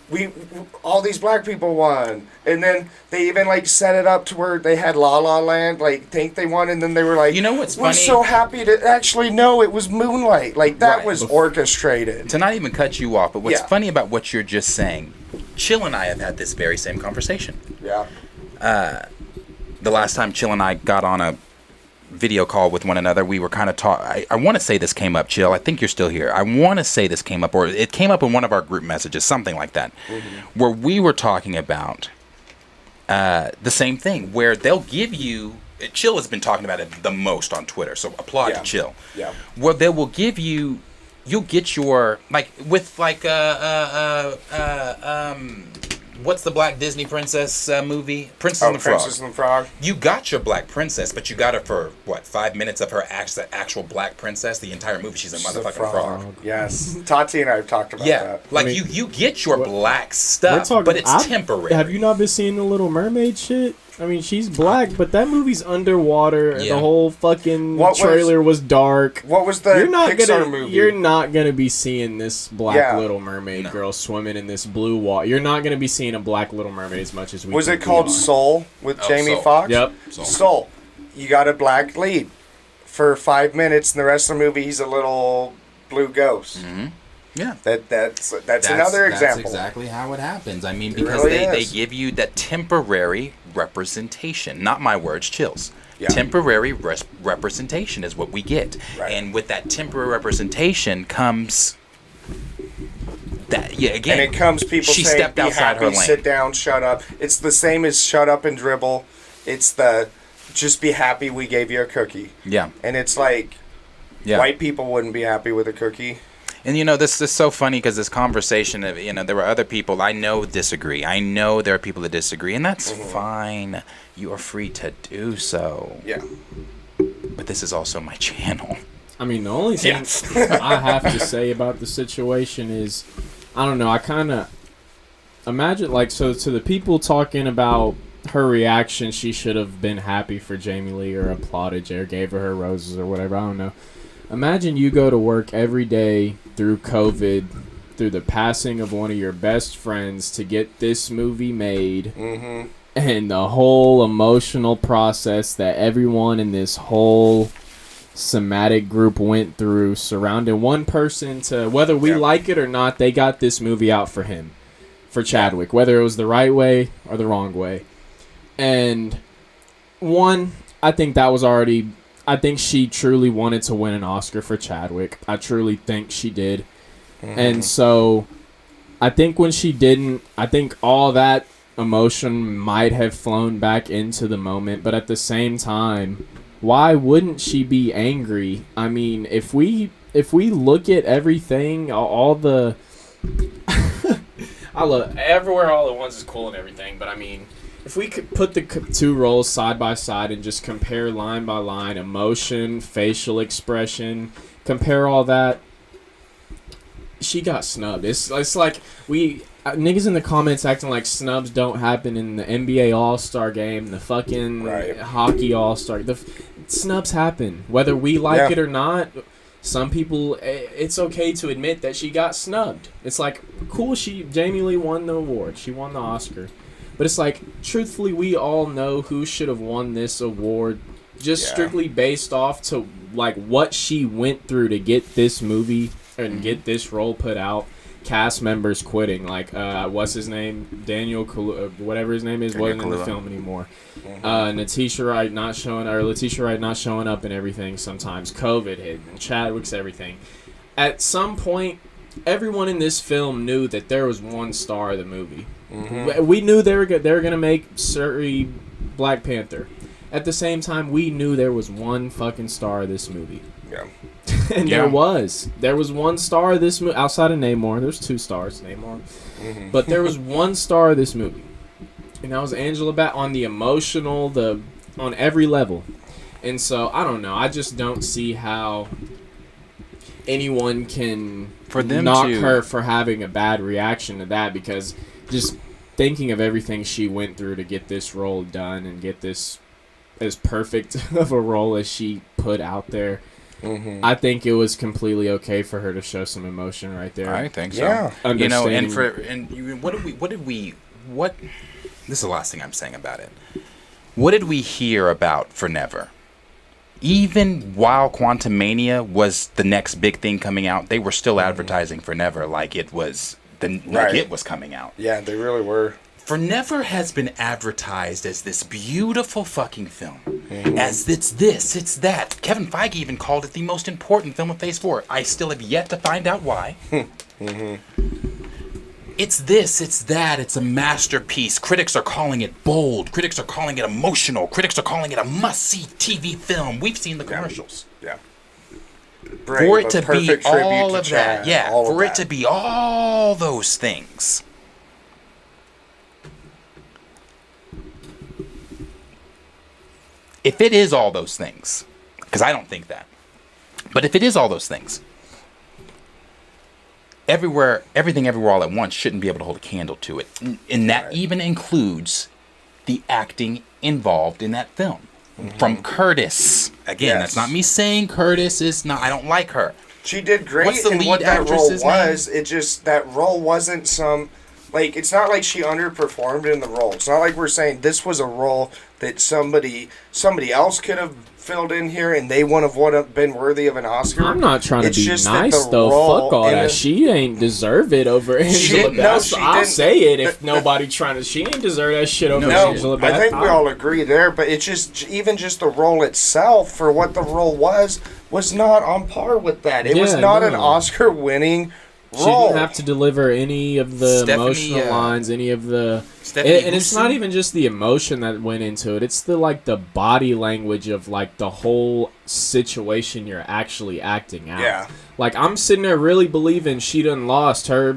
we all these black people won, and then they even like set it up to where they had La La Land think they won, and then they were like, you know what's funny? We're so happy to actually know it was Moonlight. Like that was orchestrated. To not even cut you off, but what's funny about what you're just saying, Chill and I have had this very same conversation. Yeah. The last time Chill and I got on a video call with one another, we were kind of I want to say this came up, Chill. I think you're still here. I want to say this came up, or it came up in one of our group messages, something like that, where we were talking about the same thing, where they'll give you. Chill has been talking about it the most on Twitter, so applaud to Chill. Yeah. Where they will give you, you'll get your with what's the black Disney princess movie? Princess and the Frog. Princess and the Frog. You got your black princess, but you got her for what? 5 minutes of her actual black princess. The entire movie, she's a motherfucking frog. Yes, Tati and I have talked about that. Like you get your black stuff, but it's temporary. Have you not been seeing the Little Mermaid shit? I mean, she's black, but that movie's underwater, and the whole fucking trailer was dark. What was the Pixar movie? You're not gonna be seeing this black Little Mermaid girl swimming in this blue water. You're not gonna be seeing a black Little Mermaid as much as we. Was it called Soul with Jamie Foxx? Yep. Soul. You got a black lead for 5 minutes, and the rest of the movie he's a little blue ghost. Mm-hmm. Yeah, that's another example. That's exactly how it happens. I mean, because really they give you that temporary representation. Not my words, Chills. Yeah. Temporary representation is what we get, and with that temporary representation comes that. Yeah, again, and it comes people she saying, stepped "Be outside happy, her lane." Sit down, shut up. It's the same as shut up and dribble. It's the just be happy we gave you a cookie. Yeah, and it's like white people wouldn't be happy with a cookie. And this is so funny because this conversation, there were other people I know disagree. I know there are people that disagree, and that's fine. You are free to do so. Yeah. But this is also my channel. I mean, the only thing I have to say about the situation is, I don't know, I kind of imagine, like, so to the people talking about her reaction, she should have been happy for Jamie Lee or applauded or gave her roses or whatever, I don't know. Imagine you go to work every day through COVID, through the passing of one of your best friends to get this movie made, and the whole emotional process that everyone in this whole somatic group went through surrounding one person to, whether we like it or not, they got this movie out for him, for Chadwick, whether it was the right way or the wrong way. And I think that was already... I think she truly wanted to win an Oscar for Chadwick. I truly think she did. And so I think when she didn't, I think all that emotion might have flown back into the moment. But at the same time, why wouldn't she be angry? I mean, if we look at everything, all the... I love Everywhere All at Once is cool and everything, but I mean... If we could put the two roles side by side and just compare line by line, emotion, facial expression, compare all that, she got snubbed. It's like niggas in the comments acting like snubs don't happen in the NBA All-Star game, the fucking hockey All-Star. The snubs happen. Whether we like it or not, some people, it's okay to admit that she got snubbed. It's like, cool, Jamie Lee won the award. She won the Oscar. But it's like, truthfully, we all know who should have won this award just strictly based off to, like, what she went through to get this movie and get this role put out. Cast members quitting. Like, what's his name? Daniel whatever his name is, wasn't in the film anymore. Letitia Wright not showing up and everything sometimes. COVID hit and Chadwick's everything. At some point, everyone in this film knew that there was one star of the movie. We knew they were gonna make Shuri Black Panther. At the same time, we knew there was one fucking star of this movie. Yeah. And there was one star of this movie outside of Namor. There's 2 stars, Namor, but there was one star of this movie, and that was Angela Bassett on the emotional, on every level. And so I don't know. I just don't see how anyone can knock her for having a bad reaction to that, because just thinking of everything she went through to get this role done and get this as perfect of a role as she put out there, I think it was completely okay for her to show some emotion right there. I think so. Yeah. What this is the last thing I'm saying about it. What did we hear about For Never? Even while Quantumania was the next big thing coming out, they were still advertising For Never like it was it was coming out. Yeah, they really were. For Never has been advertised as this beautiful fucking film. As it's this, it's that. Kevin Feige even called it the most important film of Phase 4. I still have yet to find out why. It's this, it's that, it's a masterpiece. Critics are calling it bold. Critics are calling it emotional. Critics are calling it a must-see TV film. We've seen the commercials. Yeah. For it to be all of that. Yeah, for it to be all those things. if it is all those things, because I don't think that, but if it is all those things, everything everywhere all at once shouldn't be able to hold a candle to it. And that even includes the acting involved in that film. From Curtis. Again, that's not me saying Curtis is not, I don't like her. She did great. What's the in lead what that role actress's was. It just, that role wasn't some, like, it's not like she underperformed in the role. It's not like we're saying this was a role that somebody else could have filled in here and they would have been worthy of an Oscar. I'm not trying to be just nice though. Fuck all that. She ain't deserve it over Angela Bassett. I'll say it if nobody trying to. She ain't deserve that shit over Angela Bassett. I think we all agree there, but it's just even just the role itself for what the role was not on par with that. It was not an Oscar-winning role. She didn't have to deliver any of the emotional lines, any of the. And it's not even just the emotion that went into it. It's the the body language of the whole situation you're actually acting out. Yeah. I'm sitting there really believing she done lost her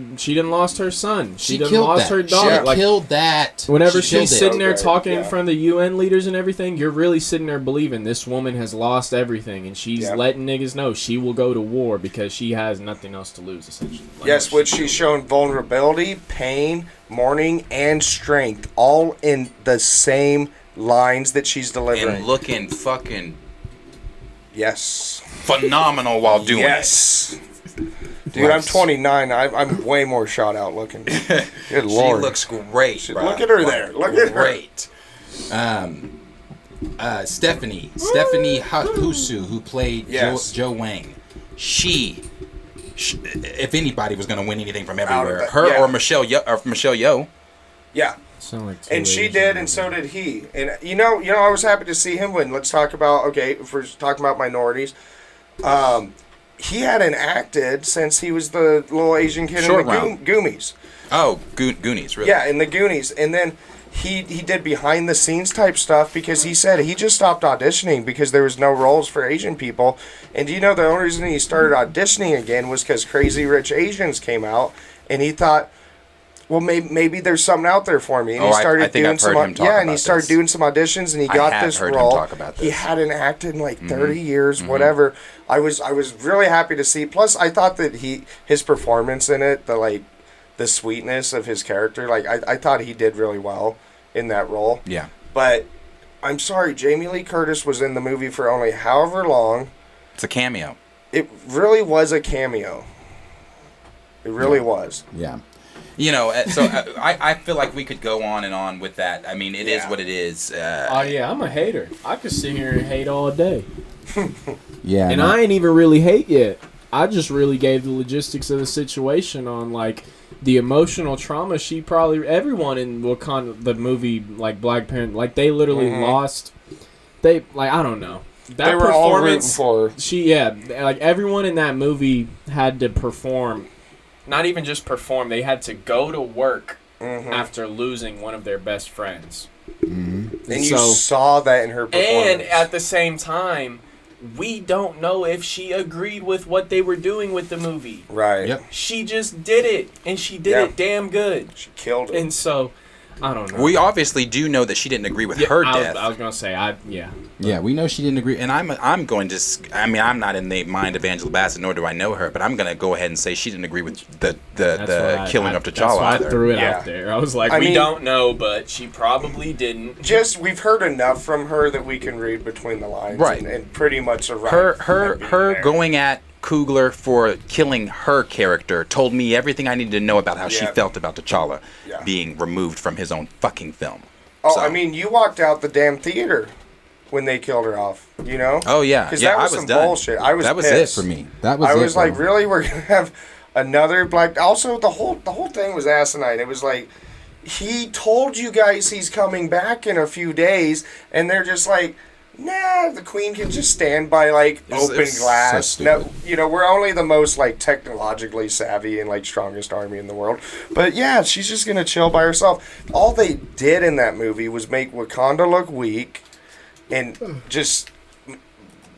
son. She done lost her daughter. She killed that. Whenever she's sitting there talking in front of the UN leaders and everything, you're really sitting there believing this woman has lost everything, and she's letting niggas know she will go to war because she has nothing else to lose, essentially. Yes, which she's shown vulnerability, pain, mourning, and strength, all in the same lines that she's delivering. And looking fucking phenomenal while doing it. Dude, I'm 29. I'm way more shot out looking. Good lord. She looks great. Look at her there. Look at her. Great. Stephanie Husu, who played Joe Wang. She, if anybody was going to win anything from everywhere, her or Michelle Yeoh. Yeah. And she did, and so did he. And you know, I was happy to see him win. Let's talk about if we're talking about minorities. He hadn't acted since he was the little Asian kid in the Goonies. Oh, Goonies, really? Yeah, in the Goonies, and then he did behind the scenes type stuff because he said he just stopped auditioning because there was no roles for Asian people. And do you know the only reason he started auditioning again was because Crazy Rich Asians came out, and he thought, well, maybe there's something out there for me. And he started doing some auditions, and he got this role. He hadn't acted in 30 years, whatever. I was really happy to see. Plus, I thought that his performance in it, the sweetness of his character, I thought he did really well in that role. Yeah. But I'm sorry, Jamie Lee Curtis was in the movie for only however long. It's a cameo. It really was a cameo. It really was. Yeah. You know, so I feel like we could go on and on with that. I mean, it is what it is. I'm a hater. I could sit here and hate all day. Yeah. And I ain't even really hate yet. I just really gave the logistics of the situation on, the emotional trauma everyone in Wakanda, the movie, Black Panther, they literally lost. I don't know. That they were all rooting for her. Everyone in that movie had to perform. Not even just perform, they had to go to work after losing one of their best friends. Mm-hmm. And you saw that in her performance. And at the same time, we don't know if she agreed with what they were doing with the movie. Right. Yep. She just did it, and she did it damn good. She killed it. And so, I don't know. We obviously do know that she didn't agree with her death. I was going to say, Yeah, we know she didn't agree. And I'm going to, I'm not in the mind of Angela Bassett, nor do I know her, but I'm going to go ahead and say she didn't agree with the killing of T'Challa that's why either. I threw it out there. I was like, we don't know, but she probably didn't. We've heard enough from her that we can read between the lines. Right. And pretty much arrive. Her going at Coogler for killing her character told me everything I needed to know about how she felt about T'Challa being removed from his own fucking film. Oh, so. I mean, you walked out the damn theater when they killed her off, you know? Oh, yeah. Because that was some bullshit. I was That was pissed. it for me. I was like, really? We're going to have another black... Also, the whole thing was asinine. It was like, he told you guys he's coming back in a few days, and they're just like... Nah, the queen can just stand by open glass. So no, we're only the most technologically savvy and strongest army in the world. But yeah, she's just gonna chill by herself. All they did in that movie was make Wakanda look weak, and just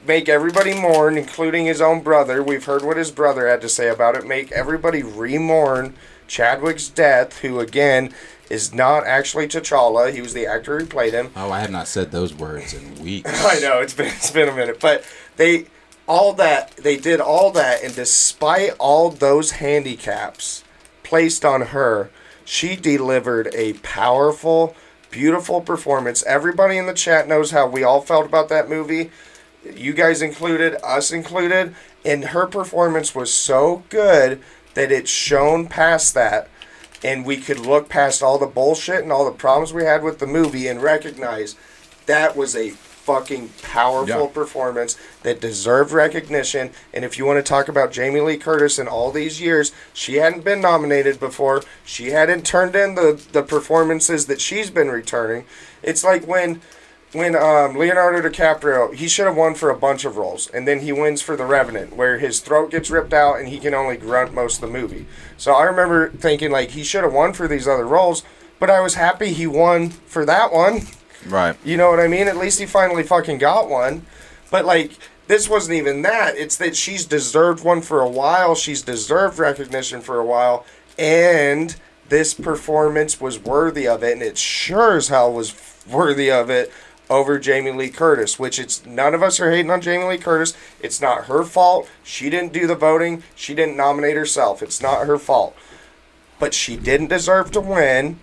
make everybody mourn, including his own brother. We've heard what his brother had to say about it. Make everybody re-mourn Chadwick's death, who again is not actually T'Challa. He was the actor who played him. Oh, I have not said those words in weeks. I know it's been a minute, but they did all that, and despite all those handicaps placed on her, she delivered a powerful, beautiful performance. Everybody in the chat knows how we all felt about that movie. You guys included, us included, and her performance was so good that it shone past that, and we could look past all the bullshit and all the problems we had with the movie and recognize that was a fucking powerful performance that deserved recognition. And if you want to talk about Jamie Lee Curtis in all these years, she hadn't been nominated before. She hadn't turned in the performances that she's been returning. It's like when Leonardo DiCaprio, he should have won for a bunch of roles, and then he wins for The Revenant, where his throat gets ripped out and he can only grunt most of the movie. So I remember thinking, like, he should have won for these other roles, but I was happy he won for that one. Right. You know what I mean? At least he finally fucking got one. But, like, this wasn't even that. It's that she's deserved one for a while. She's deserved recognition for a while. And this performance was worthy of it. And it sure as hell was worthy of it over Jamie Lee Curtis, which it's none of us are hating on Jamie Lee Curtis. It's not her fault. She didn't do the voting. She didn't nominate herself. It's not her fault. But she didn't deserve to win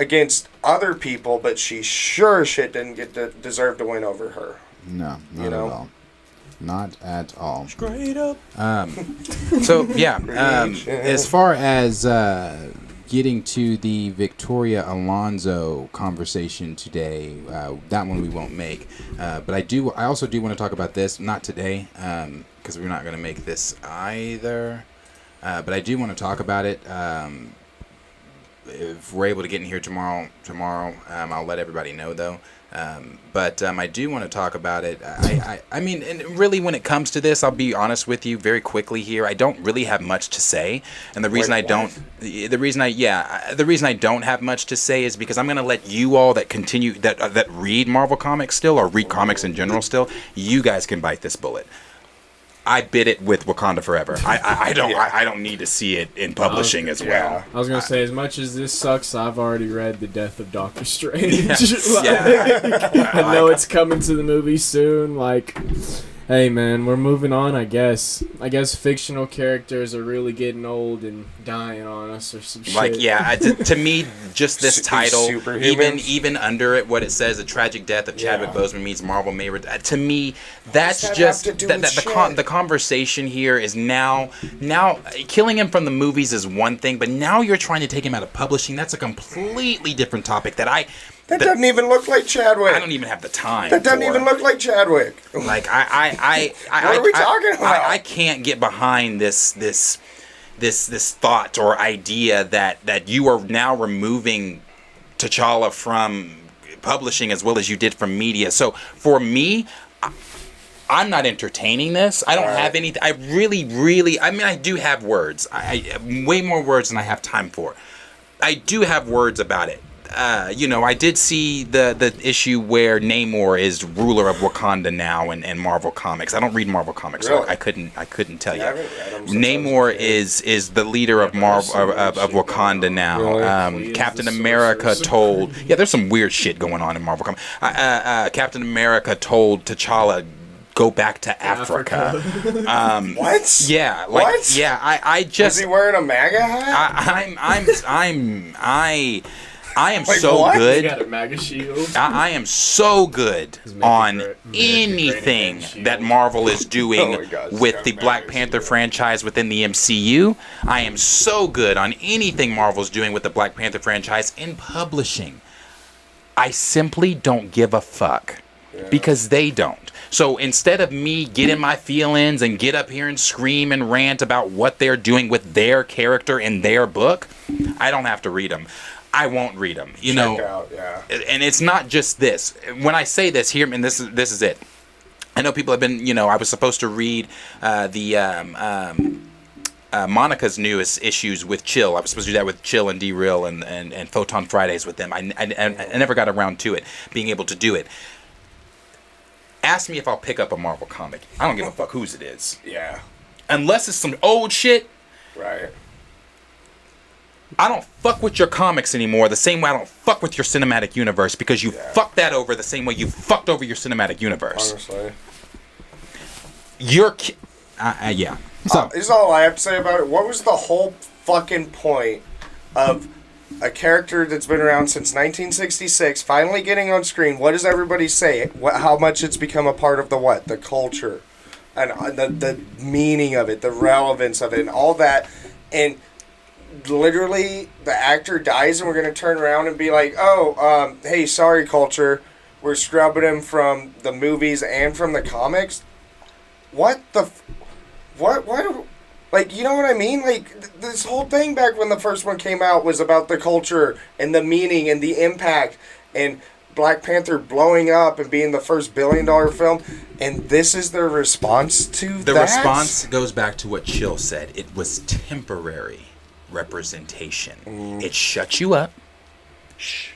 against other people, but she sure shit didn't deserve to win over her. No, not at all. Not at all. Straight up. So, yeah. As far as getting to the Victoria Alonso conversation today, that one we won't make. But I also do want to talk about this, not today, because we're not going to make this either. But I do want to talk about it. If we're able to get in here tomorrow, I'll let everybody know though. But I do want to talk about it. I mean, and really, when it comes to this, I'll be honest with you very quickly here. I don't really have much to say, and the reason I don't have much to say is because I'm going to let you all that continue that read Marvel comics still, or read comics in general still, you guys can bite this bullet. I bid it with Wakanda Forever. I don't need to see it in publishing as well. I was gonna say, as much as this sucks, I've already read The Death of Doctor Strange. Yes. I know it's coming to the movie soon. Like, hey man, we're moving on. I guess fictional characters are really getting old and dying on us, or some shit. Like, yeah, to me, just this title, even under it, what it says, "A Tragic Death of Chadwick Boseman meets Marvel May." To me, that's just the conversation here is now killing him from the movies is one thing, but now you're trying to take him out of publishing. That's a completely different topic that doesn't even look like Chadwick. I don't even have the time. That doesn't even look like Chadwick. Like what are we talking about? I can't get behind this thought or idea that you are now removing T'Challa from publishing as well as you did from media. So for me, I'm not entertaining this. I don't have anything. I really, I mean, I do have words. I way more words than I have time for. I do have words about it. I did see the issue where Namor is ruler of Wakanda now in Marvel Comics. I don't read Marvel Comics, really? So I couldn't tell you. Namor is the leader of Wakanda now. Really? Captain America told there's some weird shit going on in Marvel Comics. Captain America told T'Challa, go back to Africa. What? Yeah. Like, what? Yeah. I just. Is he wearing a MAGA hat? I am Wait, so what? good. He got a MAGA shield. I am so good on anything that Marvel is doing with the Black Panther franchise within the MCU. I am so good on anything Marvel's doing with the Black Panther franchise in publishing. I simply don't give a fuck because they don't. So instead of me getting my feelings and get up here and scream and rant about what they're doing with their character in their book, I don't have to read them. I won't read them, And it's not just this. When I say this here, and this is it. I know people have been, I was supposed to read Monica's newest issues with Chill. I was supposed to do that with Chill and D-Real and Photon Fridays with them. I never got around to it, being able to do it. Ask me if I'll pick up a Marvel comic. I don't give a fuck whose it is. Yeah. Unless it's some old shit. Right. I don't fuck with your comics anymore the same way I don't fuck with your cinematic universe because you fucked that over the same way you fucked over your cinematic universe. Honestly. Yeah. So this is all I have to say about it. What was the whole fucking point of a character that's been around since 1966 finally getting on screen? What does everybody say? How much it's become a part of the what? The culture. And the meaning of it, the relevance of it, and all that. And literally, the actor dies, and we're going to turn around and be like, oh, hey, sorry, culture. We're scrubbing him from the movies and from the comics. What the... What like, you know what I mean? Like, this whole thing back when the first one came out was about the culture and the meaning and the impact and Black Panther blowing up and being the first billion-dollar film. And this is their response to that? The response goes back to what Chill said. It was temporary representation. It shut you up. Shh.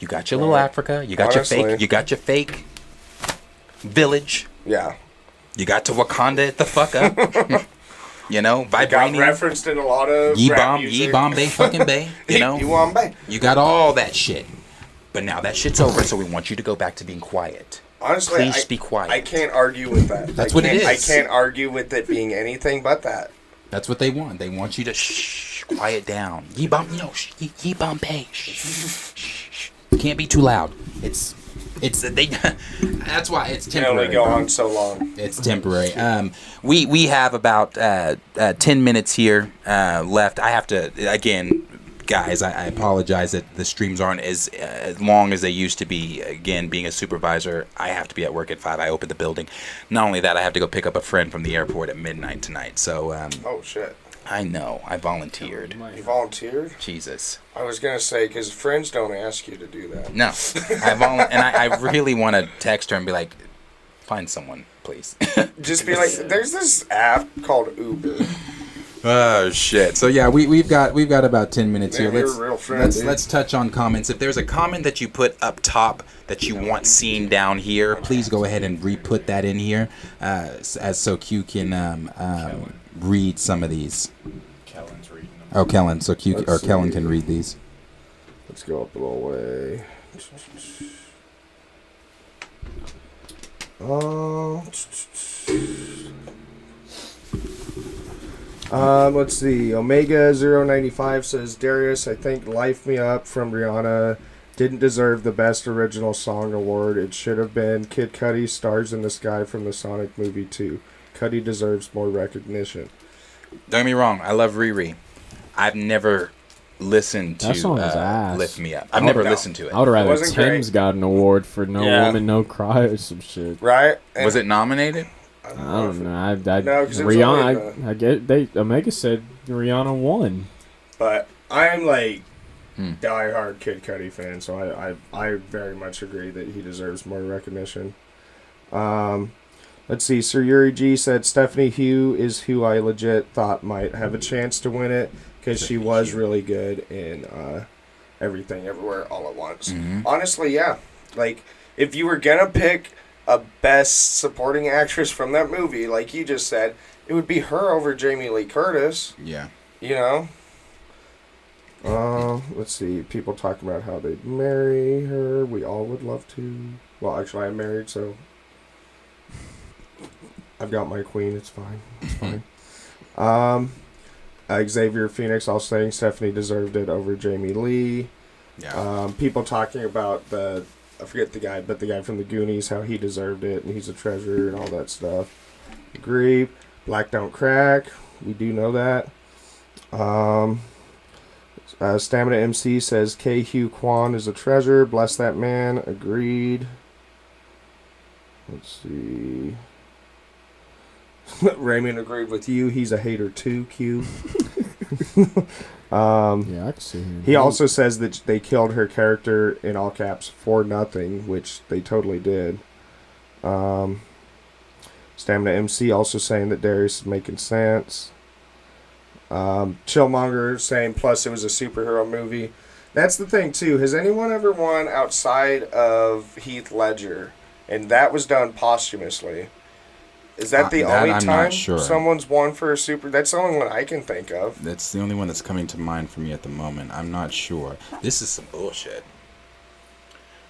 You got your little Africa. You got your fake village. Yeah. You got to Wakanda it the fuck up. You know, vibranium. Got referenced in a lot of rap music. Ye Bombay fucking Bay. You know, you got all that shit. But now that shit's over, so we want you to go back to being quiet. Honestly, please be quiet. I can't argue with that. That's what it is. I can't argue with it being anything but that. That's what they want. They want you to quiet down. Ye Bombay. You can't be too loud. That's why it's temporary. They only go on so long. It's temporary. We have about 10 minutes here left. I have to again, guys. I apologize that the streams aren't as long as they used to be. Again, being a supervisor, I have to be at work at 5. I open the building. Not only that, I have to go pick up a friend from the airport at midnight tonight. So. Oh shit. I know. I volunteered. You volunteered? Jesus. I was gonna say because friends don't ask you to do that. No, I really want to text her and be like, find someone, please. Just be like, there's this app called Uber. Oh shit! So yeah, we've got about 10 minutes here. You're a real friend, Let's touch on comments. If there's a comment that you put up top that you want seen down here, please go ahead and re-put that in here, as so Q can read some of these. Kellen's reading them. Oh, Kellen. So Kellen can read these. Let's go up a little way. Let's see. Omega095 says, Darius, I think Life Me Up from Rihanna didn't deserve the Best Original Song award. It should have been Kid Cudi, Stars in the Sky from the Sonic movie 2. Cudi deserves more recognition. Don't get me wrong. I love Riri. I've never listened to that song is ass. Lift Me Up. I've never listened to it. I would rather Tim's got an award for No Yeah. Woman, No Cry or some shit. Right? And was it nominated? I don't know. No, 'cause it was Rihanna. I get. Omega said Rihanna won. But I'm like die-hard Kid Cudi fan, so I very much agree that he deserves more recognition. Let's see. Sir Yuri G said Stephanie Hugh is who I legit thought might have a chance to win it because she was really good in Everything Everywhere All at Once. Mm-hmm. Honestly, yeah. Like, if you were gonna pick a best supporting actress from that movie, like you just said, it would be her over Jamie Lee Curtis. Yeah. You know? Let's see. People talking about how they'd marry her. We all would love to. Well, actually, I'm married, so I've got my queen. It's fine. It's fine. Xavier Phoenix also saying Stephanie deserved it over Jamie Lee. Yeah. People talking about I forget the guy, but the guy from the Goonies, how he deserved it, and he's a treasure and all that stuff. Agree. Black Don't Crack. We do know that. Stamina MC says K. Hugh Kwan is a treasure. Bless that man. Agreed. Let's see. Raymond agreed with you. He's a hater too, Q. Yeah, I can see him. He also says that they killed her character in all caps for nothing, which they totally did. Stamina MC also saying that Darius is making sense. Chillmonger saying plus it was a superhero movie. That's the thing too. Has anyone ever won outside of Heath Ledger? And that was done posthumously. Is that the that only I'm time not sure. someone's won for a super? That's the only one I can think of. That's the only one that's coming to mind for me at the moment. I'm not sure. This is some bullshit.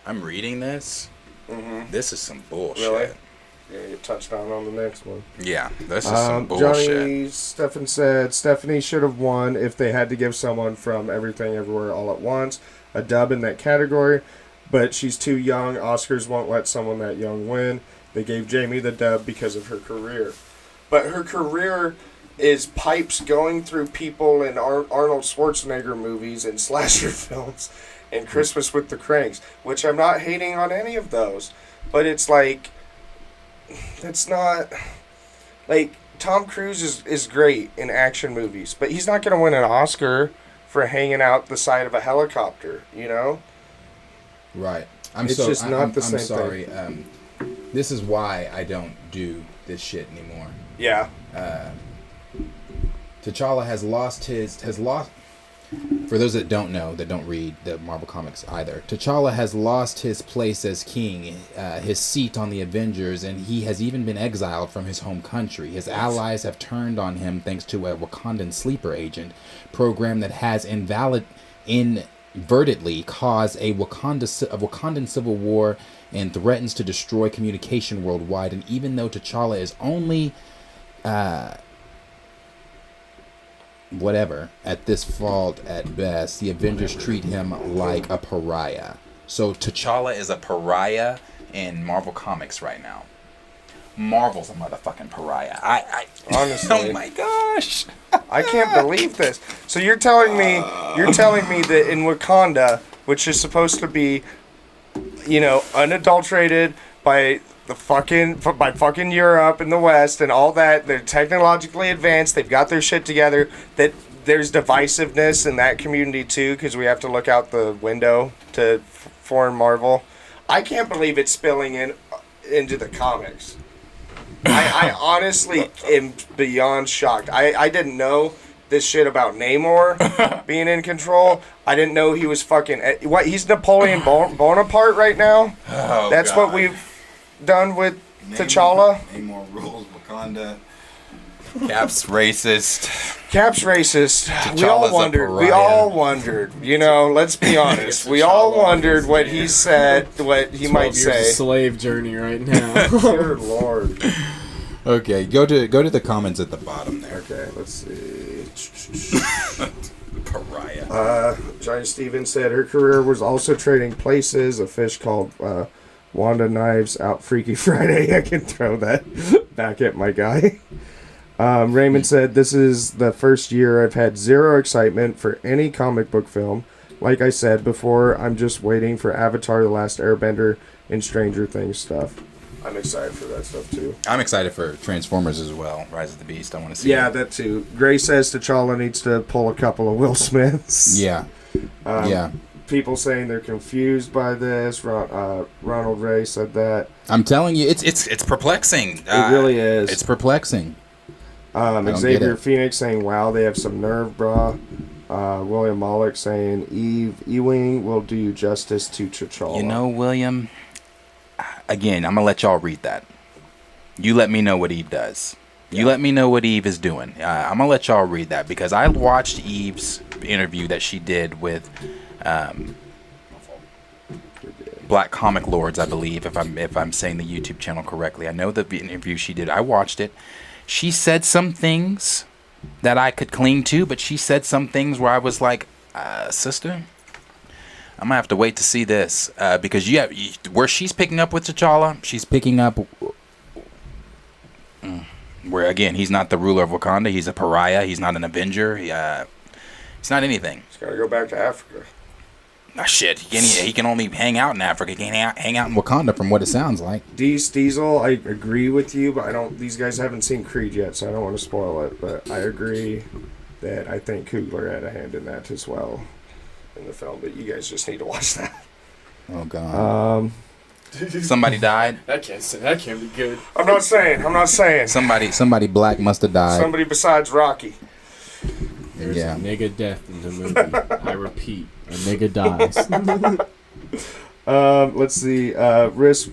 I'm reading this. Mm-hmm. This is some bullshit. Really? Yeah, you touched on the next one. Yeah, this is some bullshit. Johnny Stephan said Stephanie should have won if they had to give someone from Everything Everywhere All at Once a dub in that category, but she's too young. Oscars won't let someone that young win. They gave Jamie the dub because of her career. But her career is pipes going through people in Arnold Schwarzenegger movies and slasher films and Christmas with the Cranks, which I'm not hating on any of those. But it's like, it's not... Like, Tom Cruise is great in action movies, but he's not going to win an Oscar for hanging out the side of a helicopter, you know? Right. I'm sorry. This is why I don't do this shit anymore. Yeah. T'Challa has lost. For those that don't know, that don't read the Marvel Comics either, T'Challa has lost his place as king, his seat on the Avengers, and he has even been exiled from his home country. His allies have turned on him thanks to a Wakandan sleeper agent program that has inadvertently caused a Wakandan civil war and threatens to destroy communication worldwide. And even though T'Challa is only whatever at this fault at best, the Avengers treat him like a pariah. So T'Challa is a pariah in Marvel Comics right now. Marvel's a motherfucking pariah. I honestly, oh my gosh, I can't believe this. So you're telling me that in Wakanda, which is supposed to be, you know, unadulterated by fucking Europe and the West and all that, they're technologically advanced, they've got their shit together, that there's divisiveness in that community too, because we have to look out the window to foreign Marvel. I can't believe it's spilling into the comics. I honestly am beyond shocked. I didn't know this shit about Namor being in control. I didn't know he was fucking... What, he's Napoleon Bonaparte right now? Oh, That's God. what we've done with T'Challa? Namor rules Wakanda. Cap's racist. We all wondered. You know, let's be honest. We all wondered what he said, what he might say. Slave journey right now. Dear Lord. Okay, go to the comments at the bottom there. Okay, let's see. Pariah. Johnny Stevens said her career was also trading places. A fish called Wanda Knives out Freaky Friday. I can throw that back at my guy. Raymond said, this is the first year I've had zero excitement for any comic book film. Like I said before, I'm just waiting for Avatar: The Last Airbender and Stranger Things stuff. I'm excited for that stuff too. I'm excited for Transformers as well. Rise of the Beast. I want to see. Yeah, that too. Gray says T'Challa needs to pull a couple of Will Smiths. Yeah. Yeah. People saying they're confused by this. Ronald Ray said that. I'm telling you, it's perplexing. It really is. It's perplexing. Xavier Phoenix saying, wow, they have some nerve, brah. William Mollick saying, Ewing will do justice to T'Challa. You know, William, again, I'm going to let y'all read that. You let me know what Eve does. You let me know what Eve is doing. I'm going to let y'all read that because I watched Eve's interview that she did with Black Comic Lords, I believe, if I'm saying the YouTube channel correctly. I know the interview she did. I watched it. She said some things that I could cling to, but she said some things where I was like, sister, I'm gonna have to wait to see this because where she's picking up with T'Challa, she's picking up where again he's not the ruler of Wakanda. He's a pariah. He's not an Avenger. He's not anything. He's gotta go back to Africa. Oh, shit, he can only hang out in Africa. He can't hang out in Wakanda, from what it sounds like. Diesel, I agree with you, but these guys haven't seen Creed yet, so I don't want to spoil it. But I agree that I think Coogler had a hand in that as well in the film. But you guys just need to watch that. Oh God. Somebody died. That can't be good. I'm not saying. Somebody black must have died. Somebody besides Rocky. There's a nigga death in the movie. I repeat, a nigga dies. Let's see. Risk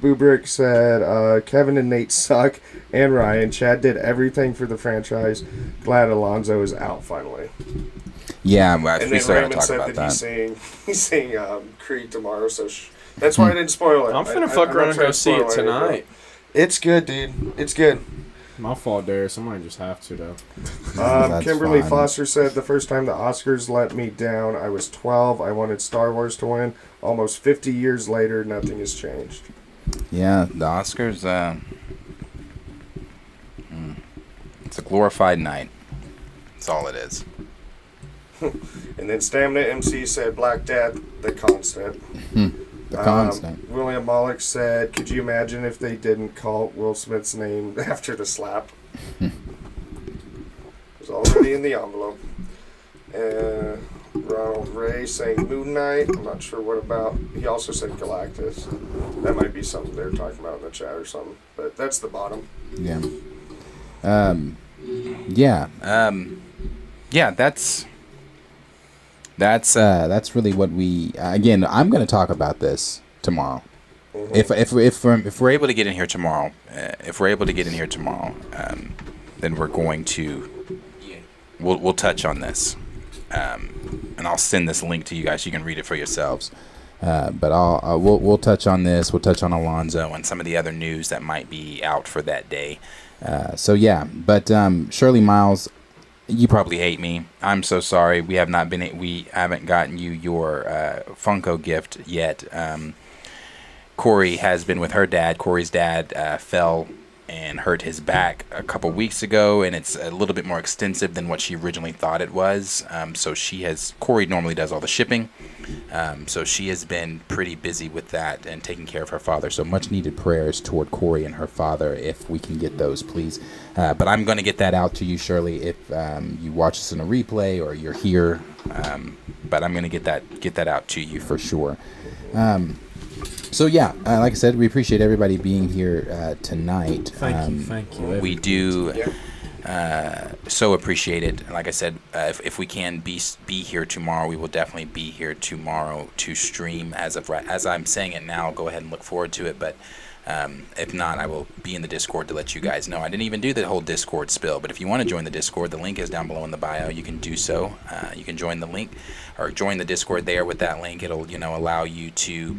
Bubrick said, Kevin and Nate suck, and Ryan. Chad did everything for the franchise. Glad Alonso is out finally. Yeah, And we then still gotta Raymond talk said about that he's seeing Creed tomorrow, so that's why I didn't spoil it. I'm finna fuck around and go see it tonight. It's good, dude. It's good. My fault, Darius. I might just have to, though. Kimberly fine. Foster said, the first time the Oscars let me down, I was 12. I wanted Star Wars to win. Almost 50 years later, nothing has changed. Yeah, the Oscars, it's a glorified night. That's all it is. And then Stamina MC said, Black Death, The Constant. The Constant. William Mollick said, could you imagine if they didn't call Will Smith's name after the slap? It was already in the envelope. Ronald Ray saying Moon Knight. I'm not sure what about. He also said Galactus. That might be something they're talking about in the chat or something. But that's the bottom. Yeah. Yeah, That's really what we. Again, I'm going to talk about this tomorrow. if we're able to get in here tomorrow, then we're going to we'll touch on this, and I'll send this link to you guys. You can read it for yourselves. But we'll touch on this. We'll touch on Alonso and some of the other news that might be out for that day. So yeah, but Shirley Miles, you probably hate me. I'm so sorry. We haven't gotten you your Funko gift yet. Corey has been with her dad. Corey's dad fell and hurt his back a couple weeks ago, and it's a little bit more extensive than what she originally thought it was. So Corey normally does all the shipping. So she has been pretty busy with that and taking care of her father. So much needed prayers toward Corey and her father, if we can get those, please. But I'm going to get that out to you, Shirley, if you watch this in a replay or you're here. But I'm going to get that out to you for sure. So yeah, like I said, we appreciate everybody being here tonight. Thank you. We do so appreciate it. Like I said, if we can be here tomorrow, we will definitely be here tomorrow to stream. As I'm saying it now, go ahead and look forward to it. But if not, I will be in the Discord to let you guys know. I didn't even do the whole Discord spill, but if you want to join the Discord, the link is down below in the bio. You can do so. You can join the link or join the Discord there with that link. It'll allow you to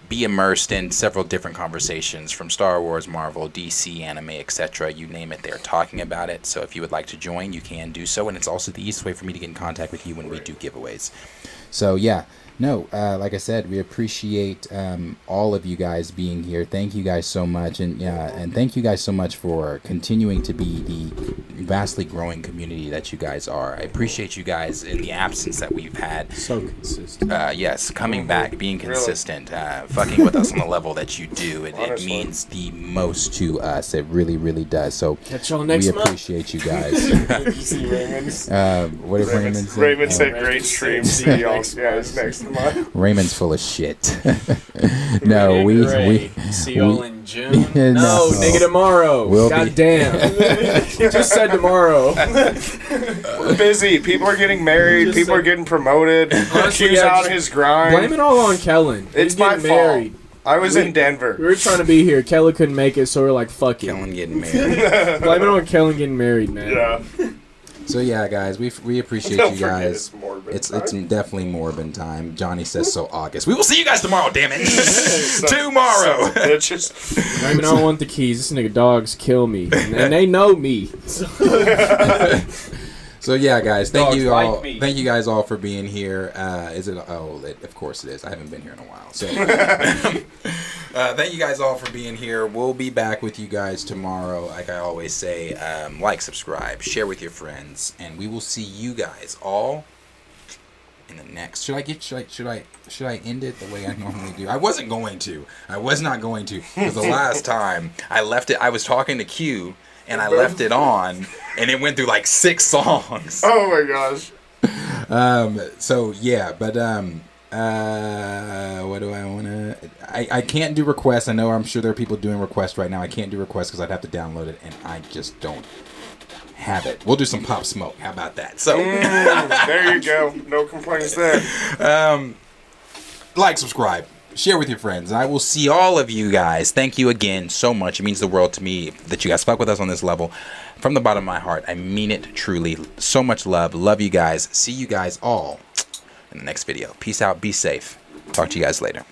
be immersed in several different conversations from Star Wars, Marvel, DC, anime, etc. You name it, they're talking about it. So if you would like to join, you can do so. And it's also the easiest way for me to get in contact with you when we do giveaways. So yeah, no, like I said, we appreciate all of you guys being here. Thank you guys so much, and thank you guys so much for continuing to be the vastly growing community that you guys are. I appreciate you guys in the absence that we've had. So consistent. Yes, coming back, being consistent, fucking with us on the level that you do. It means the most to us. It really, really does. So catch y'all next month. We appreciate you guys. What did Raymond say? Raymond said, "Great stream. See y'all guys next month." Raymond's full of shit. No, we see y'all in June. No, nigga, tomorrow. God damn. Just said tomorrow. We're busy. People are getting married. People are getting promoted. Q's out his grind. Blame it all on Kellen. It's my fault. I was in Denver. We were trying to be here. Kellen couldn't make it, so we're like, fuck it. Kellen getting married. Blame it on Kellen getting married, man. Yeah. So yeah, guys, we appreciate you guys. It's definitely Morbin time. Johnny says so. August. We will see you guys tomorrow. Damn it, tomorrow. I don't want the keys. This nigga dogs kill me, and they know me. So yeah, guys, thank you all. Thank you guys all for being here. Is it? Oh, of course it is. I haven't been here in a while. So thank you guys all for being here. We'll be back with you guys tomorrow. Like I always say, like, subscribe, share with your friends, and we will see you guys all in the next. Should I end it the way I normally do? I wasn't going to. I was not going to, because the last time I left it, I was talking to Q. And I left it on, and it went through like 6 songs. Oh my gosh. So yeah, but what do I want to? I can't do requests. I'm sure there are people doing requests right now. I can't do requests because I'd have to download it, and I just don't have it. We'll do some Pop Smoke. How about that? So there you go. No complaints there. Like, subscribe. Share with your friends. I will see all of you guys. Thank you again so much. It means the world to me that you guys fuck with us on this level. From the bottom of my heart, I mean it truly. So much love. Love you guys. See you guys all in the next video. Peace out. Be safe. Talk to you guys later.